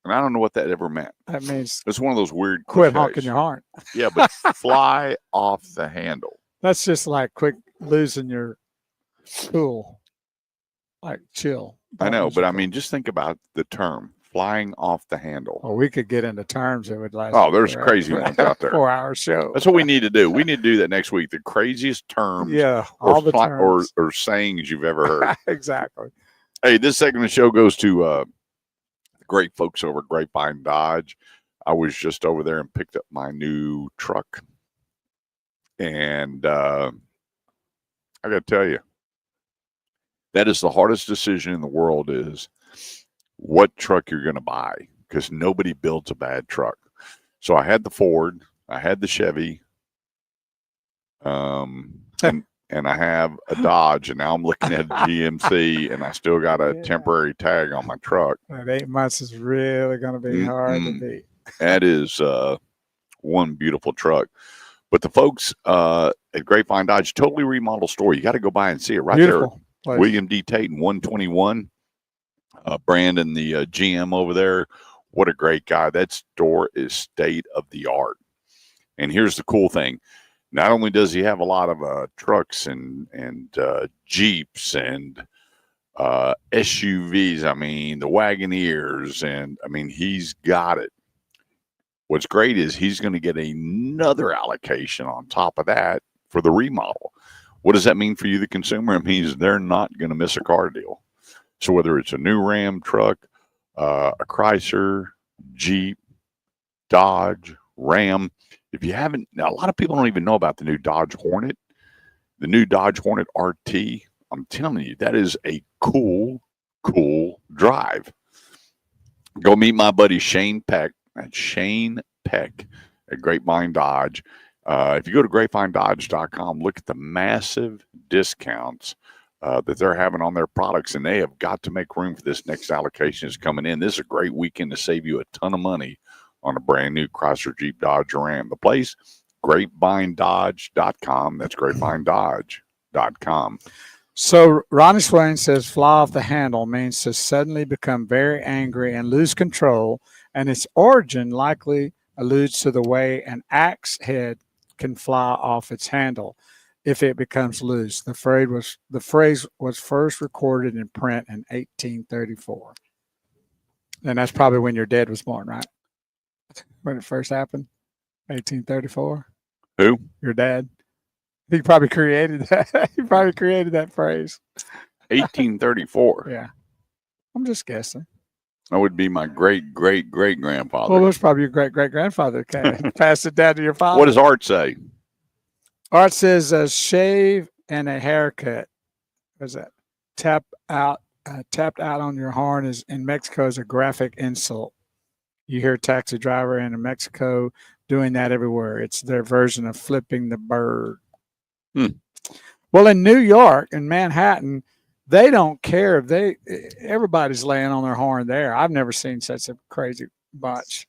And I don't know what that ever meant. That means it's one of those weird quit cliches. honking your horn. Yeah, but fly off the handle. That's just like quick losing your cool. Like chill. I know, but I mean, just think about the term flying off the handle. Well, we could get into terms that would last. Oh, there's crazy ones out there. 4-hour show. That's what we need to do. We need to do that next week. The craziest terms. Yeah, all the terms. Or sayings you've ever heard. Exactly. Hey, this segment of the show goes to the great folks over at Grapevine Dodge. I was just over there and picked up my new truck. And I got to tell you, that is the hardest decision in the world is what truck you're going to buy, because nobody builds a bad truck. So I had the Ford, I had the Chevy, and I have a Dodge, and now I'm looking at a GMC, and I still got a temporary tag on my truck. That 8 months is really going to be hard to beat. That is one beautiful truck. But the folks at Grapevine Dodge, totally remodeled store. You got to go by and see it right Beautiful there. place. William D. Tate, 121. Brandon, the GM over there. What a great guy. That store is state of the art. And here's the cool thing. Not only does he have a lot of trucks and Jeeps and SUVs, I mean, the Wagoneers, and I mean, he's got it. What's great is he's going to get another allocation on top of that for the remodel. What does that mean for you, the consumer? It means they're not going to miss a car deal. So whether it's a new Ram truck, a Chrysler, Jeep, Dodge, Ram, if you haven't, now a lot of people don't even know about the new Dodge Hornet, the new Dodge Hornet RT. I'm telling you, that is a cool drive. Go meet my buddy Shane Peck. That's Shane Peck at Grapevine Dodge. If you go to grapevinedodge.com, look at the massive discounts that they're having on their products, and they have got to make room for this next allocation is coming in. This is a great weekend to save you a ton of money on a brand new Chrysler, Jeep, Dodge, or Ram. The place, grapevinedodge.com. That's grapevinedodge.com. So Ronnie Swain says fly off the handle means to suddenly become very angry and lose control, and its origin likely alludes to the way an axe head can fly off its handle if it becomes loose. The phrase was first recorded in print in 1834. And that's probably when your dad was born, right? When it first happened, 1834. Who? Your dad. He probably created that. He probably created that phrase. 1834. Yeah. I'm just guessing. That would be my great-great-great-grandfather. Well, it was probably your great-great-grandfather that passed it down to your father. What does Art say? Art says a shave and a haircut. What's that? Tapped out on your horn is in Mexico is a graphic insult. You hear a taxi driver in Mexico doing that everywhere. It's their version of flipping the bird. Well, in New York, in Manhattan, they don't care if everybody's laying on their horn there. I've never seen such a crazy bunch.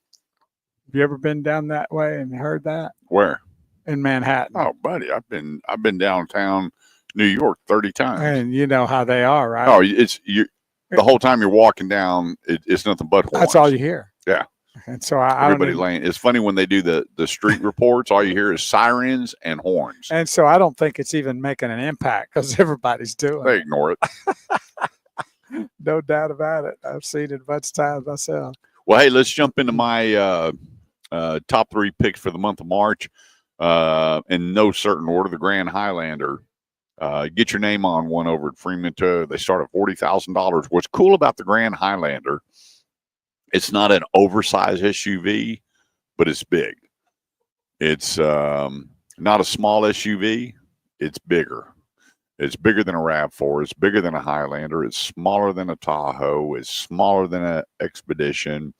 Have you ever been down that way and heard that? Where? In Manhattan. Oh, buddy, I've been downtown New York 30 times. And you know how they are, right? Oh, it's you. The whole time you're walking down, it's nothing but horns. That's all you hear. Yeah. And so I Everybody laying. It's funny when they do the street reports. All you hear is sirens and horns. And so I don't think it's even making an impact because everybody's doing They it. ignore it. No doubt about it. I've seen it a bunch of times myself. Well, hey, let's jump into my top 3 picks for the month of March. In no certain order, the Grand Highlander. Get your name on one over at Freeman Toyota. They start at $40,000. What's cool about the Grand Highlander, it's not an oversized SUV, but it's big. It's not a small SUV. It's bigger. It's bigger than a RAV4. It's bigger than a Highlander. It's smaller than a Tahoe. It's smaller than an Expedition.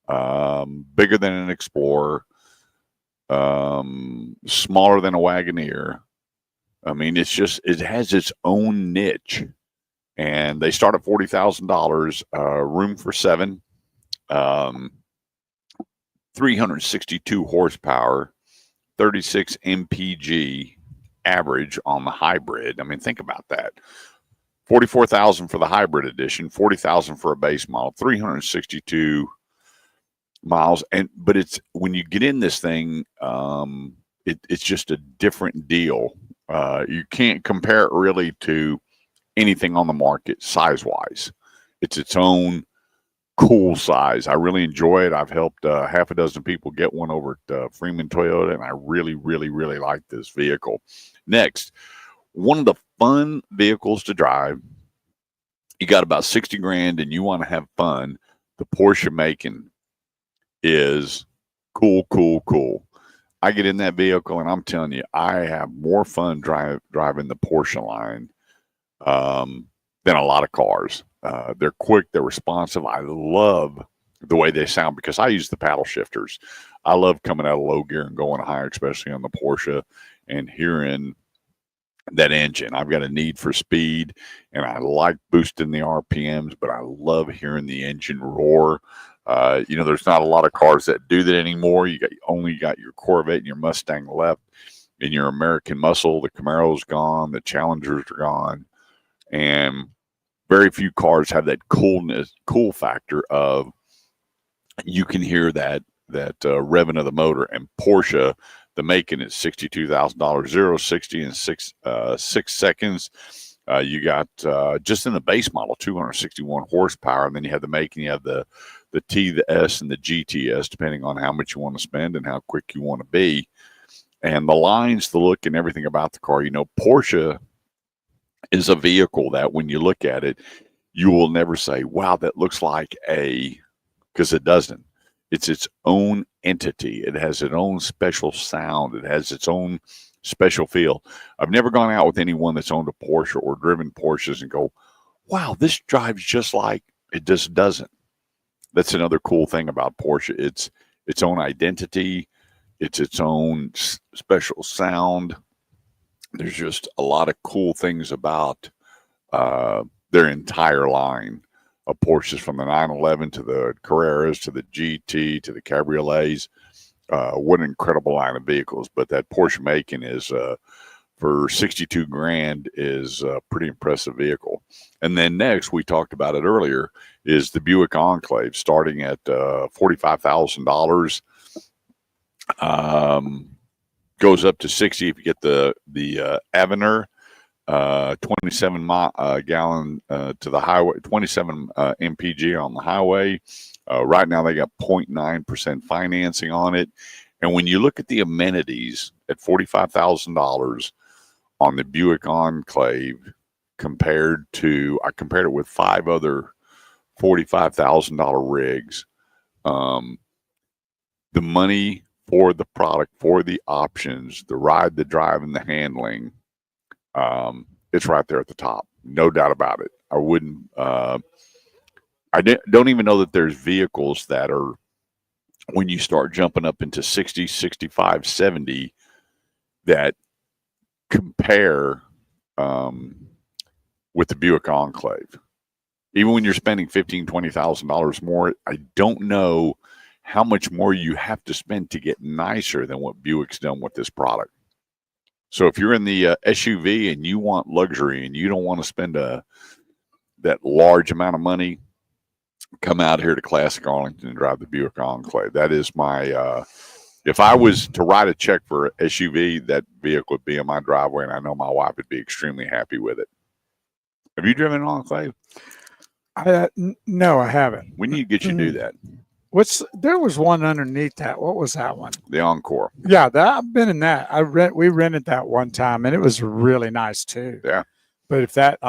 Bigger than an Explorer. Smaller than a Wagoneer. I mean, it has its own niche. And they start at $40,000. Room for 7. 362 horsepower, 36 mpg average on the hybrid. I mean, think about that. 44,000 for the hybrid edition, 40,000 for a base model, 362 miles. But it's when you get in this thing, it's just a different deal. You can't compare it really to anything on the market size wise. It's its own cool size. I really enjoy it. I've helped half a dozen people get one over at Freeman Toyota, and I really, really, really like this vehicle. Next, one of the fun vehicles to drive. You got about 60 grand and you want to have fun. The Porsche Macan is cool, cool, cool. I get in that vehicle and I'm telling you, I have more fun driving the Porsche line than a lot of cars. They're quick, they're responsive. I love the way they sound because I use the paddle shifters. I love coming out of low gear and going higher, especially on the Porsche, and hearing that engine. I've got a need for speed, and I like boosting the RPMs, but I love hearing the engine roar. There's not a lot of cars that do that anymore. You got your Corvette and your Mustang left, and your American Muscle. The Camaro's gone, the Challengers are gone, and very few cars have that cool factor of you can hear that revving of the motor. And Porsche, the Macan, is $62,000, 0-60 in 6 seconds. You got just in the base model 261 horsepower, and then you have the Macan, you have the T, the S, and the GTS, depending on how much you want to spend and how quick you want to be. And the lines, the look, and everything about the car. Porsche is a vehicle that when you look at it, you will never say, wow, that looks like because it doesn't. It's its own entity. It has its own special sound. It has its own special feel. I've never gone out with anyone that's owned a Porsche or driven Porsches and go, wow, this drives just like it just doesn't. That's another cool thing about Porsche. It's its own identity. It's its own special sound. There's just a lot of cool things about their entire line of Porsches, from the 911 to the Carreras to the GT to the Cabriolets. What an incredible line of vehicles. But that Porsche Macan is, for 62 grand, is a pretty impressive vehicle. And then next, we talked about it earlier, is the Buick Enclave, starting at $45,000. Goes up to 60 if you get the Avenger, 27 gallon to the highway, 27 mpg on the highway. Right now they got 0.9% financing on it. And when you look at the amenities at $45,000 on the Buick Enclave, I compared it with 5 other $45,000 rigs. The money for the product, for the options, the ride, the drive, and the handling, it's right there at the top. No doubt about it. I wouldn't, don't even know that there's vehicles that are, when you start jumping up into 60, 65, 70, that compare with the Buick Enclave. Even when you're spending $15,000, $20,000 more, I don't know how much more you have to spend to get nicer than what Buick's done with this product. So if you're in the SUV and you want luxury and you don't want to spend that large amount of money, come out here to Classic Arlington and drive the Buick Enclave. That is my, if I was to write a check for an SUV, that vehicle would be in my driveway, and I know my wife would be extremely happy with it. Have you driven an Enclave? No, I haven't. We need to get you to do that. There was one underneath that. What was that one? The Encore. Yeah, I've been in that. We rented that one time, and it was really nice too. Yeah. But if that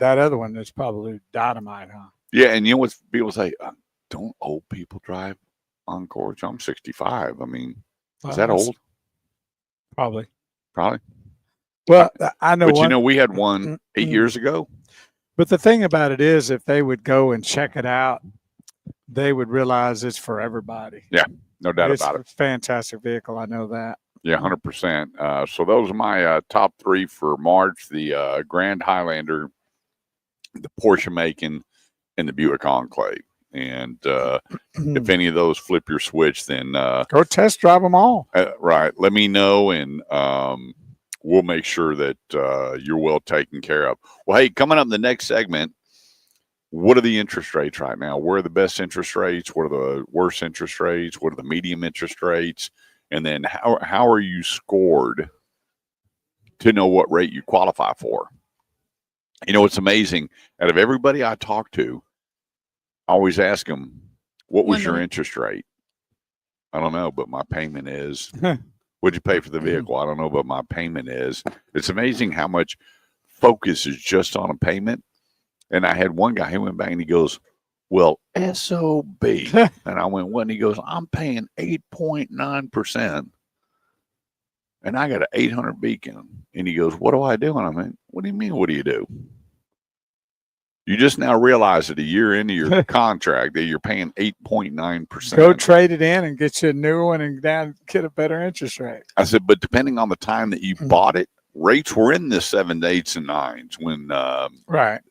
other one is probably dynamite, huh? Yeah, and you know what people say? Don't old people drive Encores? I'm 65. I mean, is that old? Probably. Well, I know. But we had one 8 years ago. But the thing about it is, if they would go and check it out, they would realize it's for everybody. Yeah, no doubt about it. It's a fantastic vehicle. I know that. Yeah, 100%. So those are my top three for March: the Grand Highlander, the Porsche Macan, and the Buick Enclave. And if any of those flip your switch, then go test drive them all. Right. Let me know, and we'll make sure that you're well taken care of. Well, hey, coming up in the next segment, what are the interest rates right now? Where are the best interest rates? What are the worst interest rates? What are the medium interest rates? And then how are you scored to know what rate you qualify for? You know, it's amazing. Out of everybody I talk to, I always ask them, what was your interest rate? I don't know, but my payment is. What'd you pay for the vehicle? I don't know, but my payment is. It's amazing how much focus is just on a payment. And I had one guy, he went back and he goes, well, SOB. And I went, what? And he goes, I'm paying 8.9%. And I got an 800 Beacon. And he goes, what do I do? And I mean, what do you mean, what do you do? You just now realize that a year into your contract that you're paying 8.9%. Go trade it in and get you a new one and get a better interest rate. I said, but depending on the time that you bought it, rates were in the 7s, 8s, and 9s when the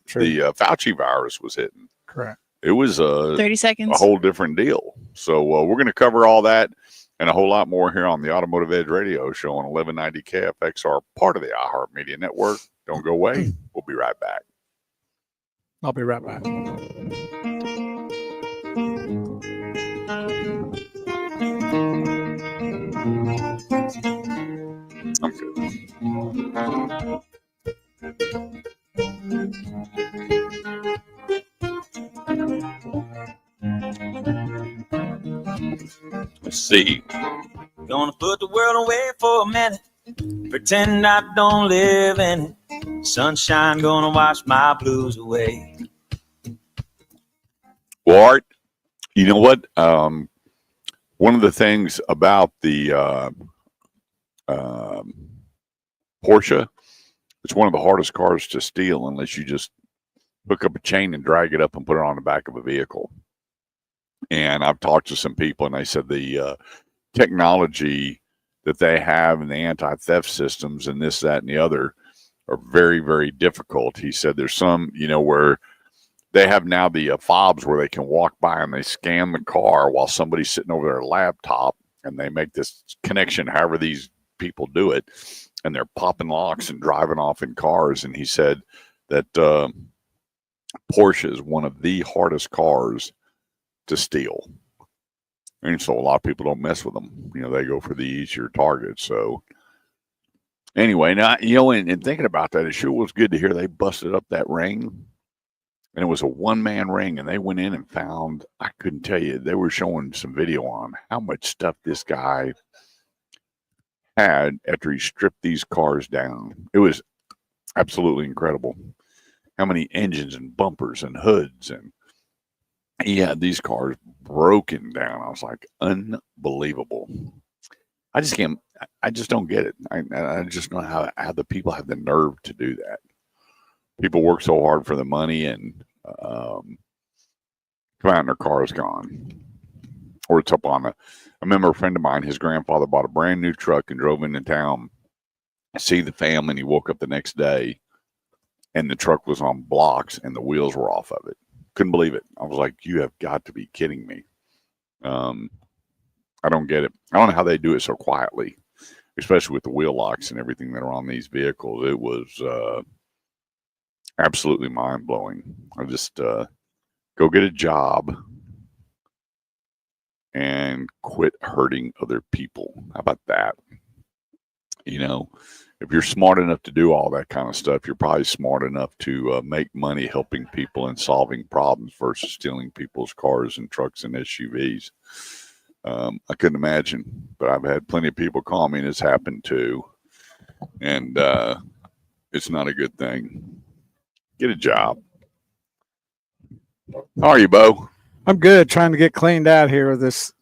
Fauci virus was hitting. Correct. It was 30 seconds. A whole different deal. So we're going to cover all that and a whole lot more here on the Automotive Edge Radio Show on 1190 KFXR, part of the iHeartMedia Network. Don't go away. We'll be right back. I'll be right back. I'm good. Let's see. Gonna put the world away for a minute. Pretend I don't live in it. Sunshine gonna wash my blues away. Well, Art, you know what? One of the things about the Porsche, it's one of the hardest cars to steal unless you just hook up a chain and drag it up and put it on the back of a vehicle. And I've talked to some people, and they said the technology that they have and the anti-theft systems and this, that, and the other are very, very difficult. He said there's some, where they have now the fobs where they can walk by and they scan the car while somebody's sitting over their laptop, and they make this connection however these people do it, and they're popping locks and driving off in cars. And he said that Porsche is one of the hardest cars to steal. And so a lot of people don't mess with them. They go for the easier targets. So anyway, now, and thinking about that, it sure was good to hear they busted up that ring. And it was a one-man ring, and they went in and found, I couldn't tell you, they were showing some video on how much stuff this guy had after he stripped these cars down. It was absolutely incredible. How many engines and bumpers and hoods, and he had these cars broken down. I was like, unbelievable. I just don't get it. I just don't know how the people have the nerve to do that. People work so hard for the money and come out and their car is gone. Or it's up on I remember a friend of mine, his grandfather bought a brand new truck and drove into town to see the family, and he woke up the next day and the truck was on blocks and the wheels were off of it. Couldn't believe it. I was like, you have got to be kidding me. I don't get it. I don't know how they do it so quietly, especially with the wheel locks and everything that are on these vehicles. It was absolutely mind blowing. I just go get a job and quit hurting other people. How about that? You know, if you're smart enough to do all that kind of stuff, you're probably smart enough to make money helping people and solving problems versus stealing people's cars and trucks and SUVs. I couldn't imagine, but I've had plenty of people call me and it's happened too. And it's not a good thing. Get a job. How are you, Bo? I'm good. Trying to get cleaned out here with this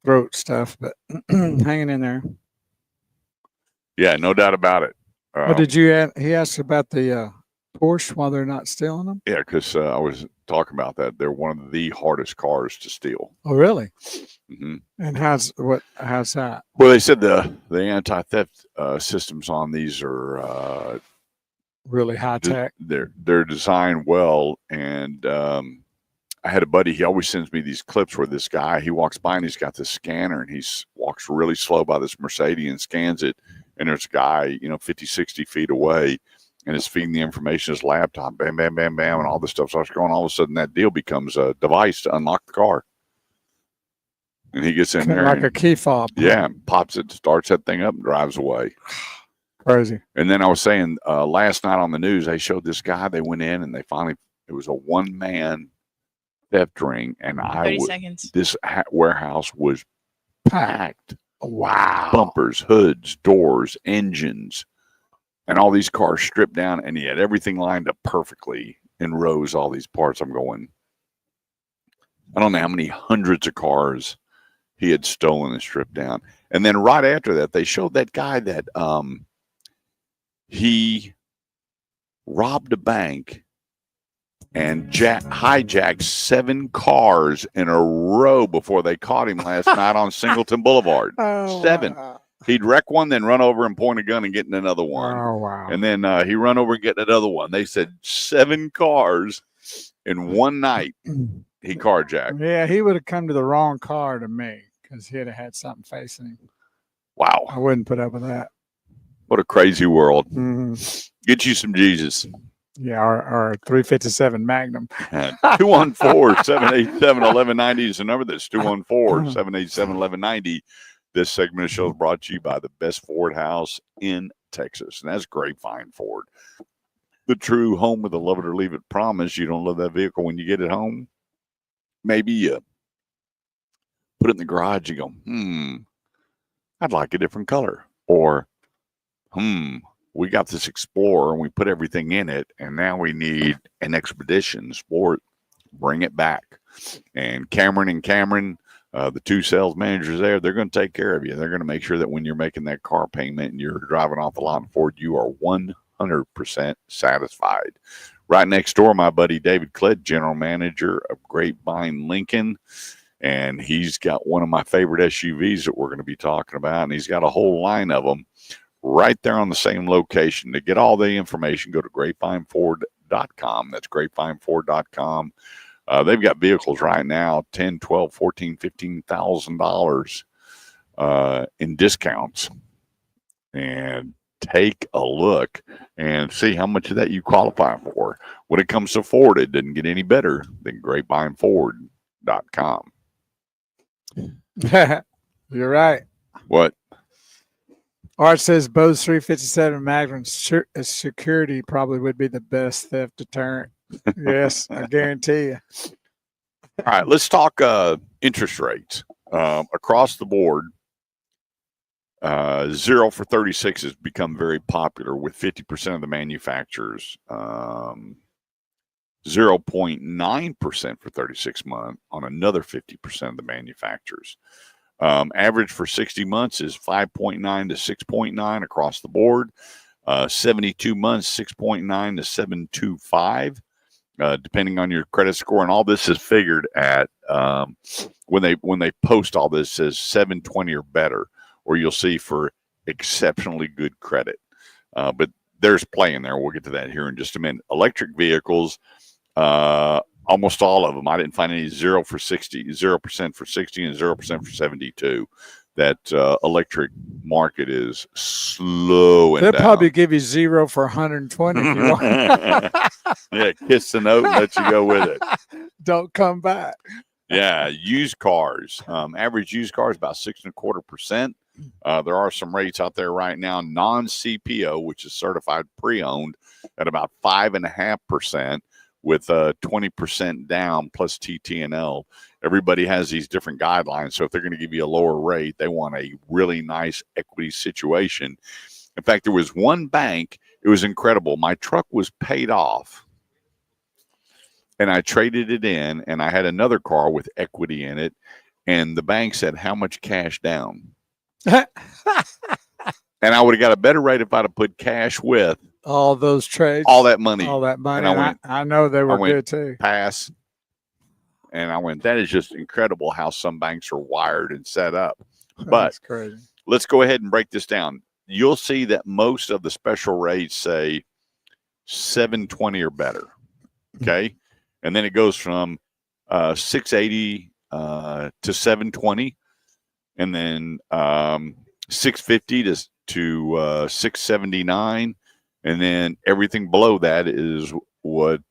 throat stuff, but hanging in there. Yeah, no doubt about it. What did you add? He asked about the Porsche, while they're not stealing them. Yeah, because I was talking about that. They're one of the hardest cars to steal. Oh, really? Mm-hmm. And how's that? Well, they said the anti-theft systems on these are Really high tech. They're designed well, and I had a buddy. He always sends me these clips where this guy, he walks by and he's got this scanner and he walks really slow by this Mercedes and scans it. And there's a guy, 50, 60 feet away, and it's feeding the information to his laptop, bam, bam, bam, bam, and all this stuff starts going. All of a sudden, that deal becomes a device to unlock the car. And he gets in there. Like a key fob. Yeah, pops it, starts that thing up, and drives away. Crazy. And then I was saying last night on the news, they showed this guy. They went in and it was a one-man theft ring, and 30 seconds. This warehouse was packed. Wow. Bumpers, hoods, doors, engines, and all these cars stripped down, and he had everything lined up perfectly in rows, all these parts. I'm going, I don't know how many hundreds of cars he had stolen and stripped down. And then right after that, they showed that guy that he robbed a bank and hijacked 7 cars in a row before they caught him last night on Singleton Boulevard. 7. Wow. He'd wreck one, then run over and point a gun and get in another one. Oh, wow. And then he run over and get another one. They said 7 cars in one night he carjacked. Yeah, he would have come to the wrong car to me because he'd have had something facing him. Wow. I wouldn't put up with that. What a crazy world. Mm-hmm. Get you some Jesus. Yeah, our 357 Magnum. 214-787-1190 is the number. That's 214-787-1190. This segment of the show is brought to you by the best Ford house in Texas, and that's Grapevine Ford. The true home with a love it or leave it promise. You don't love that vehicle when you get it home. Maybe you put it in the garage, you go, I'd like a different color. Or, we got this Explorer and we put everything in it, and now we need an Expedition Sport. Bring it back. And Cameron, the 2 sales managers there, they're going to take care of you. They're going to make sure that when you're making that car payment and you're driving off the lot in Ford, you are 100% satisfied. Right next door, my buddy David Klett, general manager of Grapevine Lincoln. And he's got one of my favorite SUVs that we're going to be talking about. And he's got a whole line of them right there on the same location. To get all the information, go to grapevineford.com. That's grapevineford.com. They've got vehicles right now, $10,000, $12,000, $14,000, $15,000 in discounts. And take a look and see how much of that you qualify for. When it comes to Ford, it didn't get any better than grapevineford.com. You're right. What? Art says Bo's 357 Magnum security probably would be the best theft deterrent. Yes, I guarantee you. All right, let's talk interest rates. Across the board, 0 for 36 has become very popular with 50% of the manufacturers. 0.9% for 36 months on another 50% of the manufacturers. Average for 60 months is 5.9 to 6.9 across the board. 72 months, 6.9 to 7.25, depending on your credit score. And all this is figured at when they post all this, says 720 or better, or you'll see for exceptionally good credit. But there's play in there. We'll get to that here in just a minute. Electric vehicles, almost all of them. I didn't find any 0% for 60, and 0% for 72. That electric market is slowing They'll down. probably give you 0 for 120 if you want. Yeah, kiss the note and let you go with it. Don't come back. Yeah, used cars. Average used car is about 6.25%. There are some rates out there right now. Non-CPO, which is certified pre-owned, at about 5.5%, with 20% down plus TT&L. Everybody has these different guidelines. So if they're going to give you a lower rate, they want a really nice equity situation. In fact, there was one bank. It was incredible. My truck was paid off, and I traded it in, and I had another car with equity in it, and the bank said, how much cash down? And I would have got a better rate if I'd have put cash with all those trades, all that money. And And I know they were good too. Pass. And I went, that is just incredible how some banks are wired and set up. But That's crazy. Let's go ahead and break this down. You'll see that most of the special rates say 720 or better. Okay. And then it goes from 680 to 720, and then 650 to 679, and then everything below that is what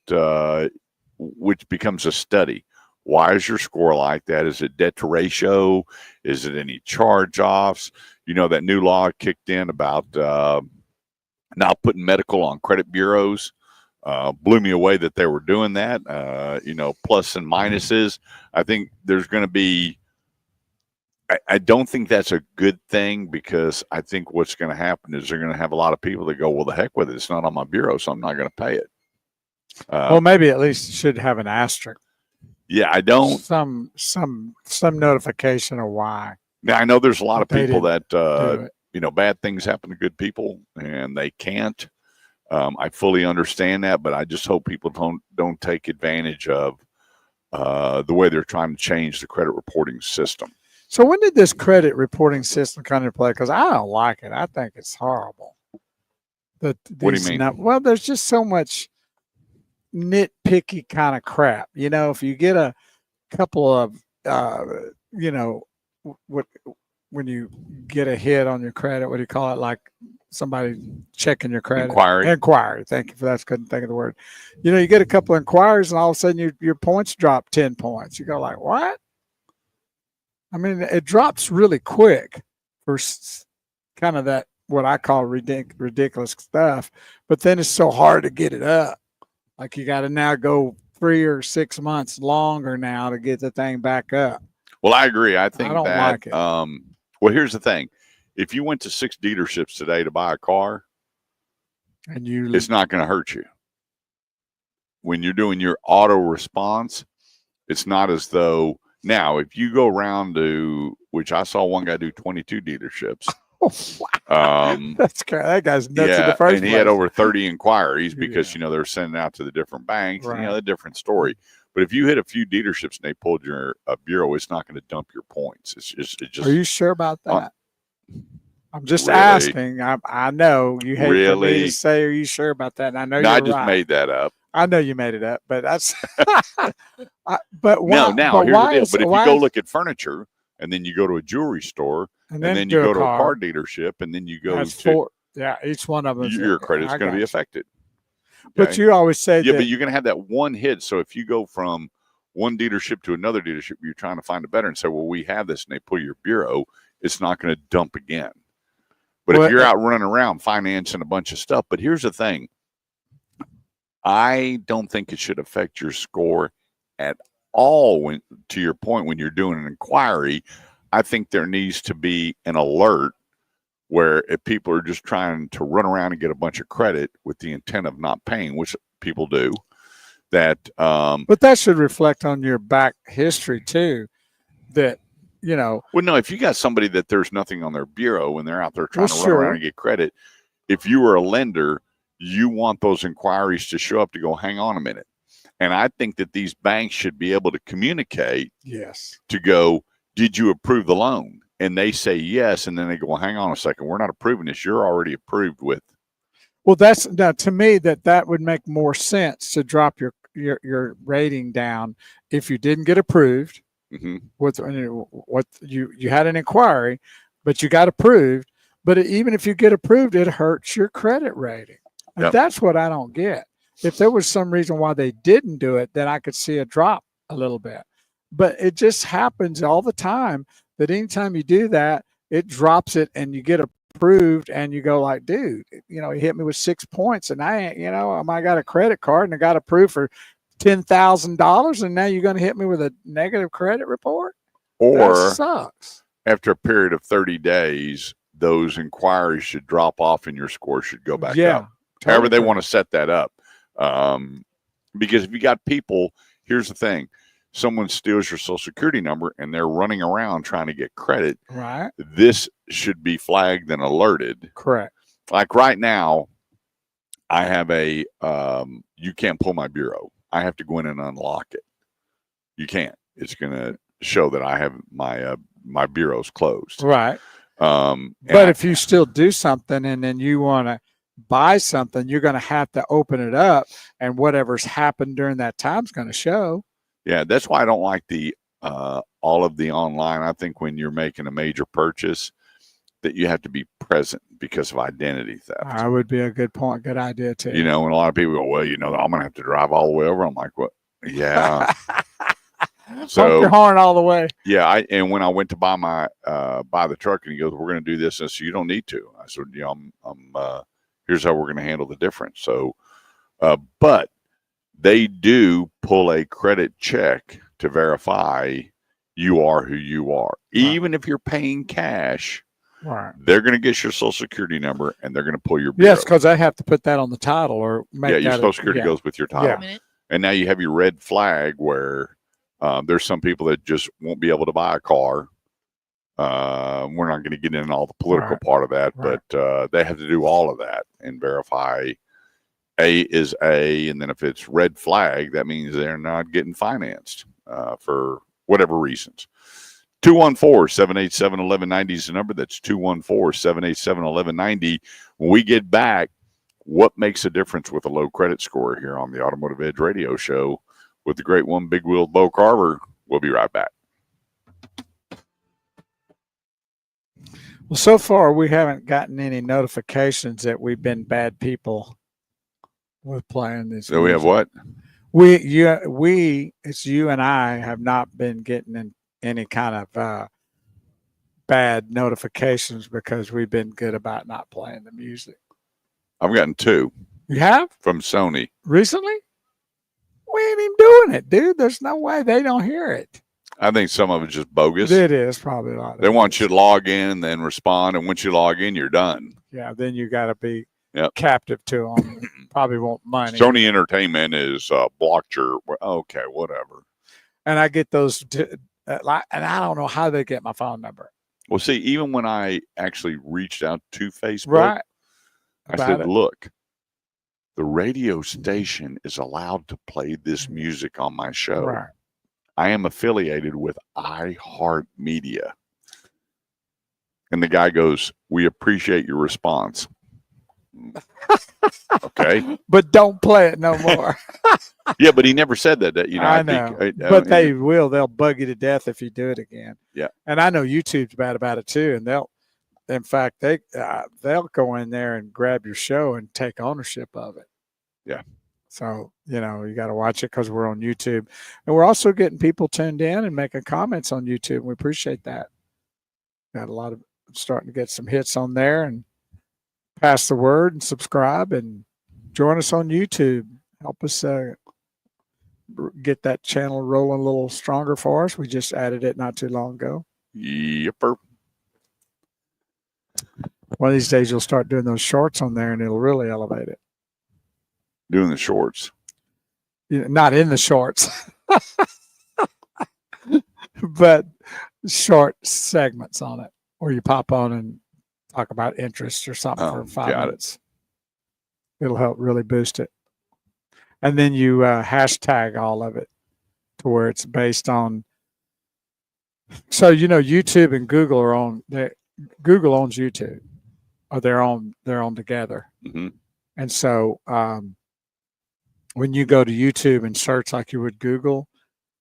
which becomes a study. Why is your score like that? Is it debt to ratio? Is it any charge-offs? You know, that new law kicked in about now putting medical on credit bureaus. Blew me away that they were doing that. You know, plus and minuses. I think there's going to be, I don't think that's a good thing, because I think what's going to happen is they're going to have a lot of people that go, well, the heck with it. It's not on my bureau, so I'm not going to pay it. Well, maybe at least it should have an asterisk. Yeah, I don't. Some notification of why. Now, I know there's a lot of people that, do you know, bad things happen to good people and they can't. I fully understand that, but I just hope people don't take advantage of the way they're trying to change the credit reporting system. So when did this credit reporting system come into play? Because I don't like it. I think it's horrible. What do you mean? Well, there's just so much nitpicky kind of crap. You know, if you get a couple of, you know, when you get a hit on your credit, what do you call it? Like somebody checking your credit. Inquiry. Thank you for that. Couldn't think of the word. You know, you get a couple of inquiries and all of a sudden your points drop 10 points. You go like, what? I mean, it drops really quick for kind of that, what I call ridiculous stuff, but then it's so hard to get it up. Like you got to now go 3 or 6 months longer now to get the thing back up. Well, I agree. I think I don't like it. Well, here's the thing. If you went to 6 dealerships today to buy a car, and it's not going to hurt you. When you're doing your auto response, it's not as though, now, if you go around to, which I saw one guy do 22 dealerships. Oh, wow. That's crazy. That guy's nuts in the first and he place. had over 30 inquiries because, you know, they're sending out to the different banks. Right. And, you know, a different story. But if you hit a few dealerships and they pulled your bureau, it's not going to dump your points. It's just. Are you sure about that? I'm just really, asking. I know you hate for me to say, are you sure about that? And I know I just made that up. I know you made it up, but that's. But why, now here's the deal. But if you go look at furniture, and then you go to a jewelry store, and then you go to a car dealership, and then you go to each one of them. Your credit's going to be affected. Okay? But you always say but you're going to have that one hit. So if you go from one dealership to another dealership, you're trying to find a better and say, well, we have this, and they pull your bureau, it's not going to dump again. But if you're out running around financing a bunch of stuff, but here's the thing. I don't think it should affect your score at all. When, to your point, when you're doing an inquiry, I think there needs to be an alert where if people are just trying to run around and get a bunch of credit with the intent of not paying, which people do, that. But that should reflect on your back history too. That, you know. Well, no, if you got somebody that there's nothing on their bureau and they're out there trying to run around and get credit, if you were a lender, you want those inquiries to show up to go, hang on a minute. And I think that these banks should be able to communicate to go, did you approve the loan? And they say yes. And then they go, well, hang on a second. We're not approving this. You're already approved with. Well, that's now to me that would make more sense to drop your rating down if you didn't get approved Hmm. with what you had an inquiry, but you got approved. But even if you get approved, it hurts your credit rating. And Yep. that's what I don't get. If there was some reason why they didn't do it, then I could see a drop a little bit. But it just happens all the time that anytime you do that, it drops it and you get approved and you go like, dude, he hit me with 6 points and I ain't, I got a credit card and I got approved for $10,000 and now you're going to hit me with a negative credit report? That Or sucks. after a period of 30 days, those inquiries should drop off and your score should go back up. However they want to set that up. Because if you got people, here's the thing. Someone steals your social security number and they're running around trying to get credit. Right. This should be flagged and alerted. Correct. Like right now, I have a, you can't pull my bureau. I have to go in and unlock it. You can't. It's going to show that I have my bureau's closed. Right. But if you still do something and then you want to buy something, you're going to have to open it up and whatever's happened during that time is going to show. Yeah, that's why I don't like the all of the online. I think when you're making a major purchase, that you have to be present because of identity theft. That would be a good point. Good idea too. And a lot of people go, well, I'm going to have to drive all the way over. I'm like, what? Yeah. So honk your horn all the way. Yeah. And when I went to buy the truck and he goes, we're going to do this. And I said, you don't need to. I said, here's how we're going to handle the difference. So, but they do pull a credit check to verify you are who you are. Right. Even if you're paying cash, right, they're going to get your social security number and they're going to pull your bureau. Yes, because I have to put that on the title or make your social security goes with your title. Yeah. And now you have your red flag where there's some people that just won't be able to buy a car. We're not going to get into all the political part of that, but they have to do all of that and verify A is A. And then if it's red flag, that means they're not getting financed for whatever reasons. 214-787-1190 is the number. That's 214-787-1190. When we get back, what makes a difference with a low credit score here on the Automotive Edge Radio Show with the great one, Big Wheel Bo Carver. We'll be right back. Well, so far we haven't gotten any notifications that we've been bad people with playing this. So we have what? It's you and I have not been getting any kind of bad notifications because we've been good about not playing the music. I've gotten 2. You have? From Sony. Recently? We ain't even doing it, dude. There's no way they don't hear it. I think some of it's just bogus. It is probably a lot. They want you to log in and then respond, and once you log in, you're done. Yeah, then you got to be captive to them. Probably want money. Sony Entertainment is blocked your. Okay, whatever. And I get those, and I don't know how they get my phone number. Well, see, even when I actually reached out to Facebook, right, I said, "Look, the radio station is allowed to play this music on my show. Right. I am affiliated with iHeartMedia." And the guy goes, "We appreciate your response." Okay. But don't play it no more. Yeah, but he never said that. I know. But they will. They'll bug you to death if you do it again. Yeah. And I know YouTube's bad about it too. And they'll go in there and grab your show and take ownership of it. Yeah. So, you got to watch it because we're on YouTube. And we're also getting people tuned in and making comments on YouTube. We appreciate that. Got a lot of starting to get some hits on there, and pass the word and subscribe and join us on YouTube. Help us get that channel rolling a little stronger for us. We just added it not too long ago. Yepper. One of these days you'll start doing those shorts on there and it'll really elevate it. Doing the shorts. Not in the shorts, but short segments on it where you pop on and talk about interest or something for 5 minutes. It'll help really boost it. And then you hashtag all of it to where it's based on. So, YouTube and Google are on. Google owns YouTube, or they're on together. Mm-hmm. And so when you go to YouTube and search like you would Google,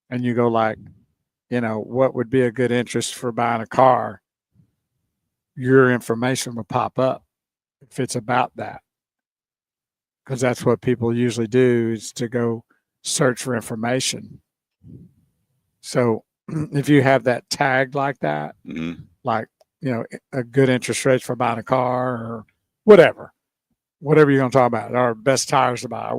and you go like, what would be a good interest for buying a car, your information will pop up if it's about that. Because that's what people usually do, is to go search for information. So if you have that tagged like that, like, a good interest rate for buying a car or whatever you're going to talk about, or best tires to buy,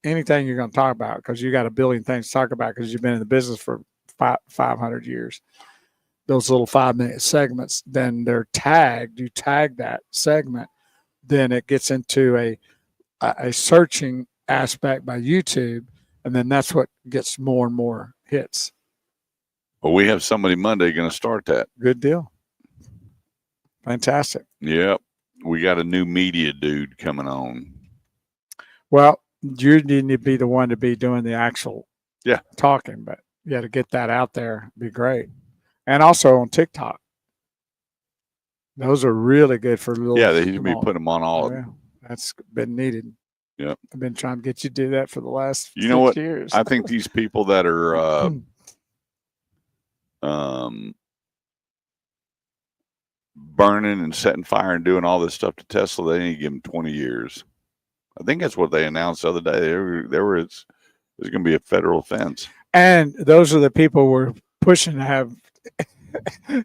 anything you're going to talk about, because you got a billion things to talk about because you've been in the business for 500 years. Those little 5-minute segments, then they're tagged. You tag that segment, then it gets into a searching aspect by YouTube, and then that's what gets more and more hits. Well, we have somebody Monday going to start that. Good deal. Fantastic. Yep. We got a new media dude coming on. Well, you need to be the one to be doing the actual talking, but to get that out there would be great. And also on TikTok. Those are really good for little. Yeah, they need to be putting them on all. That's been needed. Yep. I've been trying to get you to do that for the last 6 years. I think these people that are burning and setting fire and doing all this stuff to Tesla, they need to give them 20 years. I think that's what they announced the other day. There's going to be a federal offense. And those are the people we're pushing to have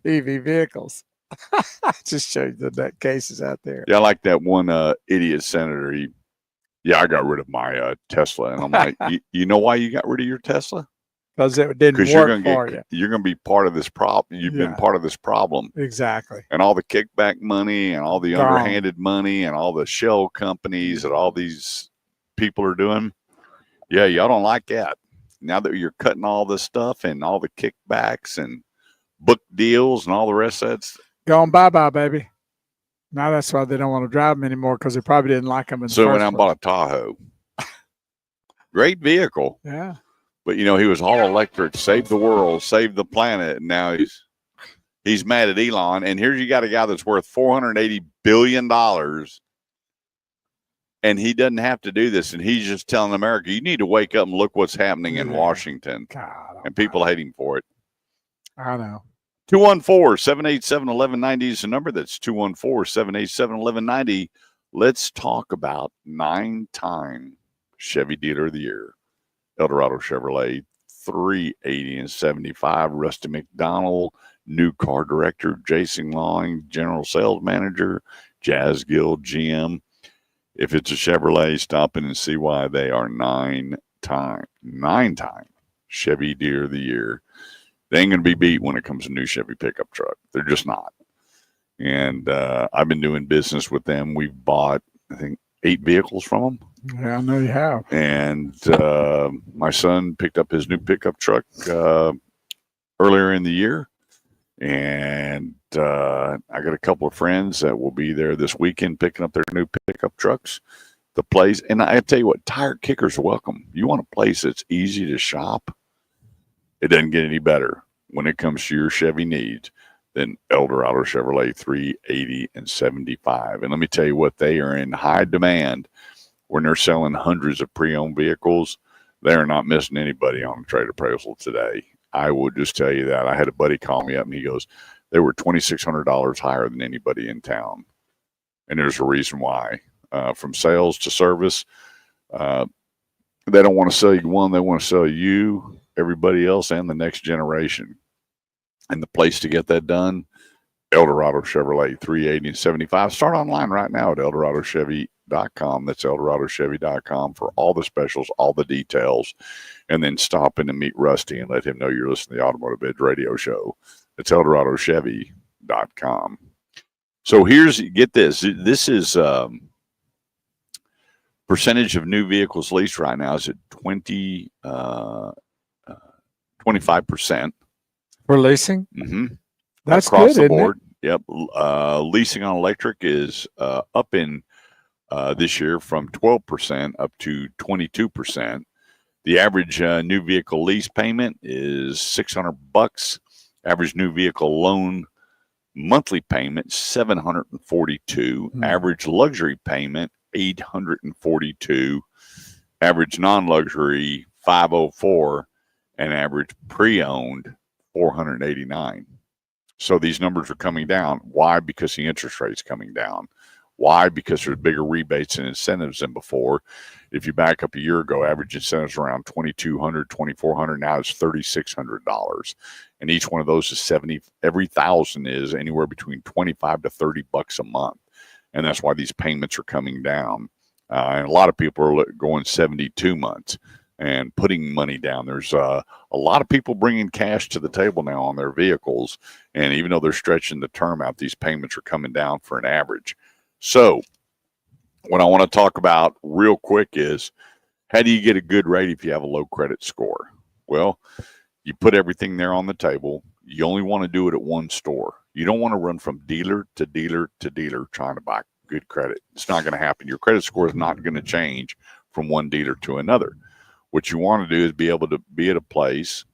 EV vehicles. Just show you the nut cases out there. Yeah, I like that one idiot senator. I got rid of my Tesla. And I'm like, you know why you got rid of your Tesla? Because it didn't work for you. You're going to be part of this problem. You've been part of this problem. Exactly. And all the kickback money and all the underhanded money and all the shell companies that all these people are doing. Yeah, y'all don't like that. Now that you're cutting all this stuff and all the kickbacks and book deals and all the rest of that's going bye-bye, baby. Now that's why they don't want to drive them anymore, because they probably didn't like them in the first place. So when I bought a Tahoe, great vehicle. Yeah. But, he was all electric, saved the world, saved the planet. And now he's mad at Elon. And here's you got a guy that's worth $480 billion. And he doesn't have to do this. And he's just telling America, you need to wake up and look what's happening in Washington. God, and people hate him for it. I know. 214-787-1190 is the number. That's 214-787-1190. Let's talk about 9-time Chevy Dealer of the Year. Eldorado Chevrolet, 380 and 75. Rusty McDonald, new car director. Jason Long, general sales manager. Jazz Guild, GM. If it's a Chevrolet, stop in and see why they are 9-time Chevy Dealer of the Year. They ain't going to be beat when it comes to new Chevy pickup truck. They're just not. And I've been doing business with them. We've bought, I think, 8 vehicles from them. Yeah, I know you have. And my son picked up his new pickup truck earlier in the year. And I got a couple of friends that will be there this weekend picking up their new pickup trucks. The place, and I tell you what, tire kickers are welcome. You want a place that's easy to shop? It doesn't get any better when it comes to your Chevy needs than Eldorado Chevrolet 380 and 75. And let me tell you what, they are in high demand when they're selling hundreds of pre-owned vehicles. They are not missing anybody on a trade appraisal today. I will just tell you that. I had a buddy call me up and he goes, they were $2,600 higher than anybody in town. And there's a reason why. From sales to service, they don't want to sell you one, they want to sell you, everybody else, and the next generation. And the place to get that done, Eldorado Chevrolet 380 and 75. Start online right now at EldoradoChevy.com. That's EldoradoChevy.com for all the specials, all the details. And then stop in and meet Rusty and let him know you're listening to the Automotive Edge radio show. It's EldoradoChevy.com. So get this. This is percentage of new vehicles leased right now is at 25%. For leasing? Mm-hmm. That's across good, the board. Isn't it? Yep. Leasing on electric is up in this year from 12% up to 22%. The average new vehicle lease payment is $600. Average new vehicle loan monthly payment $742. Average luxury payment $842, average non-luxury 504, and average pre-owned 489. So these numbers are coming down. Why? Because the interest rate's coming down. Why? Because there's bigger rebates and incentives than before. If you back up a year ago, average incentives around $2,200, $2,400. Now it's $3,600, and each one of those is 70. Every 1,000 is anywhere between 25 to 30 bucks a month, and that's why these payments are coming down. And a lot of people are going 72 months and putting money down. There's a lot of people bringing cash to the table now on their vehicles, and even though they're stretching the term out, these payments are coming down for an average. So what I want to talk about real quick is, how do you get a good rate if you have a low credit score? Well, you put everything there on the table. You only want to do it at one store. You don't want to run from dealer to dealer to dealer trying to buy good credit. It's not going to happen. Your credit score is not going to change from one dealer to another. What you want to do is be able to be at a place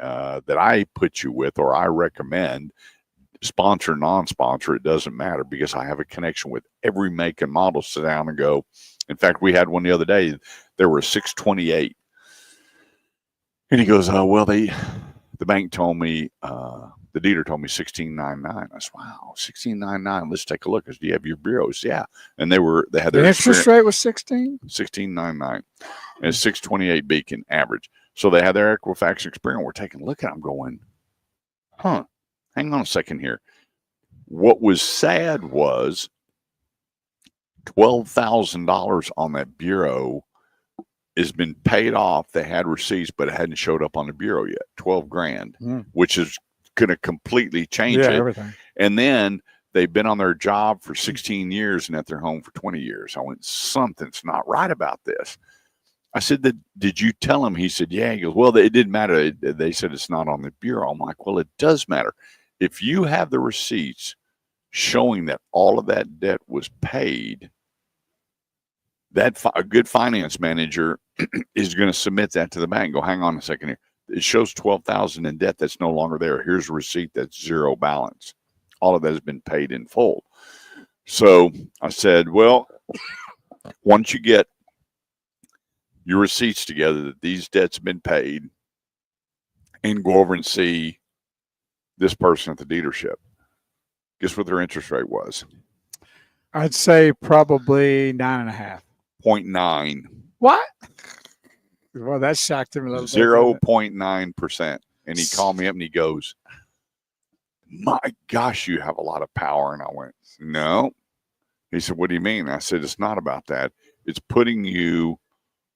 that I put you with, or I recommend, sponsor, non-sponsor, it doesn't matter, because I have a connection with every make and model. Sit down and go. In fact, we had one the other day. There were 628, and he goes, well, the bank told me, the dealer told me 1699. I said, wow, 1699. Let's take a look. I said, do you have your bureaus? Yeah. And they had their the interest rate was 1699, and 628 Beacon average. So they had their Equifax experience. We're taking a look at them going, hang on a second here. What was sad was $12,000 on that bureau has been paid off. They had receipts, but it hadn't showed up on the bureau yet. 12 grand, which is going to completely change it. Everything. And then they've been on their job for 16 years and at their home for 20 years. I went, something's not right about this. I said, did you tell him? He said, yeah. He goes, well, it didn't matter. They said it's not on the bureau. I'm like, well, it does matter. If you have the receipts showing that all of that debt was paid, a good finance manager is going to submit that to the bank. Go, hang on a second here. It shows $12,000 in debt that's no longer there. Here's a receipt that's zero balance. All of that has been paid in full. So I said, well, once you get your receipts together that these debts have been paid, and go over and see this person at the dealership, guess what their interest rate was? I'd say probably 9.5. 0.9. What? Well, that shocked him a little 0.9%. And he called me up and he goes, my gosh, you have a lot of power. And I went, no. He said, what do you mean? I said, it's not about that. It's putting you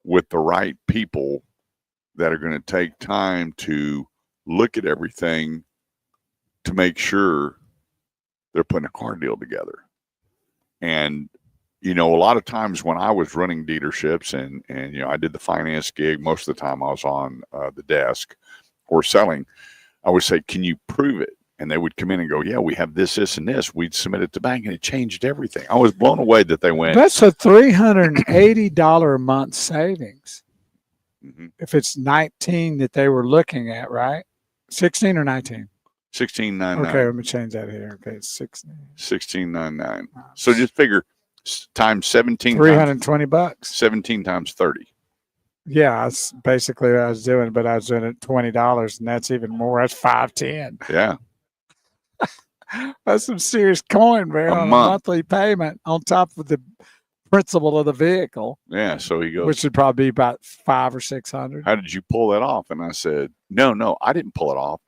with the right people that are going to take time to look at everything to make sure they're putting a car deal together. And, you know, a lot of times when I was running dealerships and you know, I did the finance gig, most of the time I was on the desk or selling, I would say, can you prove it? And they would come in and go, yeah, we have this, this, and this. We'd submit it to bank, and it changed everything. I was blown away that they went. That's a $380 a month savings. Mm-hmm. If it's 19 that they were looking at, right? 16 or 19? 16.99. Okay, let me change that here. Okay, it's 16. 16.99. So just figure times 17. $320. 17 times 30. Yeah, that's basically what I was doing, but I was doing it $20, and that's even more. That's $510. Yeah. That's some serious coin, man, on a monthly payment on top of the principal of the vehicle. Yeah, so he goes, which would probably be about $500 or $600. How did you pull that off? And I said, no, I didn't pull it off.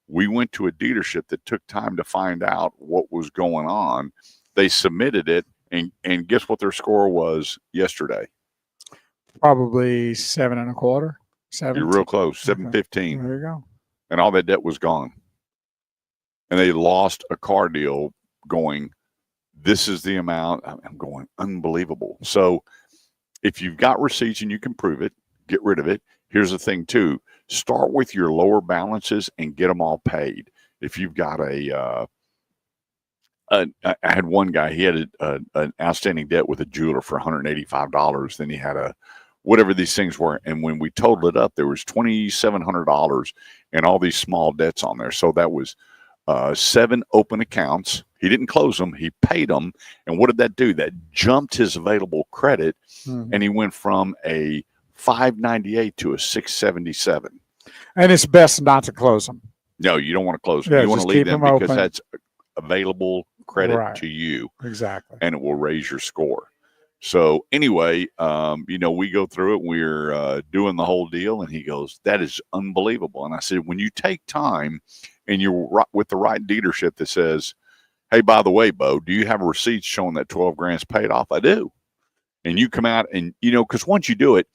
We went to a dealership that took time to find out what was going on. They submitted it, and guess what their score was yesterday? Probably 7.25. You're real close, 715. There you go. And all that debt was gone. And they lost a car deal going, this is the amount. I'm going, unbelievable. So if you've got receipts and you can prove it, get rid of it. Here's the thing too, start with your lower balances and get them all paid. If you've got I had one guy, he had an outstanding debt with a jeweler for $185. Then he had whatever these things were. And when we totaled it up, there was $2,700 and all these small debts on there. So that was 7 open accounts. He didn't close them. He paid them. And what did that do? That jumped his available credit, and he went from a 598 to a 677. And it's best not to close them. No, you don't want to close them. Yeah, You want to just leave keep them them because open. that's available credit Right. to you, Exactly. and it will raise your score. So anyway, we go through it. We're doing the whole deal, and he goes, "That is unbelievable." And I said, "When you take time, and you're with the right dealership that says, 'Hey, by the way, Bo, do you have a receipt showing that 12 grand's paid off?' I do." And you come out, and because once you do it,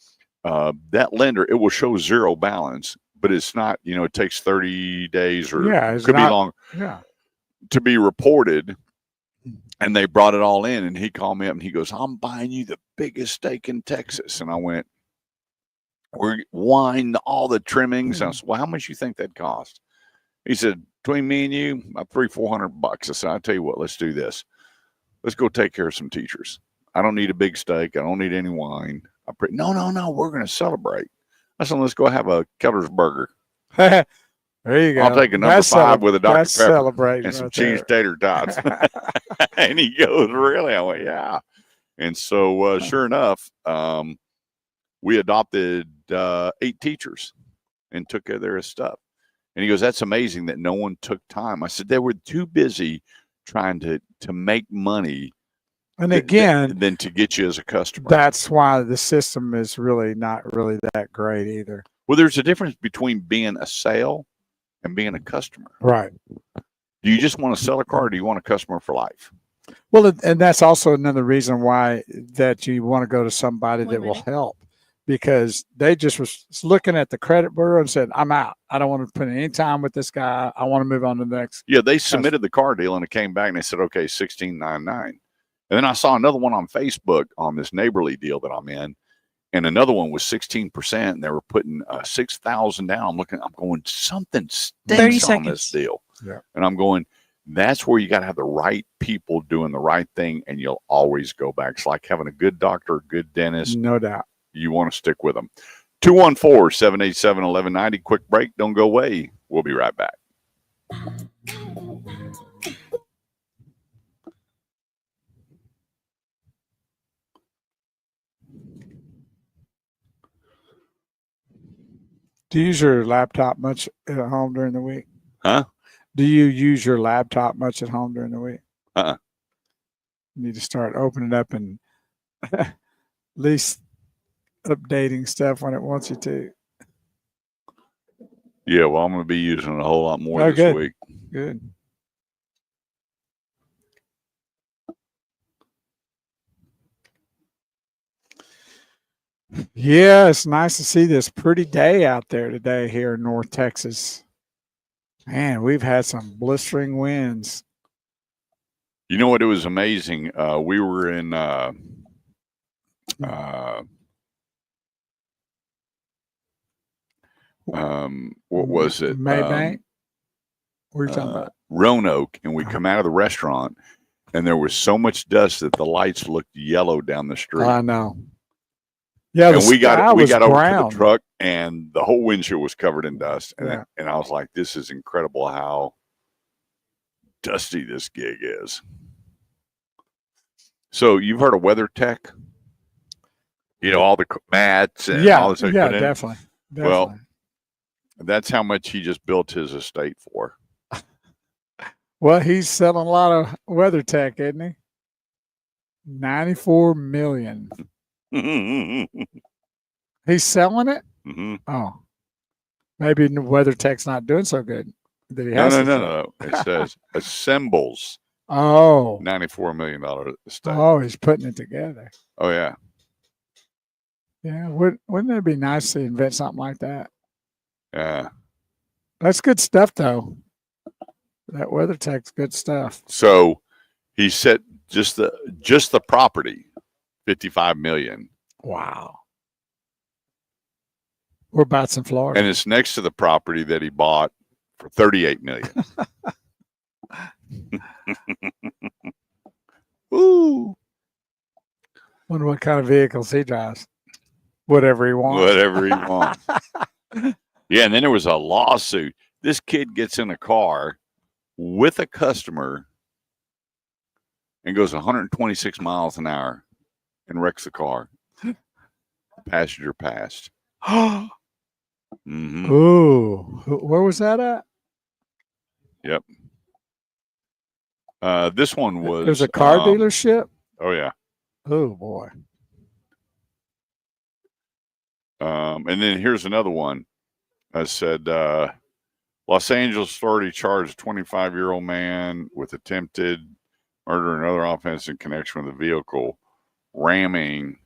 that lender, it will show zero balance, but it's not. It takes 30 days or could be long. Yeah. To be reported. And they brought it all in, and he called me up and he goes, "I'm buying you the biggest steak in Texas." And I went, "We're wine, all the trimmings." And I said, "Well, how much you think that cost?" He said, "Between me and you, about $300-400. I said, "I'll tell you what, let's do this. Let's go take care of some teachers. I don't need a big steak. I don't need any wine." No, we're going to celebrate. I said, "Let's go have a Keller's burger. There you go. I'll take a number 5 with a Dr. That's Pepper celebrating and some right cheese tater tots." And he goes, "Really?" I went, "Yeah." And so sure enough, we adopted 8 teachers and took care of their stuff. And he goes, "That's amazing that no one took time." I said, "They were too busy trying to make money And again, than to get you as a customer." that's why the system is really not really that great either. Well, there's a difference between being a sale and being a customer. Right. Do you just want to sell a car, or do you want a customer for life? Well, and that's also another reason why that you want to go to somebody that will help, because they just was looking at the credit bureau and said, "I'm out. I don't want to put any time with this guy. I want to move on to the next." Yeah, they submitted the car deal, and it came back, and they said, "Okay, 1699." And then I saw another one on Facebook on this neighborly deal that I'm in, and another one was 16%, and they were putting 6,000 down. I'm going, something 30 stinks on this seconds. deal. Yeah. And I'm going, that's where you got to have the right people doing the right thing, and you'll always go back. It's like having a good doctor, a good dentist. No doubt. You want to stick with them. 214-787-1190. Quick break. Don't go away. We'll be right back. Do you use your laptop much at home during the week? Huh? Do you use your laptop much at home during the week? Uh-uh. You need to start opening up and at least updating stuff when it wants you to. Yeah, well, I'm going to be using it a whole lot more this good. week. Good. Yeah, it's nice to see this pretty day out there today here in North Texas. Man, we've had some blistering winds. You know what? It was amazing. We were in what was it? Maybank? What are you talking about? Roanoke, and we come out of the restaurant, and there was so much dust that the lights looked yellow down the street. I know. Yeah, and we got over to brown. the truck, and the whole windshield was covered in dust. And, Yeah. and I was like, "This is incredible how dusty this gig is." So you've heard of Weather Tech? All the mats and all this. Yeah, definitely. Well, that's how much he just built his estate for. Well, he's selling a lot of Weather Tech, isn't he? $94 million. He's selling it? Mm-hmm. Oh, maybe WeatherTech's not doing so good. That he has No. It says assembles $94 million estate. Oh, he's putting it together. Oh, yeah. Yeah, wouldn't it be nice to invent something like that? Yeah. That's good stuff, though. That WeatherTech's good stuff. So he said just the property, $55 million. Wow. Whereabouts in Florida? And it's next to the property that he bought for $38 million. Woo. Wonder what kind of vehicles he drives. Whatever he wants. Whatever he wants. Yeah, and then there was a lawsuit. This kid gets in a car with a customer and goes 126 miles an hour and wrecks the car. Passenger passed. Mm-hmm. Ooh, where was that at? Yep. This one was. There's a car dealership. Oh yeah. Oh boy. And then here's another one. I said, Los Angeles authority charged a 25-year-old man with attempted murder and other offense in connection with the vehicle ramming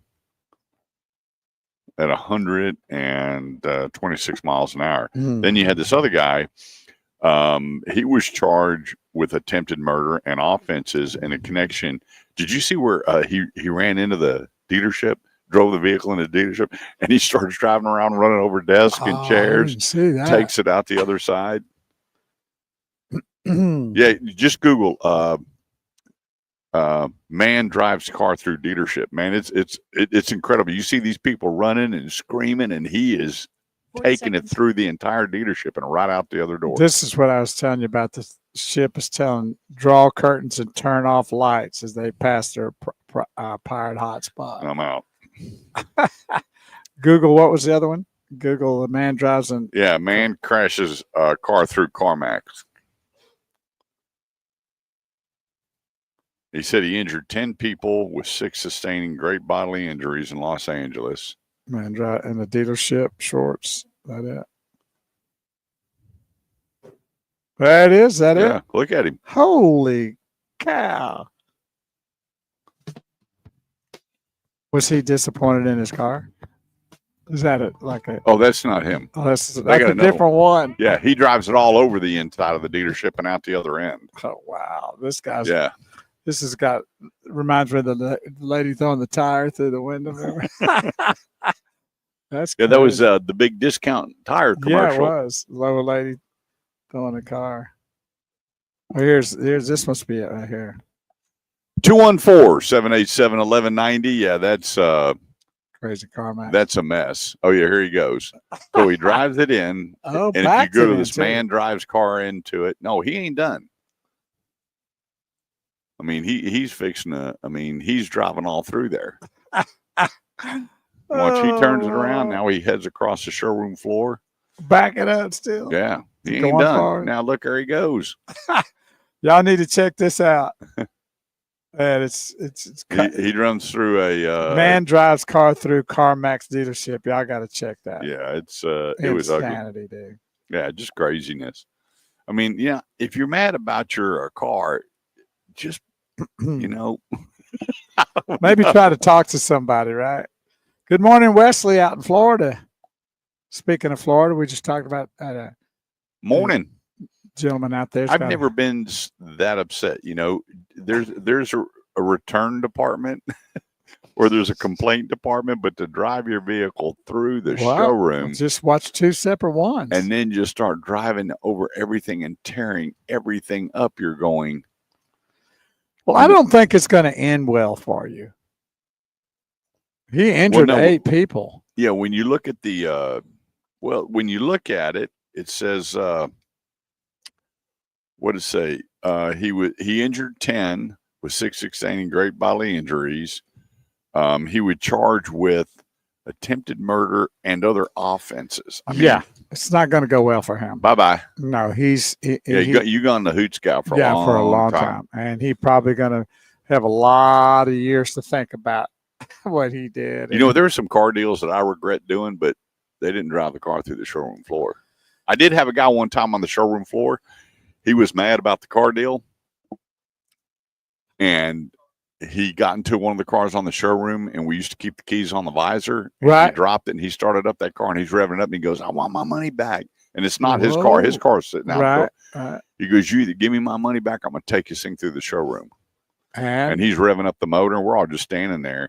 at 126 miles an hour. Then you had this other guy. He was charged with attempted murder and offenses in a connection. Did you see where he ran into the dealership, drove the vehicle into the dealership, and he starts driving around, running over desks and chairs, I didn't see that. takes it out the other side? Yeah, just Google man drives car through dealership. Man, it's incredible. You see these people running and screaming, and he is taking it through the entire dealership and right out the other door. This is what I was telling you about. The ship is telling draw curtains and turn off lights as they pass their pirate hotspot. I'm out. Google, what was the other one? Google, the man drives and man crashes a car through CarMax. He said he injured 10 people with 6 sustaining great bodily injuries in Los Angeles. Man drive in the dealership shorts. That it. That is that Yeah, it. look at him. Holy cow! Was he disappointed in his car? Is that it? Like a? Oh, that's not him. Oh, that's got a another different one. Yeah, he drives it all over the inside of the dealership and out the other end. Oh wow, this guy's. Yeah. This has got reminds me of the lady throwing the tire through the window. That's Yeah, that was crazy. the big discount tire Yeah, it commercial. was. Lower lady throwing a car. Well, here's this must be it right here. 214-787-1190. Yeah, that's Crazy car man. that's a mess. Oh yeah, here he goes. So he drives it in. Oh, and if you back go to to this man drives car into it, no, he ain't done. I mean, he's fixing to. I mean, he's driving all through there. Once he turns it around, now he heads across the showroom floor. Back it up still. Yeah, he ain't Going done. forward. Now look, there he goes. Y'all need to check this out. And it's He runs through a man drives car through CarMax dealership. Y'all got to check that. Yeah, it was ugly. Insanity, dude. Yeah, just craziness. I mean, yeah, if you're mad about your car, just maybe try to talk to somebody, right? Good morning, Wesley, out in Florida. Speaking of Florida, we just talked about morning. Gentleman out there. I've never been that upset. There's a return department or there's a complaint department, but to drive your vehicle through the showroom, just watch 2 separate ones, and then just start driving over everything and tearing everything up. You're going. Well, I don't think it's going to end well for you. He injured 8 people. Yeah, when you look at the when you look at it, it says what did it say? He injured 10 with 6 sustaining great bodily injuries. He would charge with attempted murder and other offenses. I mean, it's not going to go well for him. Bye-bye. No, you gone the hoot scout for a long time. And he probably going to have a lot of years to think about what he did. There were some car deals that I regret doing, but they didn't drive the car through the showroom floor. I did have a guy one time on the showroom floor. He was mad about the car deal, and he got into one of the cars on the showroom, and we used to keep the keys on the visor. Right. He dropped it, and he started up that car, and he's revving it up, and he goes, "I want my money back." And it's not his car. His car's sitting out. Right. He goes, "You either give me my money back, or I'm going to take this thing through the showroom." And he's revving up the motor, and we're all just standing there.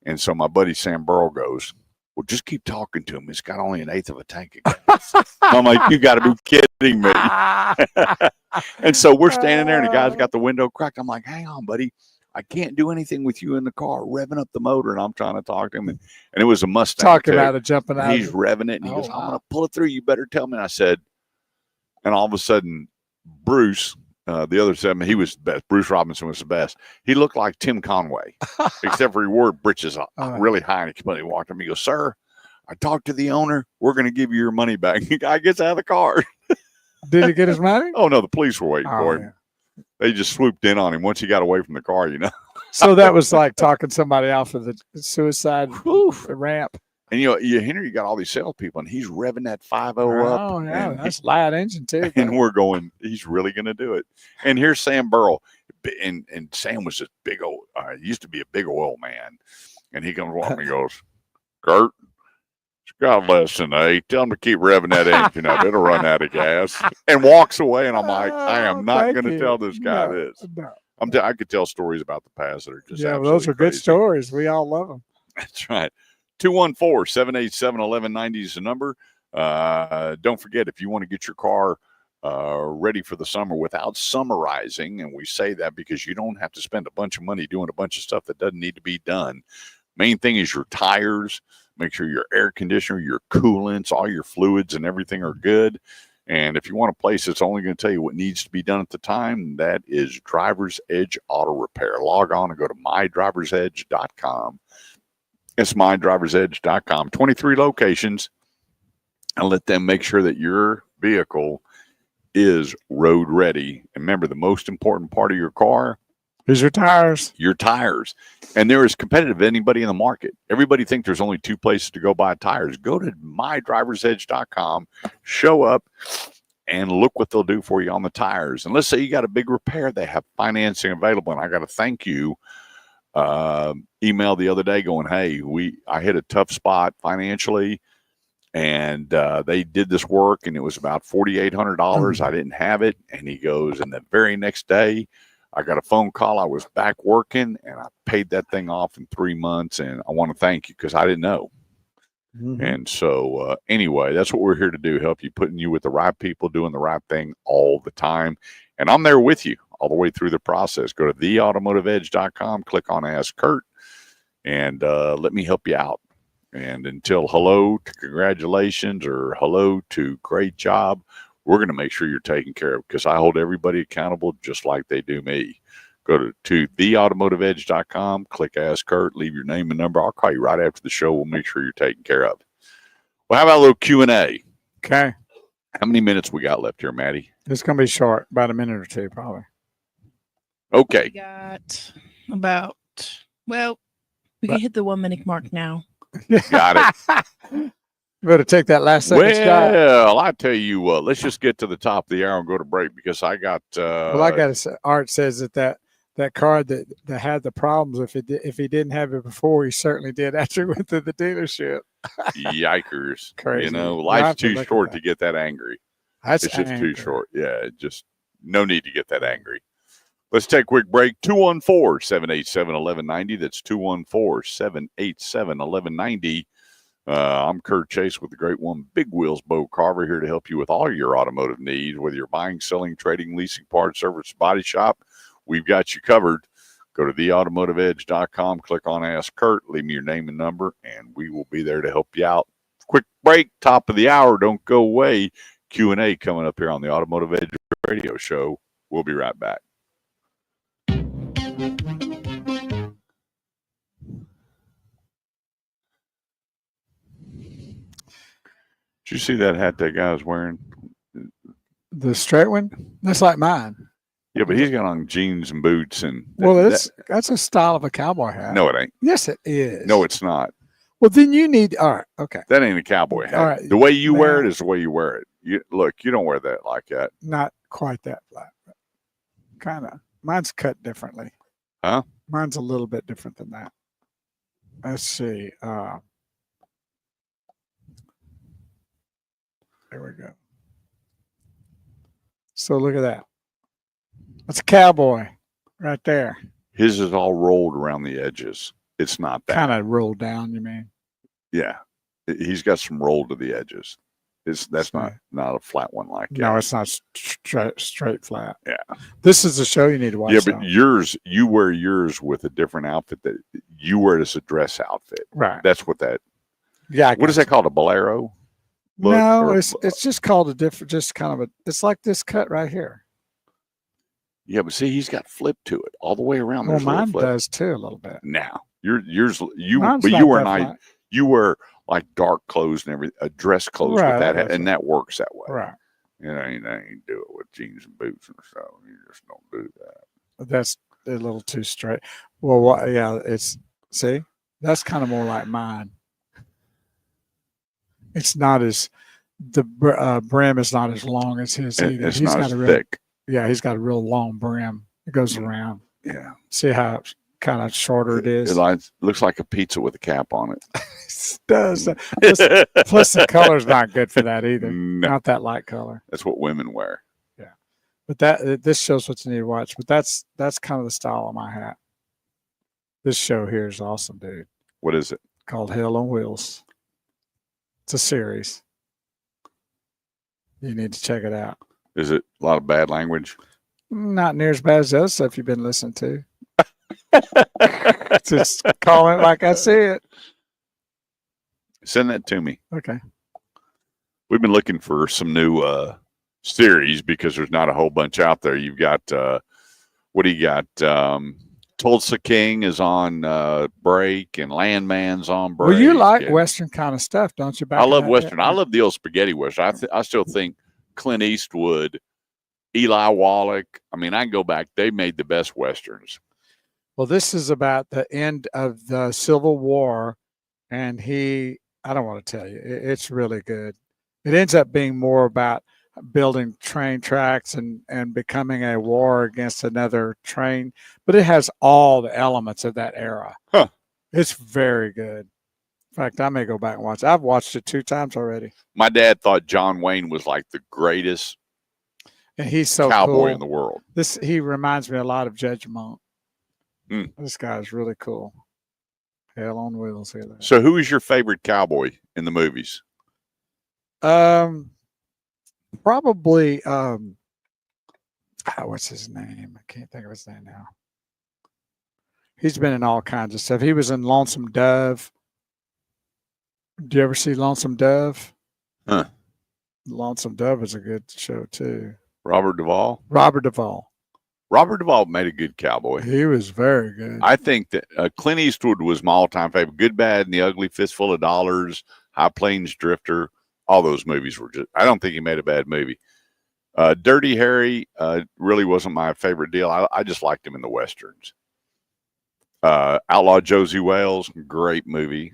And so my buddy Sam Burrow goes, "Well, just keep talking to him. It's got only 1/8 of a tank." I'm like, "You got to be kidding me." And so we're standing there, and the guy's got the window cracked. I'm like, "Hang on, buddy. I can't do anything with you in the car, revving up the motor." And I'm trying to talk to him. And it was a Mustang. Talking about it, jumping out. He's revving it. And he goes, "I'm going to pull it through. You better tell me." And I said, and all of a sudden, Bruce, The other 7, he was the best. Bruce Robinson was the best. He looked like Tim Conway, except for he wore britches really high. And he walked up and he goes, "Sir, I talked to the owner. We're going to give you your money back." The guy gets out of the car. Did he get his money? Oh, no, the police were waiting for him. Yeah. They just swooped in on him once he got away from the car, So that was like talking somebody off of the suicide ramp. And, Henry got all these salespeople, and he's revving that 5.0 up. Oh, yeah, that's loud engine, too. And we're going, he's really going to do it. And here's Sam Burrell. And Sam was this big old, used to be a big oil man. And he comes walking and goes, "Kurt, it's got less than 8. Tell him to keep revving that engine up. It'll run out of gas." And walks away. And I'm like, I am not going to tell this guy this. No. I could tell stories about the past that are just those are crazy. good stories. We all love them. That's right. 214-787-1190 is the number. Don't forget, if you want to get your car ready for the summer without summarizing, and we say that because you don't have to spend a bunch of money doing a bunch of stuff that doesn't need to be done. Main thing is your tires. Make sure your air conditioner, your coolants, all your fluids and everything are good. And if you want a place that's only going to tell you what needs to be done at the time, that is Driver's Edge Auto Repair. Log on and go to mydriversedge.com. It's mydriversedge.com. 23 locations. And let them make sure that your vehicle is road ready. And remember, the most important part of your car is your tires. Your tires. And they're as competitive as anybody in the market. Everybody thinks there's only 2 places to go buy tires. Go to mydriversedge.com, show up, and look what they'll do for you on the tires. And let's say you got a big repair. They have financing available. And I got to thank you. Email the other day going, "Hey, I hit a tough spot financially. And they did this work, and it was about $4,800. I didn't have it." And he goes, and the very next day, I got a phone call. I was back working, and I paid that thing off in 3 months. And I want to thank you because I didn't know. Mm-hmm. And so anyway, that's what we're here to do, help you, putting you with the right people, doing the right thing all the time. And I'm there with you all the way through the process. Go to theautomotiveedge.com, click on Ask Kurt, and let me help you out. And until hello to congratulations or hello to great job, we're going to make sure you're taken care of, because I hold everybody accountable just like they do me. Go to theautomotiveedge.com, click Ask Kurt, leave your name and number. I'll call you right after the show. We'll make sure you're taken care of. Well, how about a little Q&A? Okay. How many minutes we got left here, Maddie? It's going to be short, about a minute or two, probably. Okay. We got about, we can hit the 1 minute mark now. Got it. Better take that last second shot. Well, I tell you what, let's just get to the top of the hour and go to break, because I got. Well, I got to say, Art says that car that had the problems, if he didn't have it before, he certainly did after he went to the dealership. Yikers! Crazy. Life's too short to get that angry. It's just too short. Yeah, just no need to get that angry. Let's take a quick break. 214-787-1190. That's 214-787-1190. I'm Kurt Chase with the great one, Big Wheels Bo Carver, here to help you with all your automotive needs, whether you're buying, selling, trading, leasing, parts, service, body shop. We've got you covered. Go to theautomotiveedge.com, click on Ask Kurt, leave me your name and number, and we will be there to help you out. Quick break, top of the hour. Don't go away. Q&A coming up here on the Automotive Edge Radio Show. We'll be right back. Did you see that hat that guy was wearing? The straight one? That's like mine. Yeah, but he's got on jeans and boots. And that's a style of a cowboy hat. No, it ain't. Yes, it is. No, it's not. Well, then you need. All right. Okay. That ain't a cowboy hat. All right. The way you wear it is the way you wear it. You don't wear that like that. Not quite that flat. Kind of. Mine's cut differently. Huh? Mine's a little bit different than that. Let's see. There we go. So look at that. That's a cowboy right there. His is all rolled around the edges. It's not that. Kind of rolled down, you mean? Yeah. He's got some roll to the edges. That's not a flat one like that. No, it's not straight flat. Yeah. This is a show you need to watch. Yeah, but you wear yours with a different outfit that you wear it as a dress outfit. Right. That's what that. Yeah. What is that called? A bolero? No, it's just called a different, just kind of it's like this cut right here. Yeah, but see, he's got flip to it all the way around. Well, There's a little mine flip. does too a little bit. Now yours, Mine's but not you were that nice. flat. You wear like dark clothes and everything, dress clothes Right, with that, that's and right. that works that way. Right. That ain't do it with jeans and boots and stuff. You just don't do that. That's a little too straight. Well, yeah, see, that's kind of more like mine. It's not as the brim is not as long as his either. It's He's not got as a real, thick. yeah, he's got a real long brim. It goes around. Yeah, See how kind of shorter it is. It looks like a pizza with a cap on it. It does. Plus the color's not good for that either. No, Not that light color. that's what women wear. But this shows what you need to watch. But that's kind of the style of my hat. This show here is awesome, dude. What is it? Called Hell on Wheels. It's a series. You need to check it out. Is it a lot of bad language? Not near as bad as the other stuff you've been listening to. Just call it like I see it. Send that to me. Okay. We've been looking for some new series because there's not a whole bunch out there. You've got what do you got? Tulsa King is on break, and Landman's on break. Well, you like and Western kind of stuff, don't you? I love Western. I love the old spaghetti Western. I still think Clint Eastwood, Eli Wallach. I mean, I can go back. They made the best Westerns. Well, this is about the end of the Civil War, and I don't want to tell you. It's really good. It ends up being more about building train tracks and becoming a war against another train, but it has all the elements of that era. Huh. It's very good. In fact, I may go back and watch it. I've watched it 2 times already. My dad thought John Wayne was like the greatest And he's so cowboy cool. in the world. He reminds me a lot of Judge Monk. Mm. This guy's really cool. Hell on Wheels. Here. So who is your favorite cowboy in the movies? Probably what's his name? I can't think of his name now. He's been in all kinds of stuff. He was in Lonesome Dove. Do you ever see Lonesome Dove? Huh. Lonesome Dove is a good show too. Robert Duvall. Robert Duvall. Robert Duvall made a good cowboy. He was very good. I think that Clint Eastwood was my all-time favorite. Good, Bad, and the Ugly, Fistful of Dollars, High Plains Drifter. All those movies were just, I don't think he made a bad movie. Dirty Harry really wasn't my favorite deal. I just liked him in the Westerns. Outlaw Josie Wales, great movie.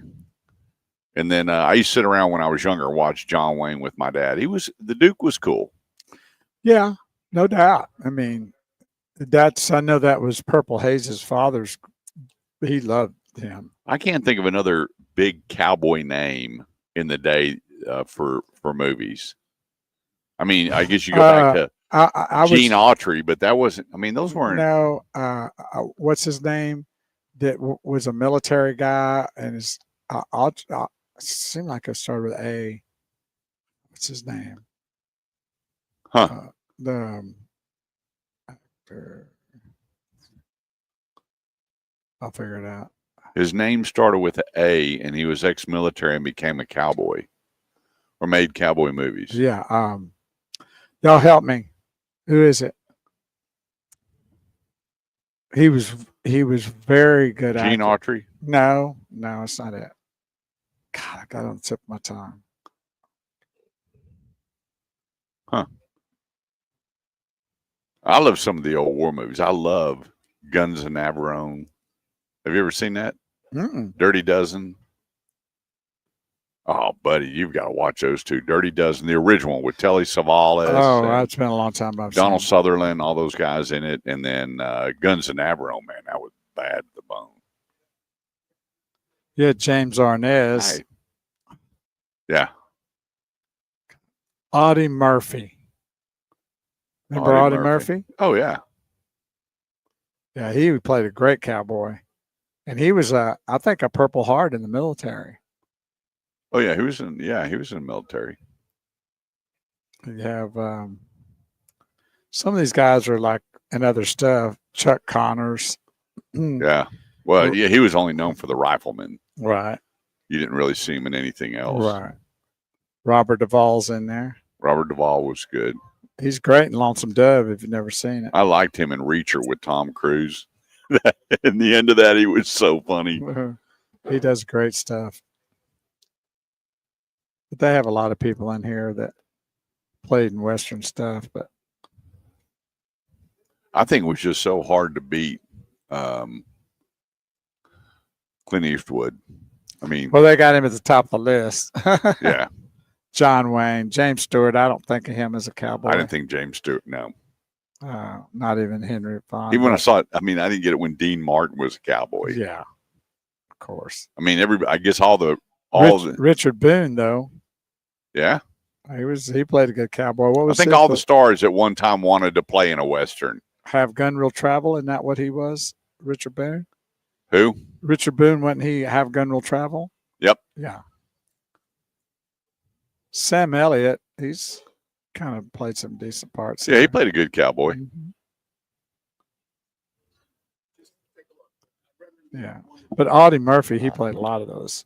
And then I used to sit around when I was younger and watch John Wayne with my dad. The Duke was cool. Yeah, no doubt. I mean, I know that was Purple Haze's father's. He loved him. I can't think of another big cowboy name in the day for movies. I mean, I guess you go back to Gene Autry, but that wasn't. I mean, those weren't. No, what's his name? That was a military guy, and his seemed like it started with A. What's his name? Huh? The actor. I'll figure it out. His name started with an A, and he was ex-military and became a cowboy, or made cowboy movies. Yeah. Y'all help me. Who is it? He was very good at Gene Autry. No, it's not it. God, I got it on the tip of my tongue. Huh. I love some of the old war movies. I love Guns of Navarone. Have you ever seen that? Mm-mm. Dirty Dozen. Oh, buddy, you've got to watch those two. Dirty Dozen, the original one with Telly Savalas. Oh, it's been a long time. I've Donald seen Sutherland, all those guys in it. And then Guns of Navarone, man, that was bad to the bone. Yeah, James Arnaz. Yeah. Audie Murphy. Remember Audie Murphy? Oh, yeah. Yeah, he played a great cowboy. And he was, I think, a Purple Heart in the military. Oh, yeah, he was in the military. You have some of these guys are like in other stuff. Chuck Connors. Yeah. Well, yeah, he was only known for the Rifleman. Right. You didn't really see him in anything else. Right. Robert Duvall's in there. Robert Duvall was good. He's great in Lonesome Dove if you've never seen it. I liked him in Reacher with Tom Cruise. In the end of that, he was so funny. He does great stuff. But they have a lot of people in here that played in Western stuff. But I think it was just so hard to beat Clint Eastwood. I mean, well, they got him at the top of the list. yeah. John Wayne, James Stewart. I don't think of him as a cowboy. I didn't think James Stewart. No, not even Henry Fonda. even when I saw it, I mean, I didn't get it when Dean Martin was a cowboy. Yeah, of course. I mean, I guess Richard Boone though. Yeah, he played a good cowboy. What was I think all the stars at one time wanted to play in a Western. Have Gun Will Travel? Isn't that what he was? Richard Boone? Who? Richard Boone, wasn't he Have Gun Will Travel? Yep. Yeah. Sam Elliott, he's kind of played some decent parts. Yeah, he played a good cowboy. Mm-hmm. Yeah. But Audie Murphy, he played a lot of those.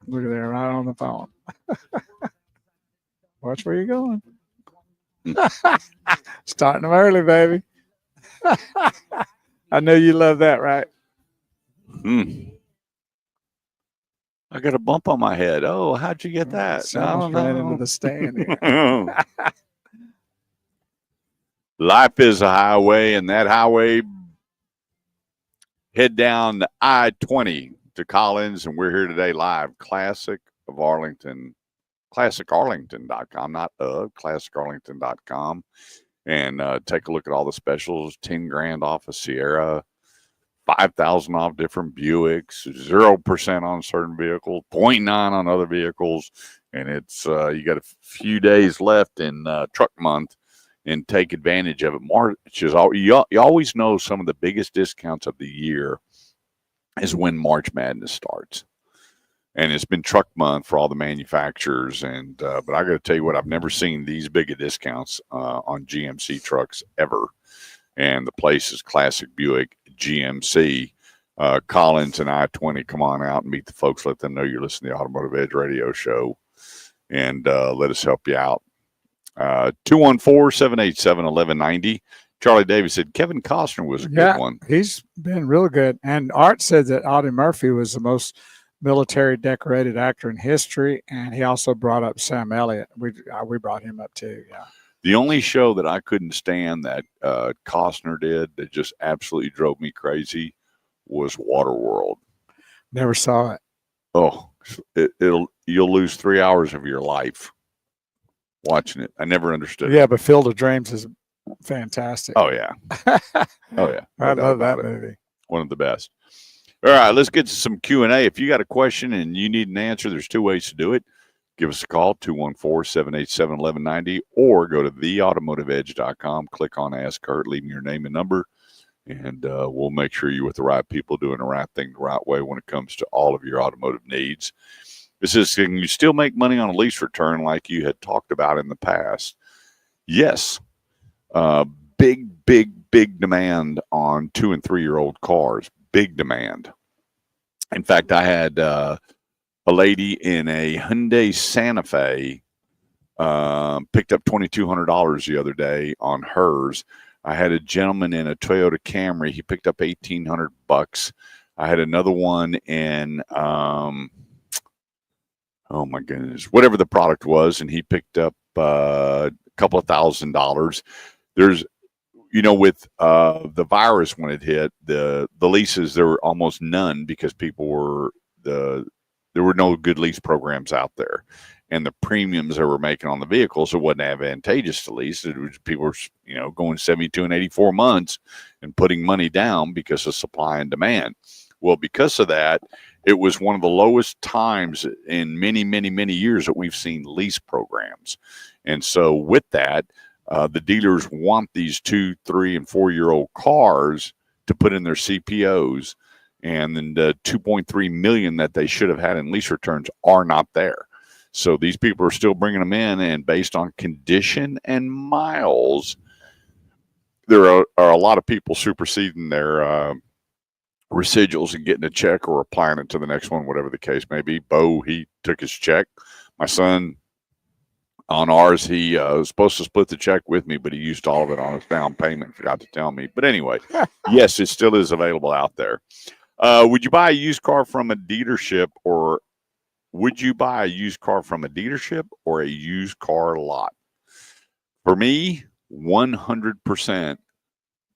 Look at there, right on the phone. Watch where you're going. Starting them early, baby. I know you love that, right? I got a bump on my head. Oh, how'd you get that? I don't know. Right into the stand here. Life is a highway, and that highway head down the I-20 to Collins, and we're here today live. ClassicArlington.com, not ClassicArlington.com, and take a look at all the specials. 10 grand off a Sierra, 5,000 off different Buicks, 0% on certain vehicles, 0.9 on other vehicles, and it's you got a few days left in truck month, and take advantage of it. March is you always know some of the biggest discounts of the year is when March Madness starts, and it's been truck month for all the manufacturers. And but I got to tell you what, I've never seen these big of discounts on GMC trucks ever. And the place is Classic Buick GMC, Collins and I-20. Come on out and meet the folks. Let them know you're listening to the Automotive Edge radio show, and let us help you out. 214-787-1190. Charlie Davis said Kevin Costner was a good one. He's been real good. And Art said that Audie Murphy was the most military decorated actor in history, and he also brought up Sam Elliott. We brought him up too. Yeah. The only show that I couldn't stand that Costner did that just absolutely drove me crazy was Waterworld. Never saw it. Oh, you'll lose 3 hours of your life watching it. I never understood it. Yeah, but Field of Dreams is fantastic. Oh yeah. Oh yeah. I love that movie. One of the best. All right, let's get to some Q&A. If you got a question and you need an answer, there's two ways to do it. Give us a call, 214-787-1190, or go to theautomotiveedge.com, click on Ask Kurt, leave me your name and number, and we'll make sure you're with the right people doing the right thing the right way when it comes to all of your automotive needs. This is, can you still make money on a lease return like you had talked about in the past? Yes. Big demand on 2- and 3-year-old cars. Big demand. In fact, I had a lady in a Hyundai Santa Fe picked up $2,200 the other day on hers. I had a gentleman in a Toyota Camry. He picked up $1,800. I had another one in oh my goodness, whatever the product was, and he picked up a couple of $1,000. There's, you know, with the virus when it hit, the leases, there were almost none because people were there were no good lease programs out there, and the premiums they were making on the vehicles, it wasn't advantageous to lease. It was, people were, you know, going 72 and 84 months and putting money down because of supply and demand. Well, because of that, it was one of the lowest times in many years that we've seen lease programs. And so with that, the dealers want these 2-, 3-, and 4-year-old cars to put in their CPOs, and then the 2.3 million that they should have had in lease returns are not there. So these people are still bringing them in, and based on condition and miles, there are a lot of people superseding their residuals and getting a check or applying it to the next one, whatever the case may be. Bo, he took his check. My son, on ours, he was supposed to split the check with me, but he used all of it on his down payment. Forgot to tell me. But anyway, yes, it still is available out there. Would you buy a used car from a dealership, or would you buy a used car from a dealership or a used car lot? For me, 100%,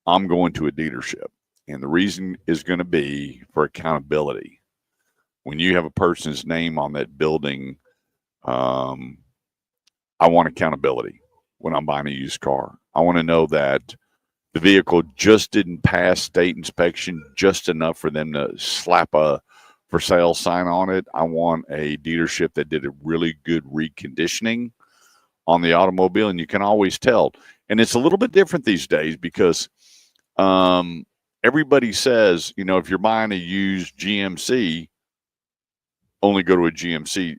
I'm going to a dealership. And the reason is going to be for accountability. When you have a person's name on that building, I want accountability when I'm buying a used car. I want to know that the vehicle just didn't pass state inspection just enough for them to slap a for sale sign on it. I want a dealership that did a really good reconditioning on the automobile, and you can always tell. And it's a little bit different these days because everybody says, you know, if you're buying a used GMC, only go to a GMC,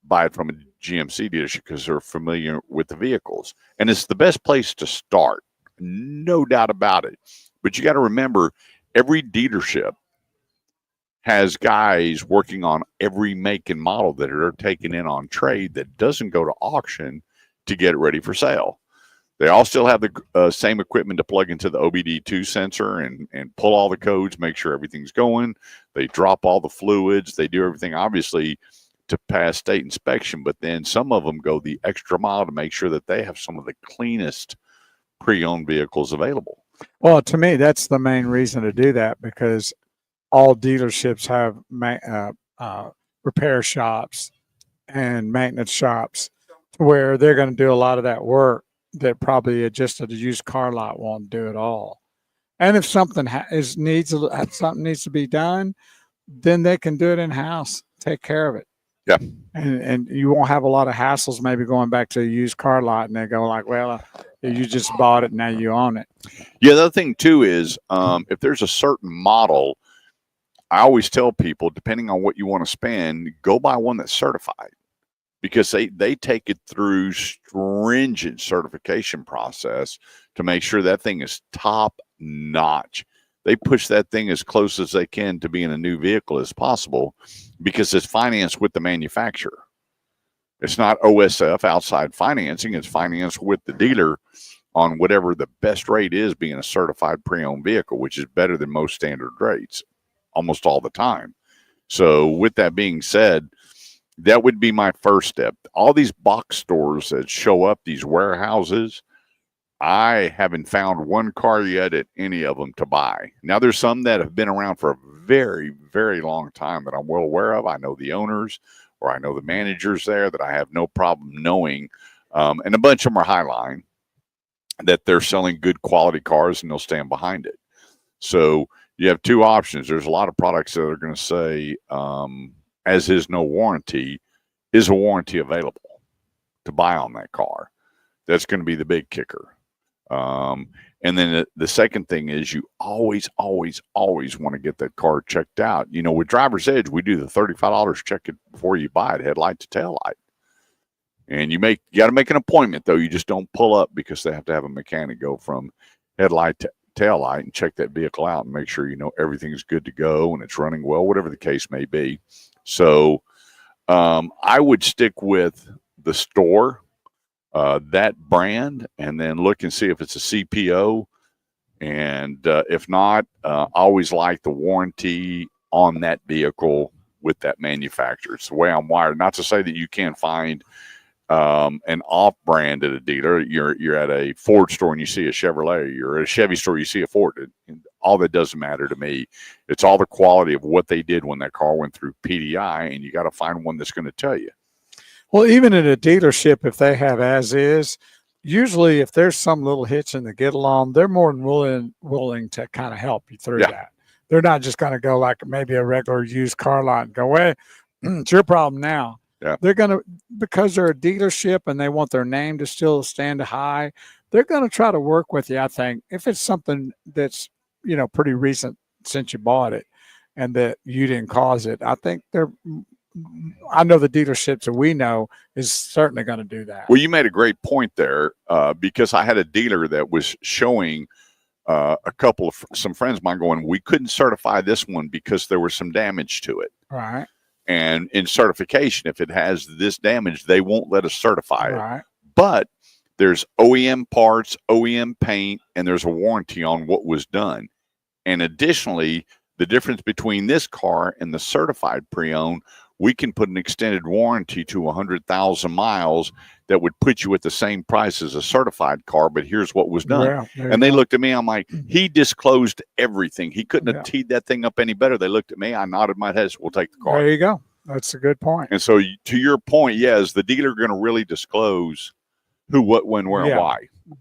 buy it from a GMC dealership because they're familiar with the vehicles. And it's the best place to start, no doubt about it. But you got to remember, every dealership has guys working on every make and model that are taken in on trade that doesn't go to auction to get it ready for sale. They all still have the same equipment to plug into the OBD2 sensor and pull all the codes, make sure everything's going. They drop all the fluids. They do everything, obviously, to pass state inspection, but then some of them go the extra mile to make sure that they have some of the cleanest pre-owned vehicles available. Well, to me, that's the main reason to do that, because all dealerships have repair shops and maintenance shops where they're going to do a lot of that work that probably just a used car lot won't do at all. And if something needs to be done, then they can do it in house, take care of it. Yeah. And you won't have a lot of hassles maybe going back to a used car lot and they go like, well, you just bought it, now you own it. Yeah, the other thing too is if there's a certain model, I always tell people, depending on what you want to spend, go buy one that's certified, because they take it through stringent certification process to make sure that thing is top notch. They push that thing as close as they can to being a new vehicle as possible, because it's financed with the manufacturer. It's not OSF outside financing. It's financed with the dealer on whatever the best rate is, being a certified pre-owned vehicle, which is better than most standard rates almost all the time. So with that being said, that would be my first step. All these box stores that show up, these warehouses, I haven't found one car yet at any of them to buy. Now, there's some that have been around for a very, very long time that I'm well aware of. I know the owners, or I know the managers there, that I have no problem knowing. And a bunch of them are Highline, that they're selling good quality cars and they'll stand behind it. So you have two options. There's a lot of products that are going to say, as is no warranty, is a warranty available to buy on that car? That's going to be the big kicker. And then the second thing is, you always want to get that car checked out. You know, with Driver's Edge, we do the $35 check it before you buy it, headlight to tail light. And you got to make an appointment, though. You just don't pull up, because they have to have a mechanic go from headlight to tail light and check that vehicle out and make sure, you know, everything's good to go and it's running well, whatever the case may be. So I would stick with the store, that brand, and then look and see if it's a CPO. And if not, always like the warranty on that vehicle with that manufacturer. It's the way I'm wired. Not to say that you can't find an off-brand at a dealer. You're at a Ford store and you see a Chevrolet. You're at a Chevy store, you see a Ford. All that doesn't matter to me. It's all the quality of what they did when that car went through PDI, and you got to find one that's going to tell you. Well, even at a dealership, if they have as is, usually if there's some little hitch in the get along, they're more than willing to kind of help you through that. They're not just going to go like maybe a regular used car lot and go, well, it's your problem now. Yeah. They're going to, because they're a dealership and they want their name to still stand high, they're going to try to work with you, I think. If it's something that's, you know, pretty recent since you bought it and that you didn't cause it, I think I know the dealerships that we know is certainly going to do that. Well, you made a great point there, because I had a dealer that was showing some friends of mine going, we couldn't certify this one because there was some damage to it. Right. And in certification, if it has this damage, they won't let us certify it. Right. But there's OEM parts, OEM paint, and there's a warranty on what was done. And additionally, the difference between this car and the certified pre-owned, we can put an extended warranty to 100,000 miles that would put you at the same price as a certified car, but here's what was done. Yeah, and they looked at me, I'm like, he disclosed everything. He couldn't Yeah. have teed that thing up any better. They looked at me, I nodded my head, we'll take the car. There you go. That's a good point. And so to your point, is the dealer going to really disclose who, what, when, where, Yeah. and why?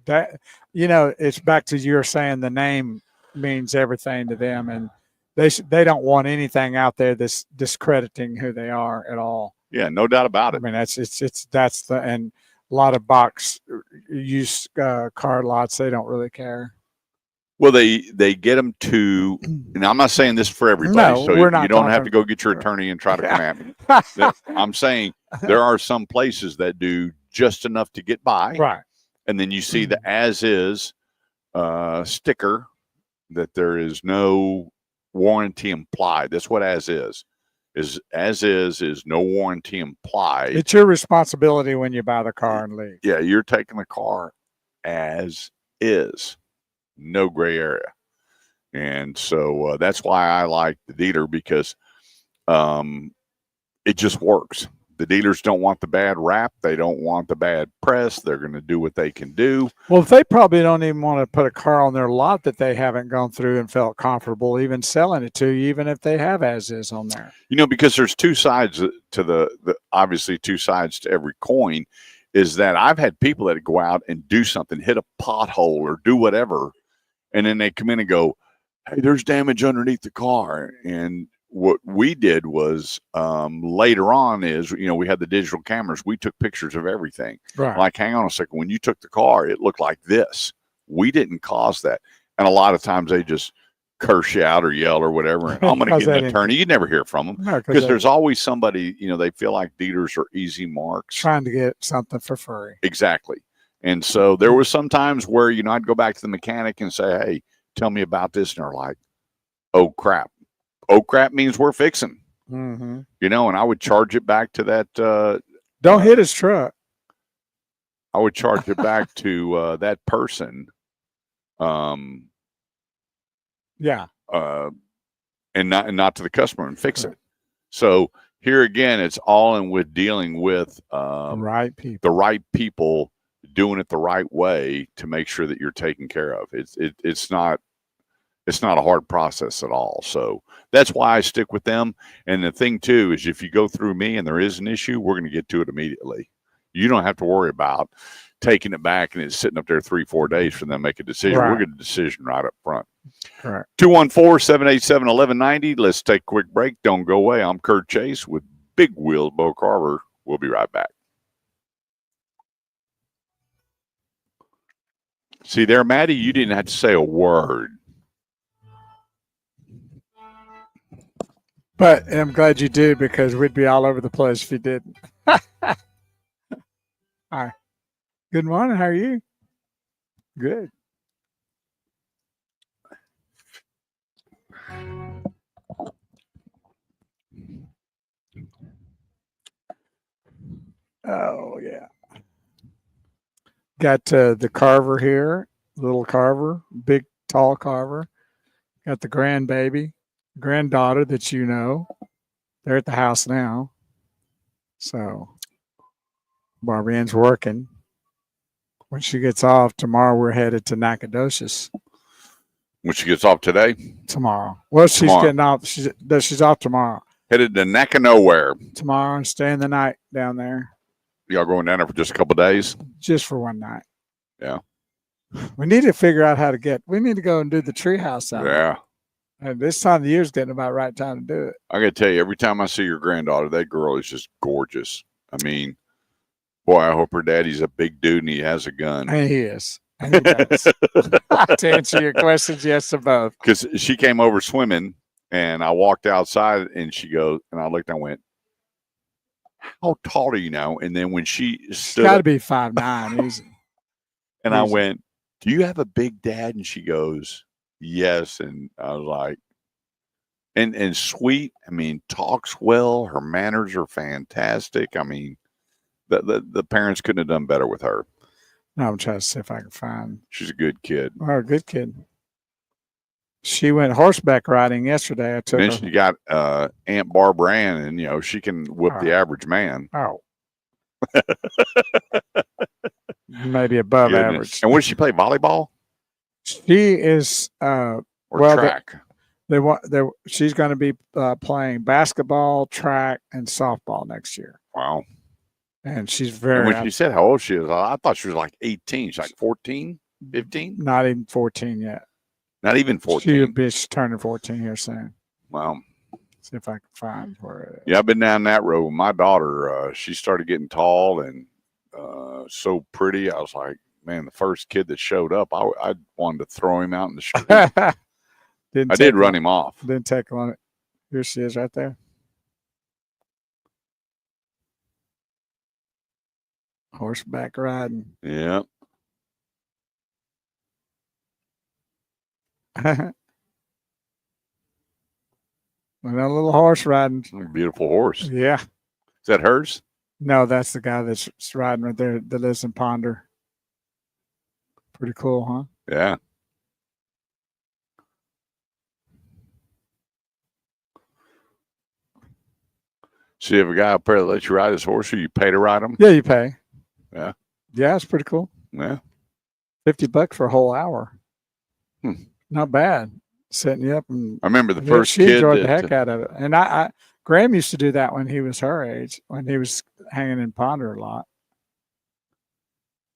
That, it's back to you're saying the name means everything to them, and they don't want anything out there that's discrediting who they are at all. Yeah, no doubt about I it. mean, and a lot of box used car lots, they don't really care. Well, they get them to, and I'm not saying this for everybody, No, so we're you not don't have talking- to go get your attorney and try to come at me. I'm saying there are some places that do just enough to get by, Right. and then you see the as is sticker that there is no warranty implied. That's what as is no warranty implied. It's your responsibility when you buy the car and leave. Yeah, you're taking the car as is, no gray area. And so that's why I like the dealer, because it just works. The dealers don't want the bad rap. They don't want the bad press. They're going to do what they can do. Well, they probably don't even want to put a car on their lot that they haven't gone through and felt comfortable even selling it to you, even if they have as is on there. Because there's two sides to the obviously two sides to every coin, is that I've had people that go out and do something, hit a pothole or do whatever, and then they come in and go, hey, there's damage underneath the car. And what we did was later on is, we had the digital cameras. We took pictures of everything. Right. Like, hang on a second. When you took the car, it looked like this. We didn't cause that. And a lot of times they just curse you out or yell or whatever. And I'm going to get an attorney. You never hear from them, No, because there's always somebody, they feel like dealers are easy marks. trying to get something for free. Exactly. And so there was some times where, I'd go back to the mechanic and say, hey, tell me about this. And they're like, oh, crap. Oh, crap means we're fixing, Mm-hmm. and I would charge it back to that. Don't hit his truck. I would charge it back to that person. Yeah. And not to the customer, and fix it. So here again, it's all in with dealing with Right people. the right people doing it the right way to make sure that you're taken care of. It's not a hard process at all. So that's why I stick with them. And the thing too is, if you go through me and there is an issue, we're going to get to it immediately. You don't have to worry about taking it back and it's sitting up there 3-4 days for them to make a decision. Right. We'll get a decision right up front. Correct. 214-787-1190. Let's take a quick break. Don't go away. I'm Kurt Chase with Big Wheels Bo Carver. We'll be right back. See there, Maddie, you didn't have to say a word. But I'm glad you did, because we'd be all over the place if you didn't. Hi. Good morning. How are you? Good. Oh, yeah. Got the Carver here, little Carver, big, tall Carver. Got the grandbaby, granddaughter that they're at the house now. So Barbie Ann's working. When she gets off tomorrow, we're headed to Nacogdoches When she gets off today, tomorrow. Well, she's Tomorrow. getting off. She's off tomorrow. headed to Neck of Nowhere. Tomorrow, and staying the night down there Y'all going down there for just a couple of days? just for one night. Yeah. We need to figure out how to we need to go and do the treehouse out there. Yeah. And this time of the year is getting about right time to do it. I got to tell you, every time I see your granddaughter, that girl is just gorgeous. I mean, boy, I hope her daddy's a big dude and he has a gun. And he is. And he does. To answer your questions, yes to both. Because she came over swimming and I walked outside and she goes, and I looked and I went, how tall are you now? And then when she It's stood got to up, be 5'9", easy. and I easy. went, do you have a big dad? And she goes, yes. And I was like, and sweet. I mean, talks well. Her manners are fantastic. I mean, the parents couldn't have done better with her. No, I'm trying to see if I can find. She's a good kid. Oh, good kid. She went horseback riding yesterday. I took And her. then she got Aunt Barbara Ann, and, you know, she can whip the average man. Oh. Maybe above average. And what does she play, volleyball? She is Or well, track? she's going to be playing basketball, track, and softball next year. Wow. And she's And very when she said how old she is, I thought she was like 18. She's like 14, 15? not even 14 yet. Not even 14. She's turning 14 here soon. Wow. See if I can find where it is. Yeah, I've been down that road with my daughter. She started getting tall and so pretty. I was like, man, the first kid that showed up, I wanted to throw him out in the street. I did run him off. Didn't take long. Here she is right there. Horseback riding. Yeah. Well, a little horse riding. Beautiful horse. Yeah. Is that hers? No, that's the guy that's riding right there that lives in Ponder. Pretty cool, huh? Yeah. So you have a guy up there that lets you ride his horse, or you pay to ride him? Yeah, you pay. Yeah. Yeah, it's pretty cool. Yeah. $50 for a whole hour. Hmm. Not bad. Setting you up and I remember the yeah, first she kid enjoyed the heck out of it. And Graham used to do that when he was her age, when he was hanging in Ponder a lot.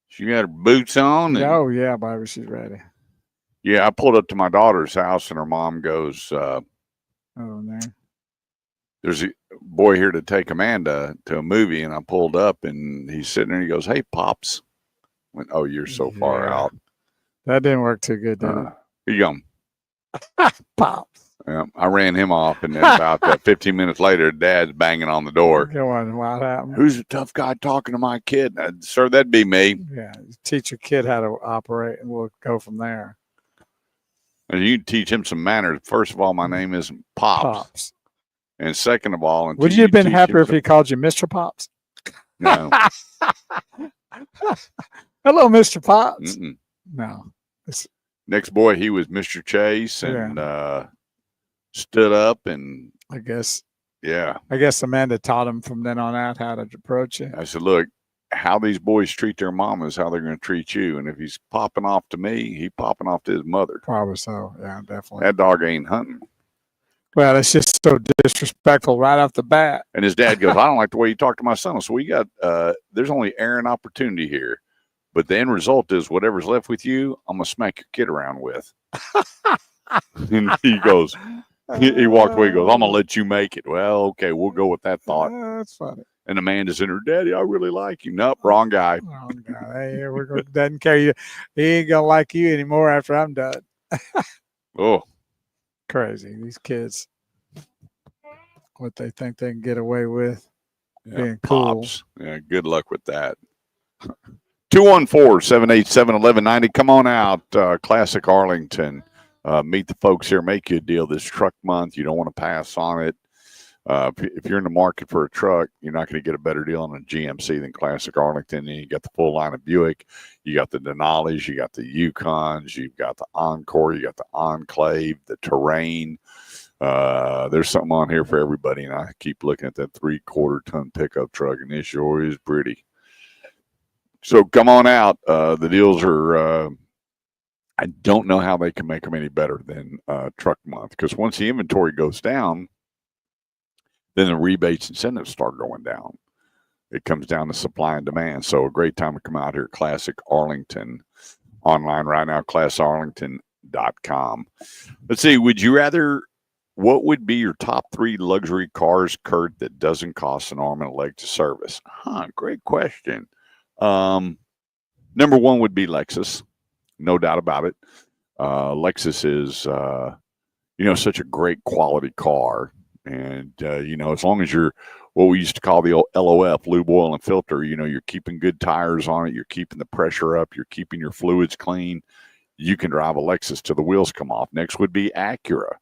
she got her boots on. And, Oh yeah, Barbara, she's ready. yeah, I pulled up to my daughter's house, and her mom goes, Oh no. there's a boy here to take Amanda to a movie. And I pulled up, and he's sitting there, and he goes, hey, Pops. I went, oh, you're so far Yeah. out. That didn't work too good, did Here you go. it? Pops. Yeah, I ran him off, and then about 15 minutes later, Dad's banging on the door. Go on, what happened? Who's the tough guy talking to my kid? Sir, that'd be me. Yeah, teach your kid how to operate, and we'll go from there. And you can teach him some manners. First of all, my name isn't Pops. And second of all, Would you have been happier if he called you Mr. Pops? No. Hello, Mr. Pops. Mm-mm. No. Next boy, he was Mr. Chase, and stood up, and I guess yeah. Amanda taught him from then on out how to approach it. I said, look, how these boys treat their mom is how they're going to treat you. And if he's popping off to me, he's popping off to his mother. Probably so. Yeah, definitely. That dog ain't hunting. Well, it's just so disrespectful right off the bat. And his dad goes, I don't like the way you talk to my son. So we got, there's only air and opportunity here. But the end result is whatever's left with you, I'm going to smack your kid around with. And he goes, he walked away, he goes, I'm going to let you make it. Well, okay, we'll go with that thought. That's funny. And Amanda's in her, Daddy, I really like you. Nope, wrong guy. Wrong guy. Hey, we're going, doesn't care you. He ain't going to like you anymore after I'm done. Oh, Crazy. These kids, what they think they can get away with. yeah, Being cool. Pops. Yeah, good luck with that. 214-787-1190. Come on out, Classic Arlington. Meet the folks here. Make you a deal this truck month. You don't want to pass on it. If you're in the market for a truck, you're not going to get a better deal on a GMC than Classic Arlington. And you got the full line of Buick. You got the Denali's. You got the Yukons. You've got the Encore. You got the Enclave, the Terrain. There's something on here for everybody. And I keep looking at that 3/4-ton pickup truck, and it sure is pretty. So come on out. The deals are, I don't know how they can make them any better than truck month, because once the inventory goes down, then the rebates incentives start going down. It comes down to supply and demand. So a great time to come out here. Classic Arlington, online right now, classarlington.com. Let's see, what would be your top 3 luxury cars, Kurt, that doesn't cost an arm and a leg to service? Great question. Number 1 would be Lexus, no doubt about it. Lexus is, such a great quality car. And, as long as you're what we used to call the old LOF, lube, oil, and filter. You know, you're keeping good tires on it. You're keeping the pressure up. You're keeping your fluids clean. You can drive a Lexus till the wheels come off. Next would be Acura.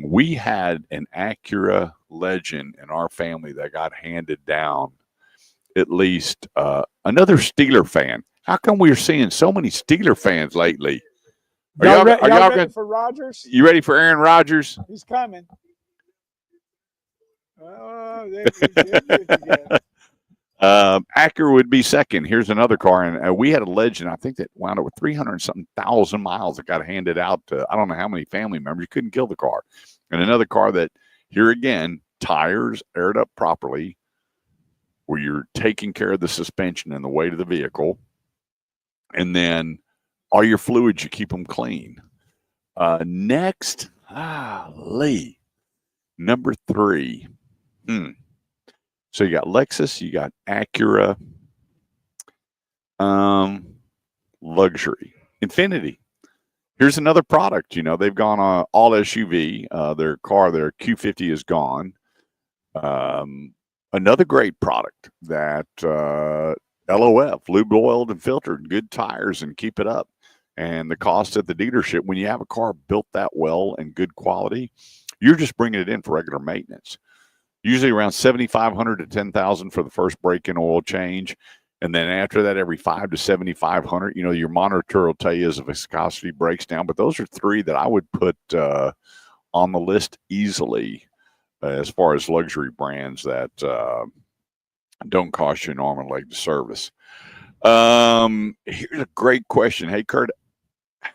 We had an Acura Legend in our family that got handed down. At least another Steeler fan. How come we're seeing so many Steeler fans lately? Y'all ready for Rodgers? You ready for Aaron Rodgers? He's coming. Acura would be second. Here's another car, and we had a Legend. I think that wound up with 300-something thousand miles that got handed out to I don't know how many family members. You couldn't kill the car. And another car that here again, tires aired up properly, where you're taking care of the suspension and the weight of the vehicle, and then all your fluids, you keep them clean. Next, Lee, number 3. So you got Lexus, you got Acura, luxury, Infiniti. Here's another product. You know, they've gone all SUV. Their Q50 is gone. Another great product that LOF, lube, oiled, and filtered, good tires, and keep it up. And the cost at the dealership, when you have a car built that well and good quality, you're just bringing it in for regular maintenance. Usually around $7,500 to $10,000 for the first break-in oil change. And then after that, every $500 to $7,500, you know, your monitor will tell you as the viscosity breaks down. But those are 3 that I would put on the list easily as far as luxury brands that don't cost you an arm and leg to service. Here's a great question. Hey, Kurt,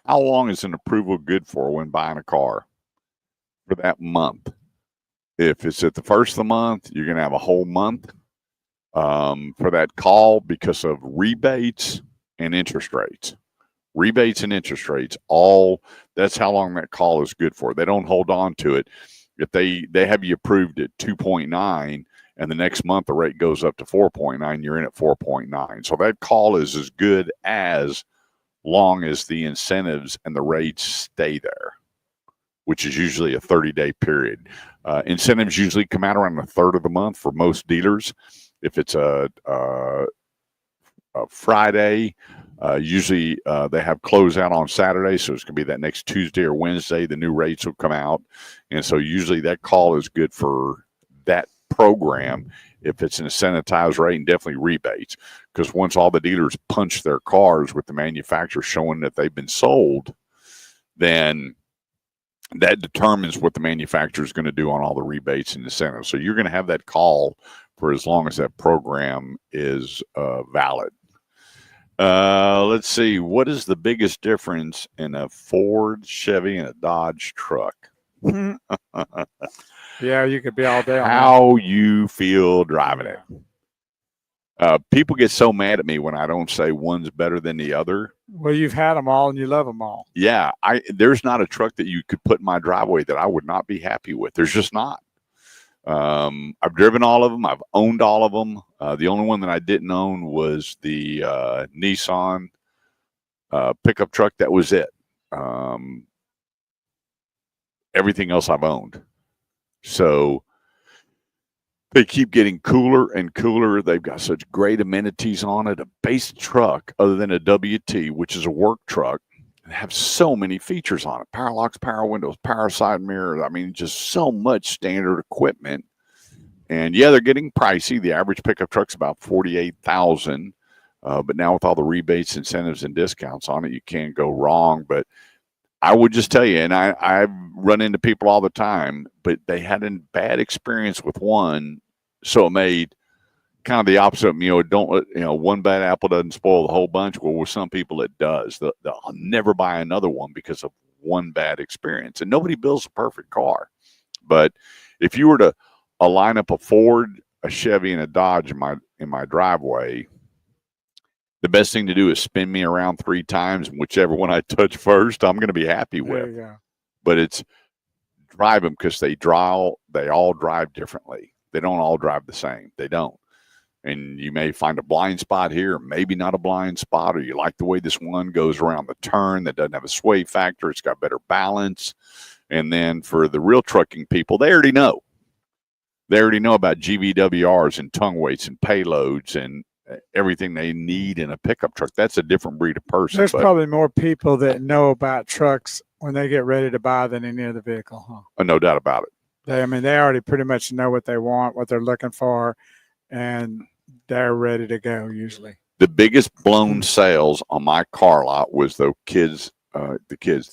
how long is an approval good for when buying a car? For that month. If it's at the first of the month, you're going to have a whole month for that call because of rebates and interest rates. Rebates and interest rates, that's how long that call is good for. They don't hold on to it. If they have you approved at 2.9 and the next month the rate goes up to 4.9, you're in at 4.9. So that call is as good as long as the incentives and the rates stay there, which is usually a 30-day period. Incentives usually come out around the 3rd of the month for most dealers. If it's a Friday, usually they have closeout on Saturday, so it's going to be that next Tuesday or Wednesday, the new rates will come out. And so usually that call is good for that program if it's an incentivized rate, and definitely rebates, because once all the dealers punch their cars with the manufacturer showing that they've been sold, then that determines what the manufacturer is going to do on all the rebates and incentives. So you're going to have that call for as long as that program is valid. Let's see. What is the biggest difference in a Ford, Chevy, and a Dodge truck? Yeah, you could be all day on how you feel driving it. People get so mad at me when I don't say one's better than the other. Well, you've had them all and you love them all. Yeah, there's not a truck that you could put in my driveway that I would not be happy with. There's just not. I've driven all of them. I've owned all of them. The only one that I didn't own was the Nissan pickup truck. That was it. Everything else I've owned. So they keep getting cooler and cooler. They've got such great amenities on it. A base truck, other than a WT, which is a work truck, have so many features on it. Power locks, power windows, power side mirrors. I mean, just so much standard equipment. And yeah, they're getting pricey. The average pickup truck's about $48,000. But now with all the rebates, incentives, and discounts on it, you can't go wrong. But I would just tell you, and I run into people all the time, but they had a bad experience with one, so it made kind of the opposite. One bad apple doesn't spoil the whole bunch. Well, with some people it does. They'll never buy another one because of one bad experience. And nobody builds a perfect car. But if you were to line up a Ford, a Chevy, and a Dodge in my driveway, the best thing to do is spin me around 3 times, and whichever one I touch first, I'm going to be happy with. There you go. But it's drive them, because they all drive differently. They don't all drive the same. They don't. And you may find a blind spot here, maybe not a blind spot, or you like the way this one goes around the turn that doesn't have a sway factor. It's got better balance. And then for the real trucking people, they already know. They already know about GVWRs and tongue weights and payloads and everything they need in a pickup truck. That's a different breed of person. There's probably more people that know about trucks when they get ready to buy than any other vehicle, huh? No doubt about it. They already pretty much know what they want, what they're looking for, and they're ready to go usually. The biggest blown sales on my car lot was the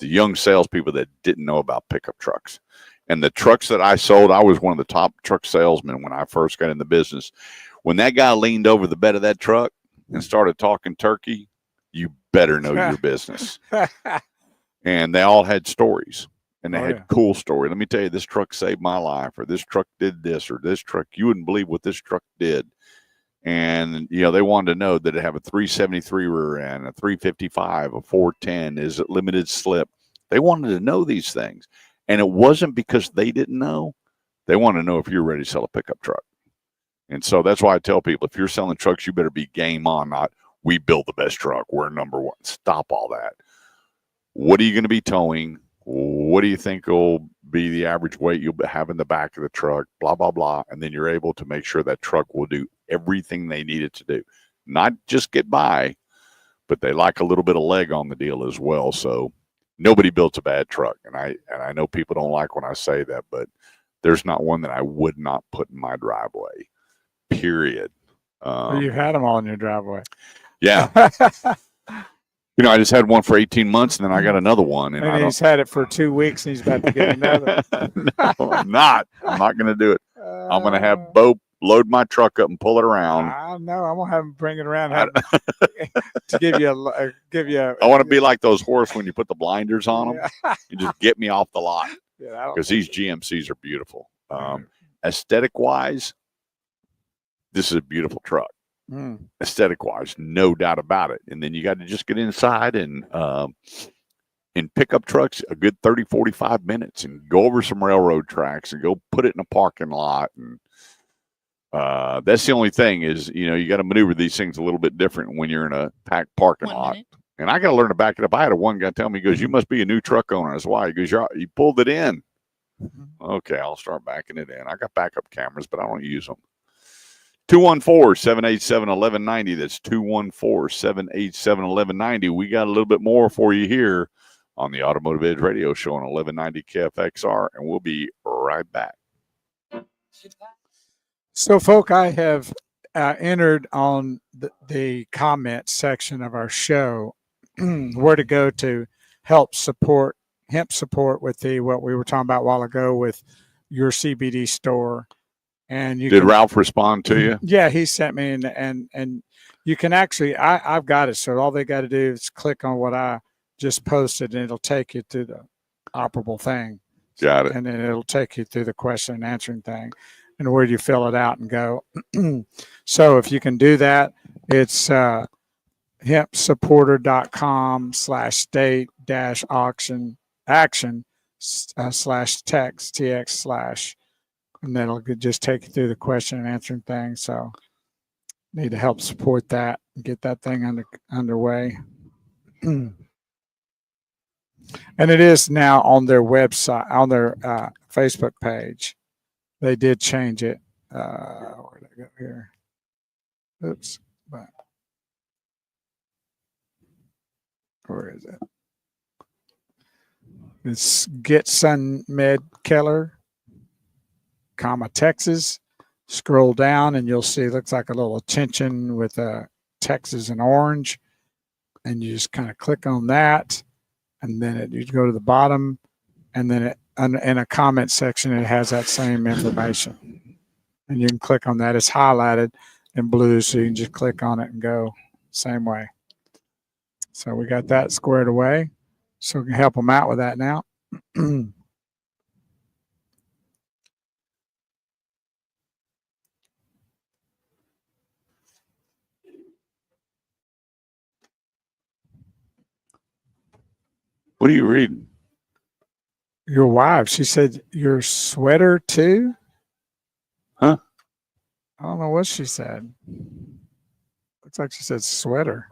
young salespeople that didn't know about pickup trucks. And the trucks that I sold, I was one of the top truck salesmen when I first got in the business. When that guy leaned over the bed of that truck and started talking turkey, you better know your business. And they all had stories, and they had cool stories. Let me tell you, this truck saved my life, or this truck did this, or this truck, you wouldn't believe what this truck did. And, they wanted to know that it have a 373 rear end, a 355, a 410, is it limited slip? They wanted to know these things. And it wasn't because they didn't know. They wanted to know if you're ready to sell a pickup truck. And so that's why I tell people, if you're selling trucks, you better be game on, not we build the best truck, we're number one. Stop all that. What are you going to be towing? What do you think will be the average weight you'll have in the back of the truck? Blah, blah, blah. And then you're able to make sure that truck will do everything they need it to do. Not just get by, but they like a little bit of leg on the deal as well. So nobody builds a bad truck. And I know people don't like when I say that, but there's not one that I would not put in my driveway, period. You've had them all in your driveway. Yeah. I just had one for 18 months, and then I got another one. And he's had it for 2 weeks, and he's about to get another. No, I'm not. I'm not going to do it. I'm going to have Bo load my truck up and pull it around. I know. I'm going to have him bring it around to give you a. I want to be like those horses when you put the blinders on them. Yeah. You just get me off the lot. Because these GMCs are beautiful. Aesthetic-wise, this is a beautiful truck. Aesthetic wise, no doubt about it. And then you got to just get inside and in pickup trucks a good 30-45 minutes and go over some railroad tracks and go put it in a parking lot. And that's the only thing is, you got to maneuver these things a little bit different when you're in a packed parking lot. And I got to learn to back it up. I had one guy tell me, he goes, "You must be a new truck owner." That's why. He goes, "You pulled it in." Okay, I'll start backing it in. I got backup cameras, but I don't use them. 214-787-1190. That's 214-787-1190. We got a little bit more for you here on the Automotive Edge Radio Show on 1190 KFXR, and we'll be right back. So, folk, I have entered on the comment section of our show where to go to help support hemp support with what we were talking about a while ago with your CBD store. And did Ralph respond to you? Yeah, he sent me and you can actually I've got it. So all they got to do is click on what I just posted, and it'll take you to the operable thing. Got it. And then it'll take you through the question and answering thing, and where you fill it out and go. So if you can do that, it's hempsupporter.com/state-action/text/. And then it'll just take you through the question and answering thing. So need to help support that and get that thing underway. And it is now on their website, on their Facebook page. They did change it. Where did I go here? Oops. Where is it? It's Get Sun Med Keller, Texas. Scroll down and you'll see it looks like a little attention with Texas and orange, and you just kind of click on that, and then you go to the bottom, and then in a comment section it has that same information, and you can click on that. It's highlighted in blue, so you can just click on it and go same way. So we got that squared away, so we can help them out with that now. What are you reading? Your wife. She said your sweater too? Huh? I don't know what she said. Looks like she said sweater.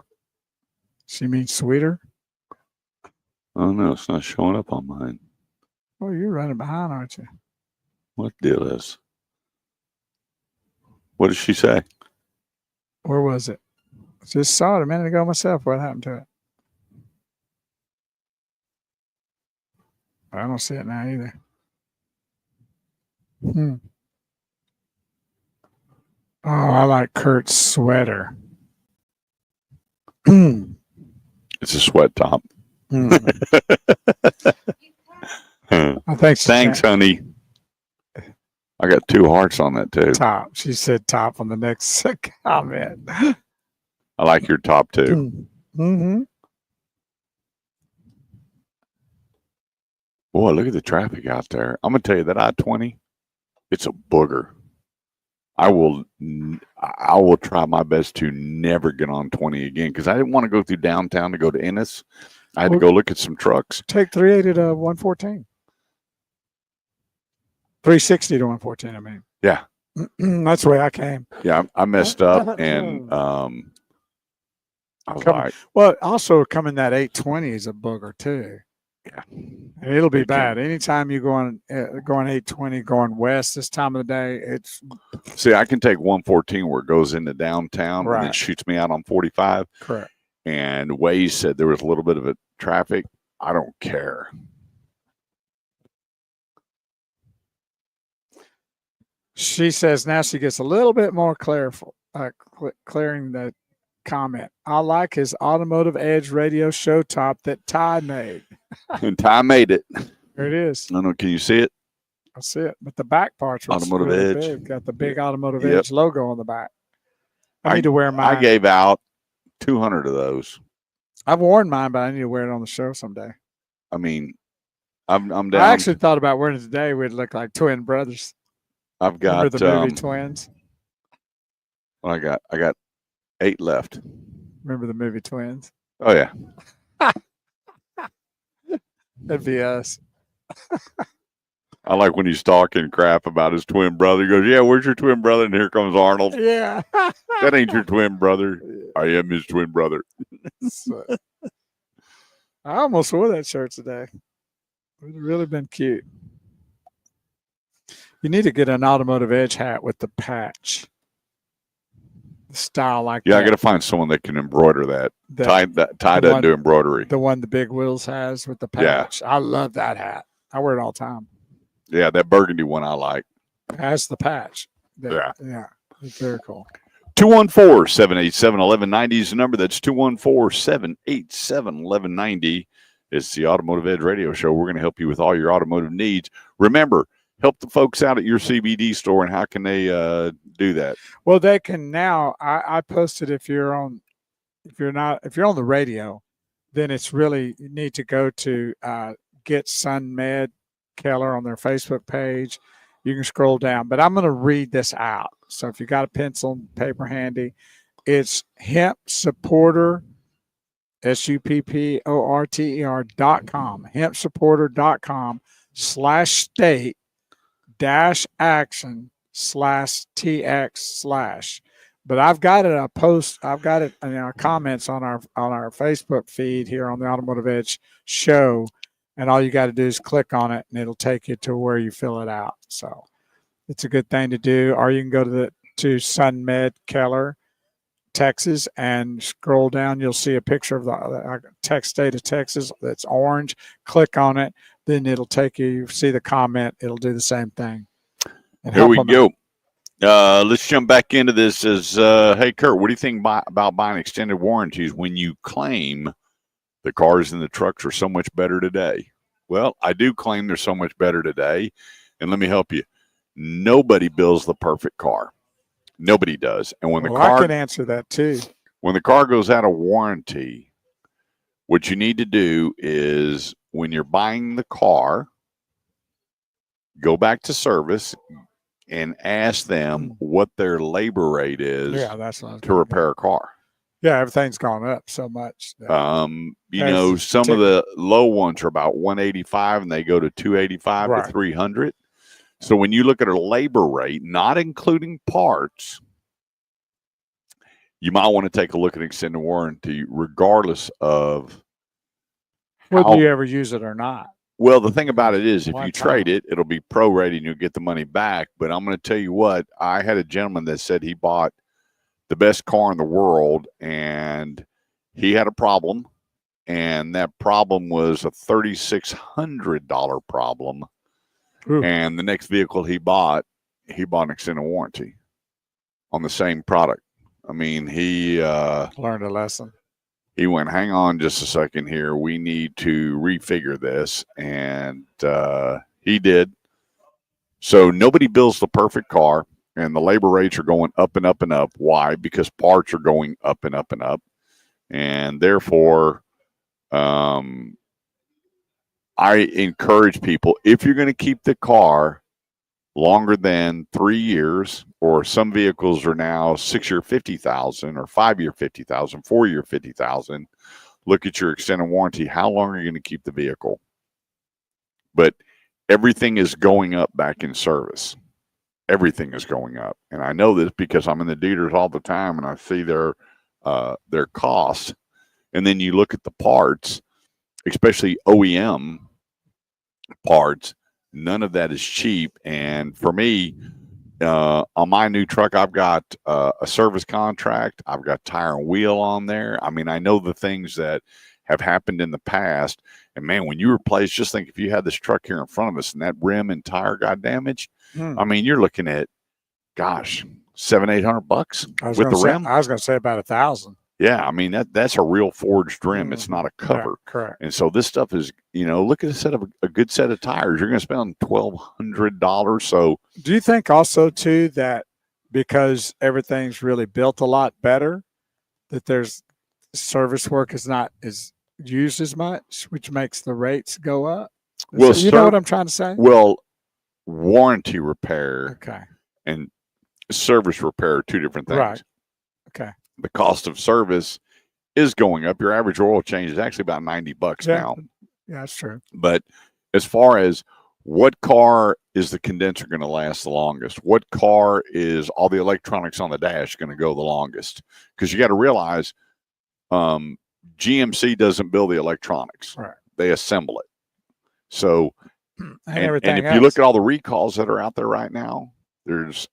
She means sweeter? Oh, no, it's not showing up on mine. Oh, you're running behind, aren't you? What deal is? What did she say? Where was it? Just saw it a minute ago myself. What happened to it? I don't see it now either. Oh, I like Kurt's sweater. It's a sweat top. I think Thanks, honey. I got 2 hearts on that too. top. She said top on the next comment. I like your top too. Mm-hmm. Boy, look at the traffic out there. I'm gonna tell you that I-20, it's a booger. I will try my best to never get on 20 again because I didn't want to go through downtown to go to Ennis. I had to go look at some trucks. Take 380 to 114. 360 to 114, I mean. Yeah. That's the way I came. Yeah, I messed up and I was like, well, also coming that 820 is a booger too. Yeah. And it'll be bad. Anytime you're going 820 going west this time of the day, it's see, I can take 114 where it goes into downtown and then shoots me out on 45. Correct. And Waze said there was a little bit of a traffic. I don't care. She says now she gets a little bit more clearing the comment. I like his Automotive Edge radio show top that Ty made. And Ty made it. There it is. I don't know. Can you see it? I see it. But the back part's Automotive really Edge. big. Got the big Automotive Edge logo on the back. I need to wear mine. I gave out 200 of those. I've worn mine, but I need to wear it on the show someday. I mean, I'm down. I actually thought about wearing it today. We'd look like twin brothers. I've got remember the movie Twins. Well, I got 8 left. Remember the movie Twins? Oh yeah. That'd be us. I like when he's talking crap about his twin brother. He goes, "Yeah, where's your twin brother?" And here comes Arnold. Yeah. That ain't your twin brother. I am his twin brother. I almost wore that shirt today. It would have really been cute. You need to get an Automotive Edge hat with the patch. Style like that. Yeah, I got to find someone that can embroider that. Ty doesn't do embroidery. The one the Big Wheels has with the patch. Yeah. I love that hat. I wear it all the time. Yeah, that burgundy one I like. It has the patch. Yeah. It's very cool. 214-787-1190 is the number. That's 214-787-1190. It's the Automotive Edge Radio Show. We're going to help you with all your automotive needs. Remember, help the folks out at your CBD store, and how can they do that? Well, they can now. I posted if you're on the radio, then it's really you need to go to Get Sun Med Keller on their Facebook page. You can scroll down, but I'm going to read this out. So if you got a pencil and paper handy, it's Hemp Supporter, SUPPORTER.com, hempsupporter.com/state-action/TX/. But I've got it. I've got it in our comments on our Facebook feed here on the Automotive Edge show. And all you got to do is click on it, and it'll take you to where you fill it out. So it's a good thing to do. Or you can go to Sun Med Keller, Texas, and scroll down. You'll see a picture of the state of Texas that's orange. Click on it, then it'll take you. You see the comment. It'll do the same thing. Here we go. Let's jump back into this. Hey, Kurt, what do you think about buying extended warranties when you claim the cars and the trucks are so much better today? Well, I do claim they're so much better today. And let me help you. Nobody builds the perfect car. Nobody does. And when I can answer that too. When the car goes out of warranty, what you need to do is when you're buying the car, go back to service and ask them what their labor rate is to repair a car. Yeah, everything's gone up so much. Some of the low ones are about 185 and they go to 285 to 300. So when you look at a labor rate, not including parts, you might want to take a look at extended warranty regardless of whether you ever use it or not. Well, the thing about it is, if One you time. trade it, it'll be prorated and you'll get the money back. But I'm going to tell you what, I had a gentleman that said he bought the best car in the world and he had a problem. And that problem was a $3,600 problem. Ooh. And the next vehicle he bought an extended warranty on the same product. I mean, he Learned a lesson. he went, hang on just a second here. We need to refigure this. And he did. So nobody builds the perfect car, and the labor rates are going up and up and up. Why? Because parts are going up and up and up. And therefore, I encourage people, if you're going to keep the car longer than 3 years, or some vehicles are now 6-year 50,000 or 5-year 50,000, 4-year 50,000. Look at your extended warranty. How long are you going to keep the vehicle? But everything is going up back in service. Everything is going up, and I know this because I'm in the dealers all the time, and I see their costs. And then you look at the parts, especially OEM parts. None of that is cheap. And for me, on my new truck, I've got a service contract. I've got tire and wheel on there. I mean, I know the things that have happened in the past. And man, when you replace, just think if you had this truck here in front of us and that rim and tire got damaged, I mean, you're looking at, gosh, $700-800 with the rim. I was going to say about 1,000. Yeah, I mean that's a real forged rim. It's not a cover. Yeah, correct. And so this stuff is, look at a good set of tires. You're going to spend $1,200. So do you think also too that because everything's really built a lot better, that there's service work is not as used as much, which makes the rates go up? Well, you know what I'm trying to say? Well, warranty repair Okay. and service repair are two different things. Right. Okay. The cost of service is going up. Your average oil change is actually about $90 now. Yeah, that's true. But as far as what car is the condenser going to last the longest? What car is all the electronics on the dash going to go the longest? Because you got to realize GMC doesn't build the electronics. Right. They assemble it. So, and if else. you look at all the recalls that are out there right now, there's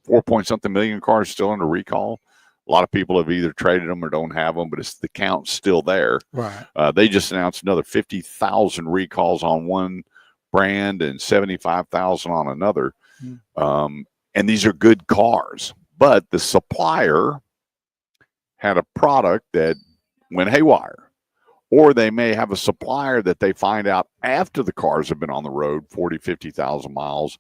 4-point-something million cars still under recall. A lot of people have either traded them or don't have them, but it's the count's still there. Right. They just announced another 50,000 recalls on one brand and 75,000 on another. And these are good cars, but the supplier had a product that went haywire, or they may have a supplier that they find out after the cars have been on the road 40, 50,000 miles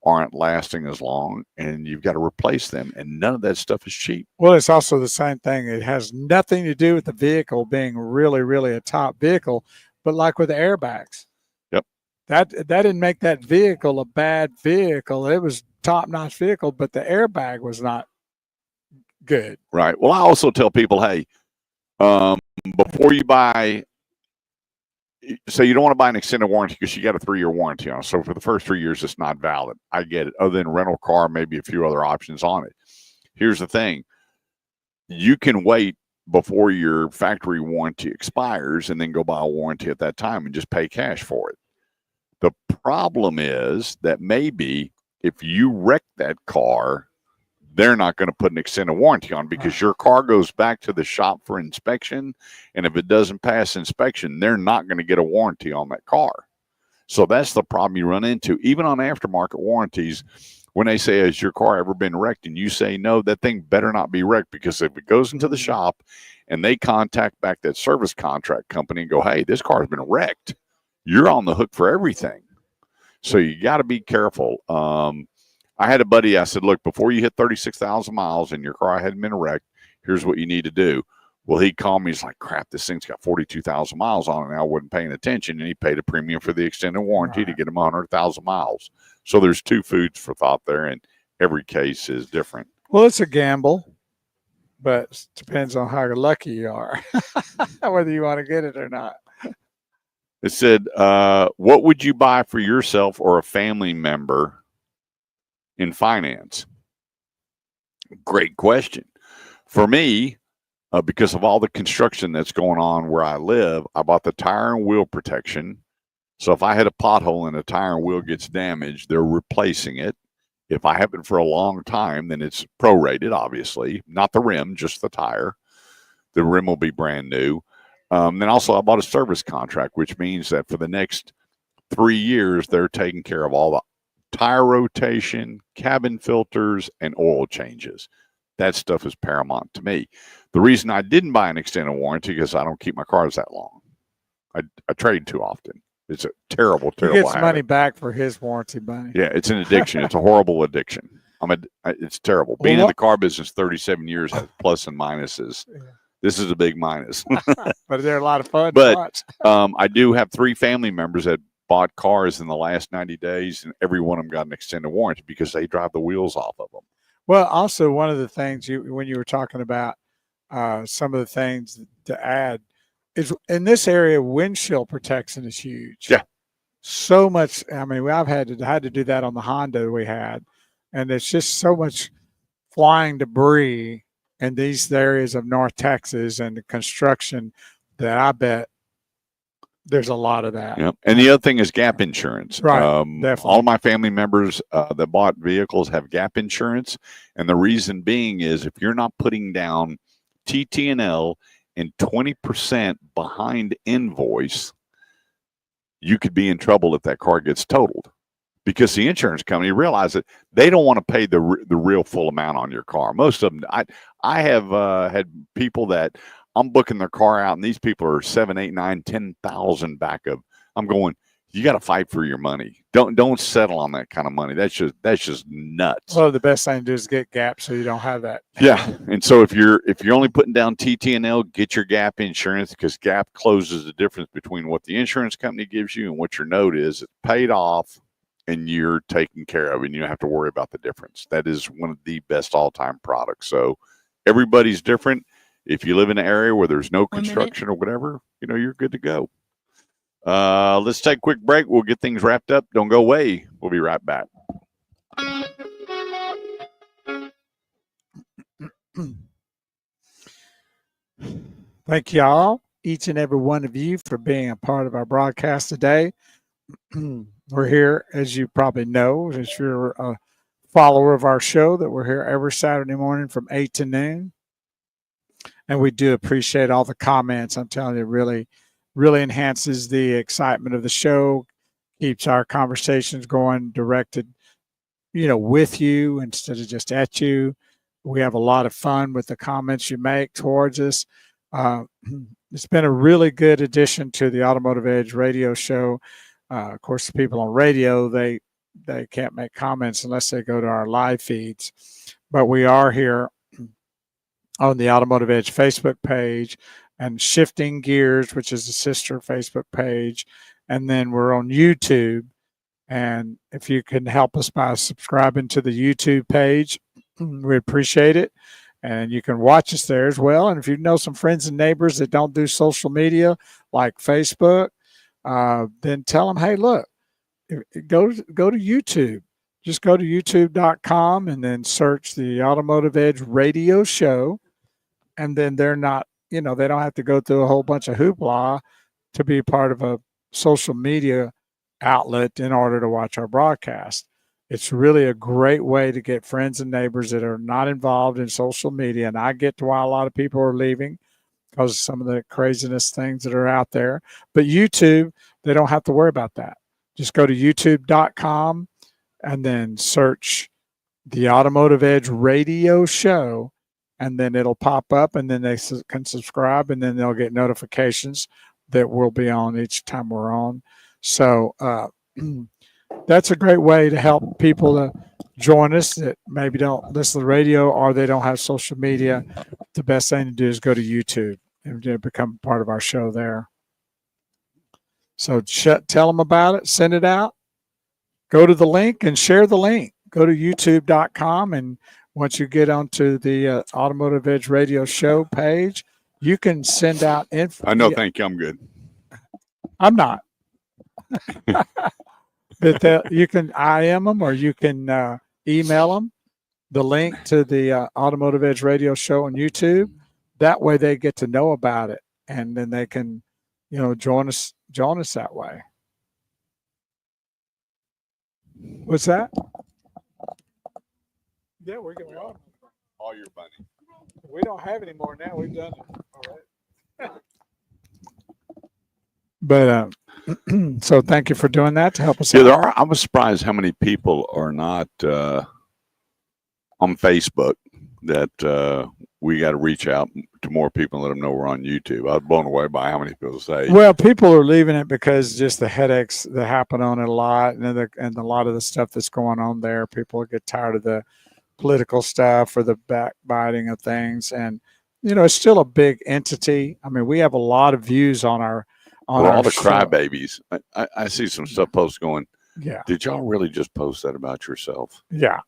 aren't lasting as long, and you've got to replace them, and none of that stuff is cheap. Well, it's also the same thing. It has nothing to do with the vehicle being really, really a top vehicle, but like with the airbags. Yep. That didn't make that vehicle a bad vehicle. It was top-notch vehicle, but the airbag was not good. Right. Well, I also tell people, hey, before you buy, so you don't want to buy an extended warranty because you got a 3-year warranty on it. So for the first 3 years, it's not valid. I get it. Other than rental car, maybe a few other options on it. Here's the thing. You can wait before your factory warranty expires and then go buy a warranty at that time and just pay cash for it. The problem is that maybe if you wreck that car, they're not going to put an extended warranty on because your car goes back to the shop for inspection. And if it doesn't pass inspection, they're not going to get a warranty on that car. So that's the problem you run into. Even on aftermarket warranties, when they say, has your car ever been wrecked? And you say no, that thing better not be wrecked, because if it goes into the shop and they contact back that service contract company and go, hey, this car's been wrecked, you're on the hook for everything. So you got to be careful. I had a buddy, I said, look, before you hit 36,000 miles and your car hadn't been wrecked, here's what you need to do. Well, he called me. He's like, crap, this thing's got 42,000 miles on it. And I wasn't paying attention. And he paid a premium for the extended warranty to get him 100,000 miles. So there's two foods for thought there, and every case is different. Well, it's a gamble, but it depends on how lucky you are, whether you want to get it or not. It said, what would you buy for yourself or a family member in finance? Great question. For me, because of all the construction that's going on where I live. I bought the tire and wheel protection. So if I hit a pothole and a tire and wheel gets damaged, they're replacing it. If I have it for a long time, then it's prorated, obviously, not the rim, just the tire. The rim will be brand new. Then also I bought a service contract, which means that for the next 3 years, they're taking care of all the tire rotation, cabin filters, and oil changes. That stuff is paramount to me. The reason I didn't buy an extended warranty because I don't keep my cars that long. I trade too often. It's a terrible, terrible He gets habit. money back for his warranty money. Yeah, it's an addiction. It's a horrible addiction. It's terrible. Being in the car business 37 years has plus and minuses. Yeah. This is a big minus. But they're a lot of fun to watch. I do have 3 family members that bought cars in the last 90 days, and every one of them got an extended warranty because they drive the wheels off of them. Well, also one of the things when you were talking about some of the things to add is in this area, windshield protection is huge. Yeah. So much. I mean, I've had to do that on the Honda we had, and it's just so much flying debris in these areas of North Texas and the construction that I bet there's a lot of that. Yep. And the other thing is gap insurance. Right. Definitely. All of my family members that bought vehicles have gap insurance. And the reason being is if you're not putting down TT&L and 20% behind invoice, you could be in trouble if that car gets totaled. Because the insurance company realizes that they don't want to pay the real full amount on your car. Most of them, I have had people that I'm booking their car out, and these people are 7, 8, 9, 10,000 back of. I'm going, you got to fight for your money. Don't settle on that kind of money. That's just nuts. Well, the best thing to do is get gap so you don't have that. Yeah, and so if you're only putting down TT&L, get your gap insurance because gap closes the difference between what the insurance company gives you and what your note is. It's paid off, and you're taken care of, and you don't have to worry about the difference. That is one of the best all-time products. So everybody's different. If you live in an area where there's no construction or whatever, you're good to go. Let's take a quick break. We'll get things wrapped up. Don't go away. We'll be right back. Thank y'all, each and every one of you, for being a part of our broadcast today. We're here, as you probably know, if you're a follower of our show, that we're here every Saturday morning from 8 to noon. And we do appreciate all the comments. I'm telling you, really, really enhances the excitement of the show, keeps our conversations going directed, with you instead of just at you. We have a lot of fun with the comments you make towards us. It's been a really good addition to the Automotive Edge radio show. Of course, the people on radio, they can't make comments unless they go to our live feeds. But we are here on the Automotive Edge Facebook page and Shifting Gears, which is the sister Facebook page. And then we're on YouTube. And if you can help us by subscribing to the YouTube page, we appreciate it. And you can watch us there as well. And if you know some friends and neighbors that don't do social media like Facebook, then tell them, hey, look, go to YouTube. Just go to youtube.com and then search the Automotive Edge radio show. And then they're not, they don't have to go through a whole bunch of hoopla to be part of a social media outlet in order to watch our broadcast. It's really a great way to get friends and neighbors that are not involved in social media. And I get to why a lot of people are leaving because of some of the craziness things that are out there. But YouTube, they don't have to worry about that. Just go to youtube.com and then search the Automotive Edge radio show, and then it'll pop up, and then they can subscribe, and then they'll get notifications that we'll be on each time we're on. So that's a great way to help people to join us that maybe don't listen to the radio or they don't have social media. The best thing to do is go to YouTube and become part of our show there. So tell them about it, send it out, go to the link and share the link. Go to youtube.com, and once you get onto the Automotive Edge radio show page, you can send out info. I know, thank you. I'm good. I'm not. But you can IM them or you can email them the link to the Automotive Edge radio show on YouTube. that way they get to know about it, and then they can, join us that way. What's that? Yeah, we're going on. All your money. We don't have any more now. We've done it already. But so thank you for doing that to help us out. I was surprised how many people are not on Facebook. That we got to reach out to more people and let them know we're on YouTube. I was blown away by how many people say. Well, people are leaving it because just the headaches that happen on it a lot, and a lot of the stuff that's going on there. People get tired of the political stuff or the backbiting of things, and it's still a big entity. I mean, we have a lot of views on our all the show. crybabies. I see some stuff posts going. Yeah. Did y'all really just post that about yourself? Yeah.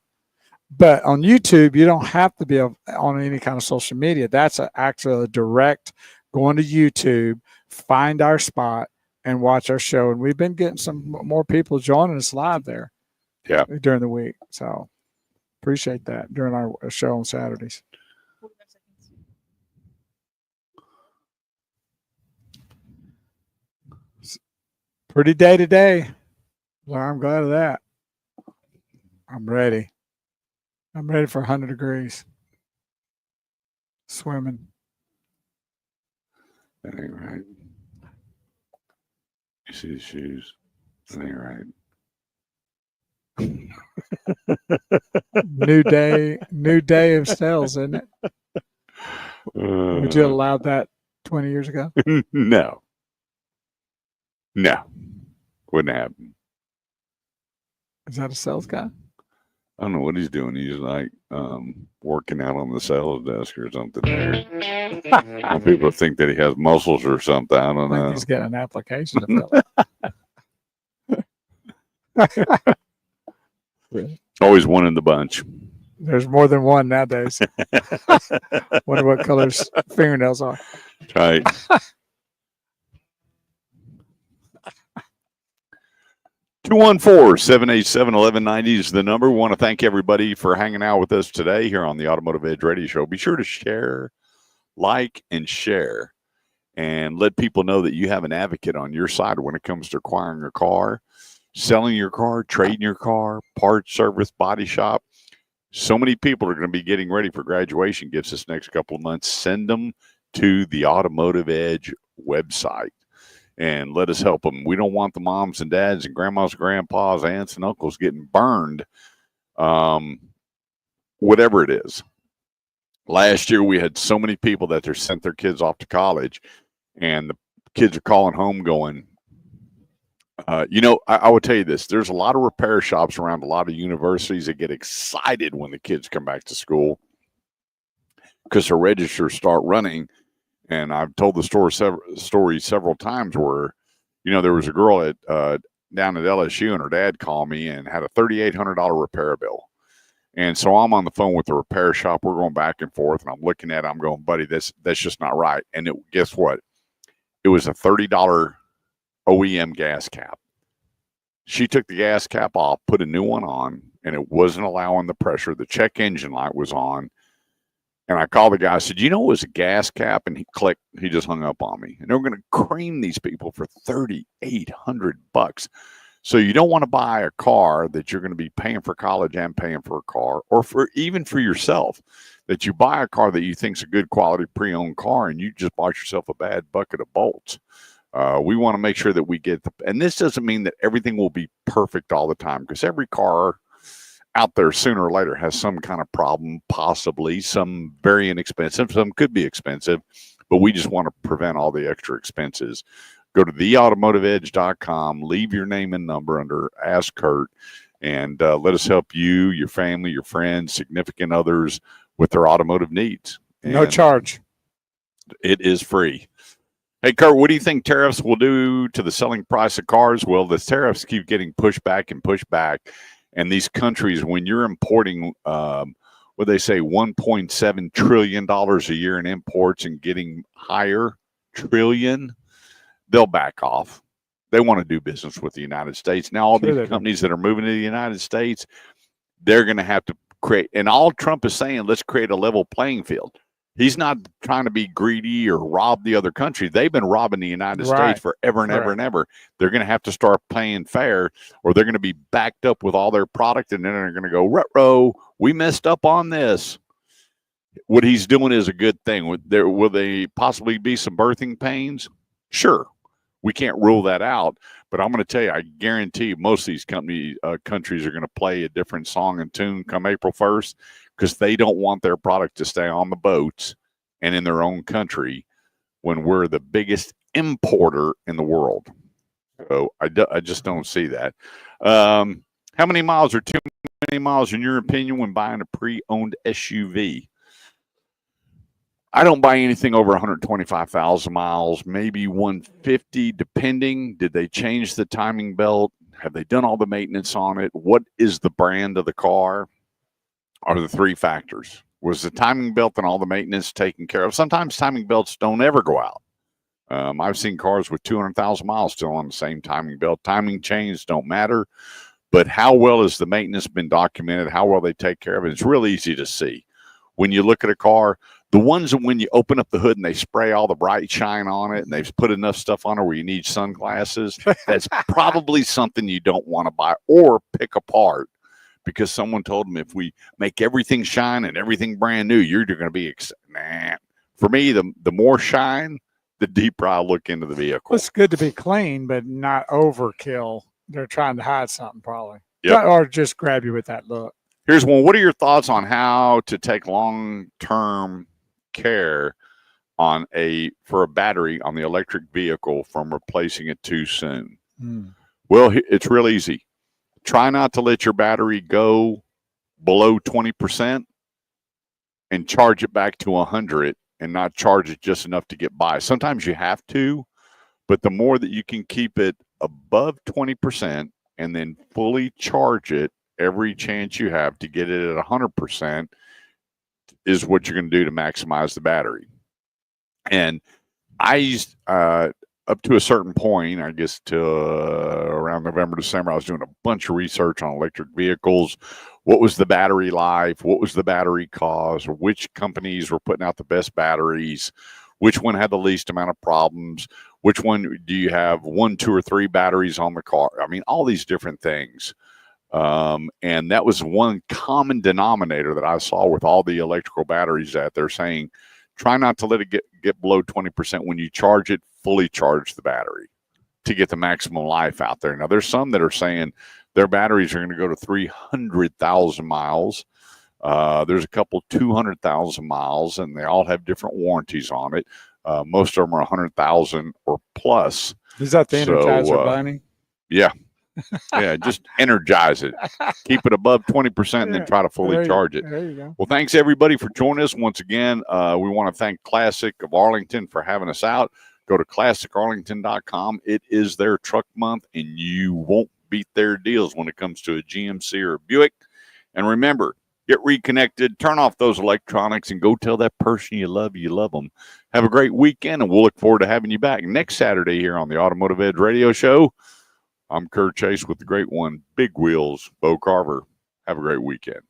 But on YouTube, you don't have to be on any kind of social media. That's actually a direct going to YouTube, find our spot, and watch our show. And we've been getting some more people joining us live there. Yeah. During the week. So appreciate that during our show on Saturdays. Pretty day today. Well, I'm glad of that. I'm ready. I'm ready for 100 degrees. Swimming. That ain't right. You see the shoes? That ain't right. New day of sales, isn't it? Would you have allowed that 20 years ago? No. Wouldn't happen. Is that a sales guy? I don't know what he's doing. He's like working out on the sales desk or something there. People think that he has muscles or something. I don't know. He's getting an application to fill out. Always one in the bunch. There's more than one nowadays. Wonder what colors fingernails are. Right. Two 214-787-1190 is the number. We want to thank everybody for hanging out with us today here on the Automotive Edge Radio Show. Be sure to share, like, and share, and let people know that you have an advocate on your side when it comes to acquiring a car, selling your car, trading your car, parts, service, body shop. So many people are going to be getting ready for graduation gifts this next couple of months. Send them to the Automotive Edge website and let us help them. We don't want the moms and dads and grandmas, grandpas, aunts, and uncles getting burned, whatever it is. Last year, we had so many people that they sent their kids off to college, and the kids are calling home going, I would tell you this. There's a lot of repair shops around a lot of universities that get excited when the kids come back to school because their registers start running. And I've told the story several times where, there was a girl at down at LSU, and her dad called me and had a $3,800 repair bill. And so I'm on the phone with the repair shop. We're going back and forth, and I'm looking at it. I'm going, buddy, that's just not right. And guess what? It was a $30 OEM gas cap. She took the gas cap off, put a new one on, and it wasn't allowing the pressure. The check engine light was on. And I called the guy. I said, it was a gas cap? And he clicked. He just hung up on me. And they're going to cream these people for $3,800. So you don't want to buy a car that you're going to be paying for college and paying for a car, or even for yourself, that you buy a car that you think is a good quality pre-owned car and you just bought yourself a bad bucket of bolts. We want to make sure that we get and this doesn't mean that everything will be perfect all the time, because every car out there sooner or later has some kind of problem, possibly some very inexpensive, some could be expensive, but we just want to prevent all the extra expenses. Go to theautomotiveedge.com, leave your name and number under Ask Kurt, and let us help you, your family, your friends, significant others with their automotive needs. No charge. It is free. Hey, Kurt, what do you think tariffs will do to the selling price of cars? Well, the tariffs keep getting pushed back and pushed back. And these countries, when you're importing, what they say, $1.7 trillion a year in imports and getting higher trillion, they'll back off. They want to do business with the United States. Now, all these companies that are moving to the United States, they're going to have to create, and all Trump is saying, let's create a level playing field. He's not trying to be greedy or rob the other country. They've been robbing the United States forever and ever and ever. They're going to have to start paying fair, or they're going to be backed up with all their product, and then they're going to go, ruh-roh, we messed up on this. What he's doing is a good thing. Will they possibly be some birthing pains? Sure. We can't rule that out. But I'm going to tell you, I guarantee most of these countries are going to play a different song and tune come April 1st, because they don't want their product to stay on the boats and in their own country when we're the biggest importer in the world. So I just don't see that. How many miles are too many miles, in your opinion, when buying a pre-owned SUV? I don't buy anything over 125,000 miles, maybe 150, depending. Did they change the timing belt? Have they done all the maintenance on it? What is the brand of the car? Are the three factors. Was the timing belt and all the maintenance taken care of? Sometimes timing belts don't ever go out. I've seen cars with 200,000 miles still on the same timing belt. Timing chains don't matter, but how well has the maintenance been documented? How well they take care of it? It's real easy to see. When you look at a car, the ones that when you open up the hood and they spray all the bright shine on it and they've put enough stuff on it where you need sunglasses, that's probably something you don't want to buy or pick apart, because someone told them if we make everything shine and everything brand new, you're going to be nah. For me, the more shine, the deeper I look into the vehicle. It's good to be clean, but not overkill. They're trying to hide something, probably. Yep. Or just grab you with that look. Here's one. What are your thoughts on how to take long-term care for a battery on the electric vehicle from replacing it too soon? Well, it's real easy. Try not to let your battery go below 20% and charge it back to 100 and not charge it just enough to get by. Sometimes you have to, but the more that you can keep it above 20% and then fully charge it every chance you have to get it at 100% is what you're going to do to maximize the battery. And I used, up to a certain point, I guess to around November, December, I was doing a bunch of research on electric vehicles. What was the battery life? What was the battery cost? Which companies were putting out the best batteries? Which one had the least amount of problems? Which one do you have 1, 2, or 3 batteries on the car? I mean, all these different things. And that was one common denominator that I saw with all the electrical batteries that they're saying, try not to let it get below 20%. When you charge it, fully charge the battery to get the maximum life out there. Now, there's some that are saying their batteries are going to go to 300,000 miles. There's a couple 200,000 miles, and they all have different warranties on it. Most of them are 100,000 or plus. Is that the Energizer Bunny? Yeah. Yeah, just energize it. Keep it above 20% and then try to fully charge it. There you go. Well, thanks everybody for joining us once again. We want to thank Classic of Arlington for having us out. Go to classicarlington.com. It is their truck month, and you won't beat their deals when it comes to a GMC or a Buick. And remember, get reconnected, turn off those electronics, and go tell that person you love them. Have a great weekend, and we'll look forward to having you back next Saturday here on the Automotive Edge Radio Show. I'm Kurt Chase with the great one, Big Wheels, Bo Carver. Have a great weekend.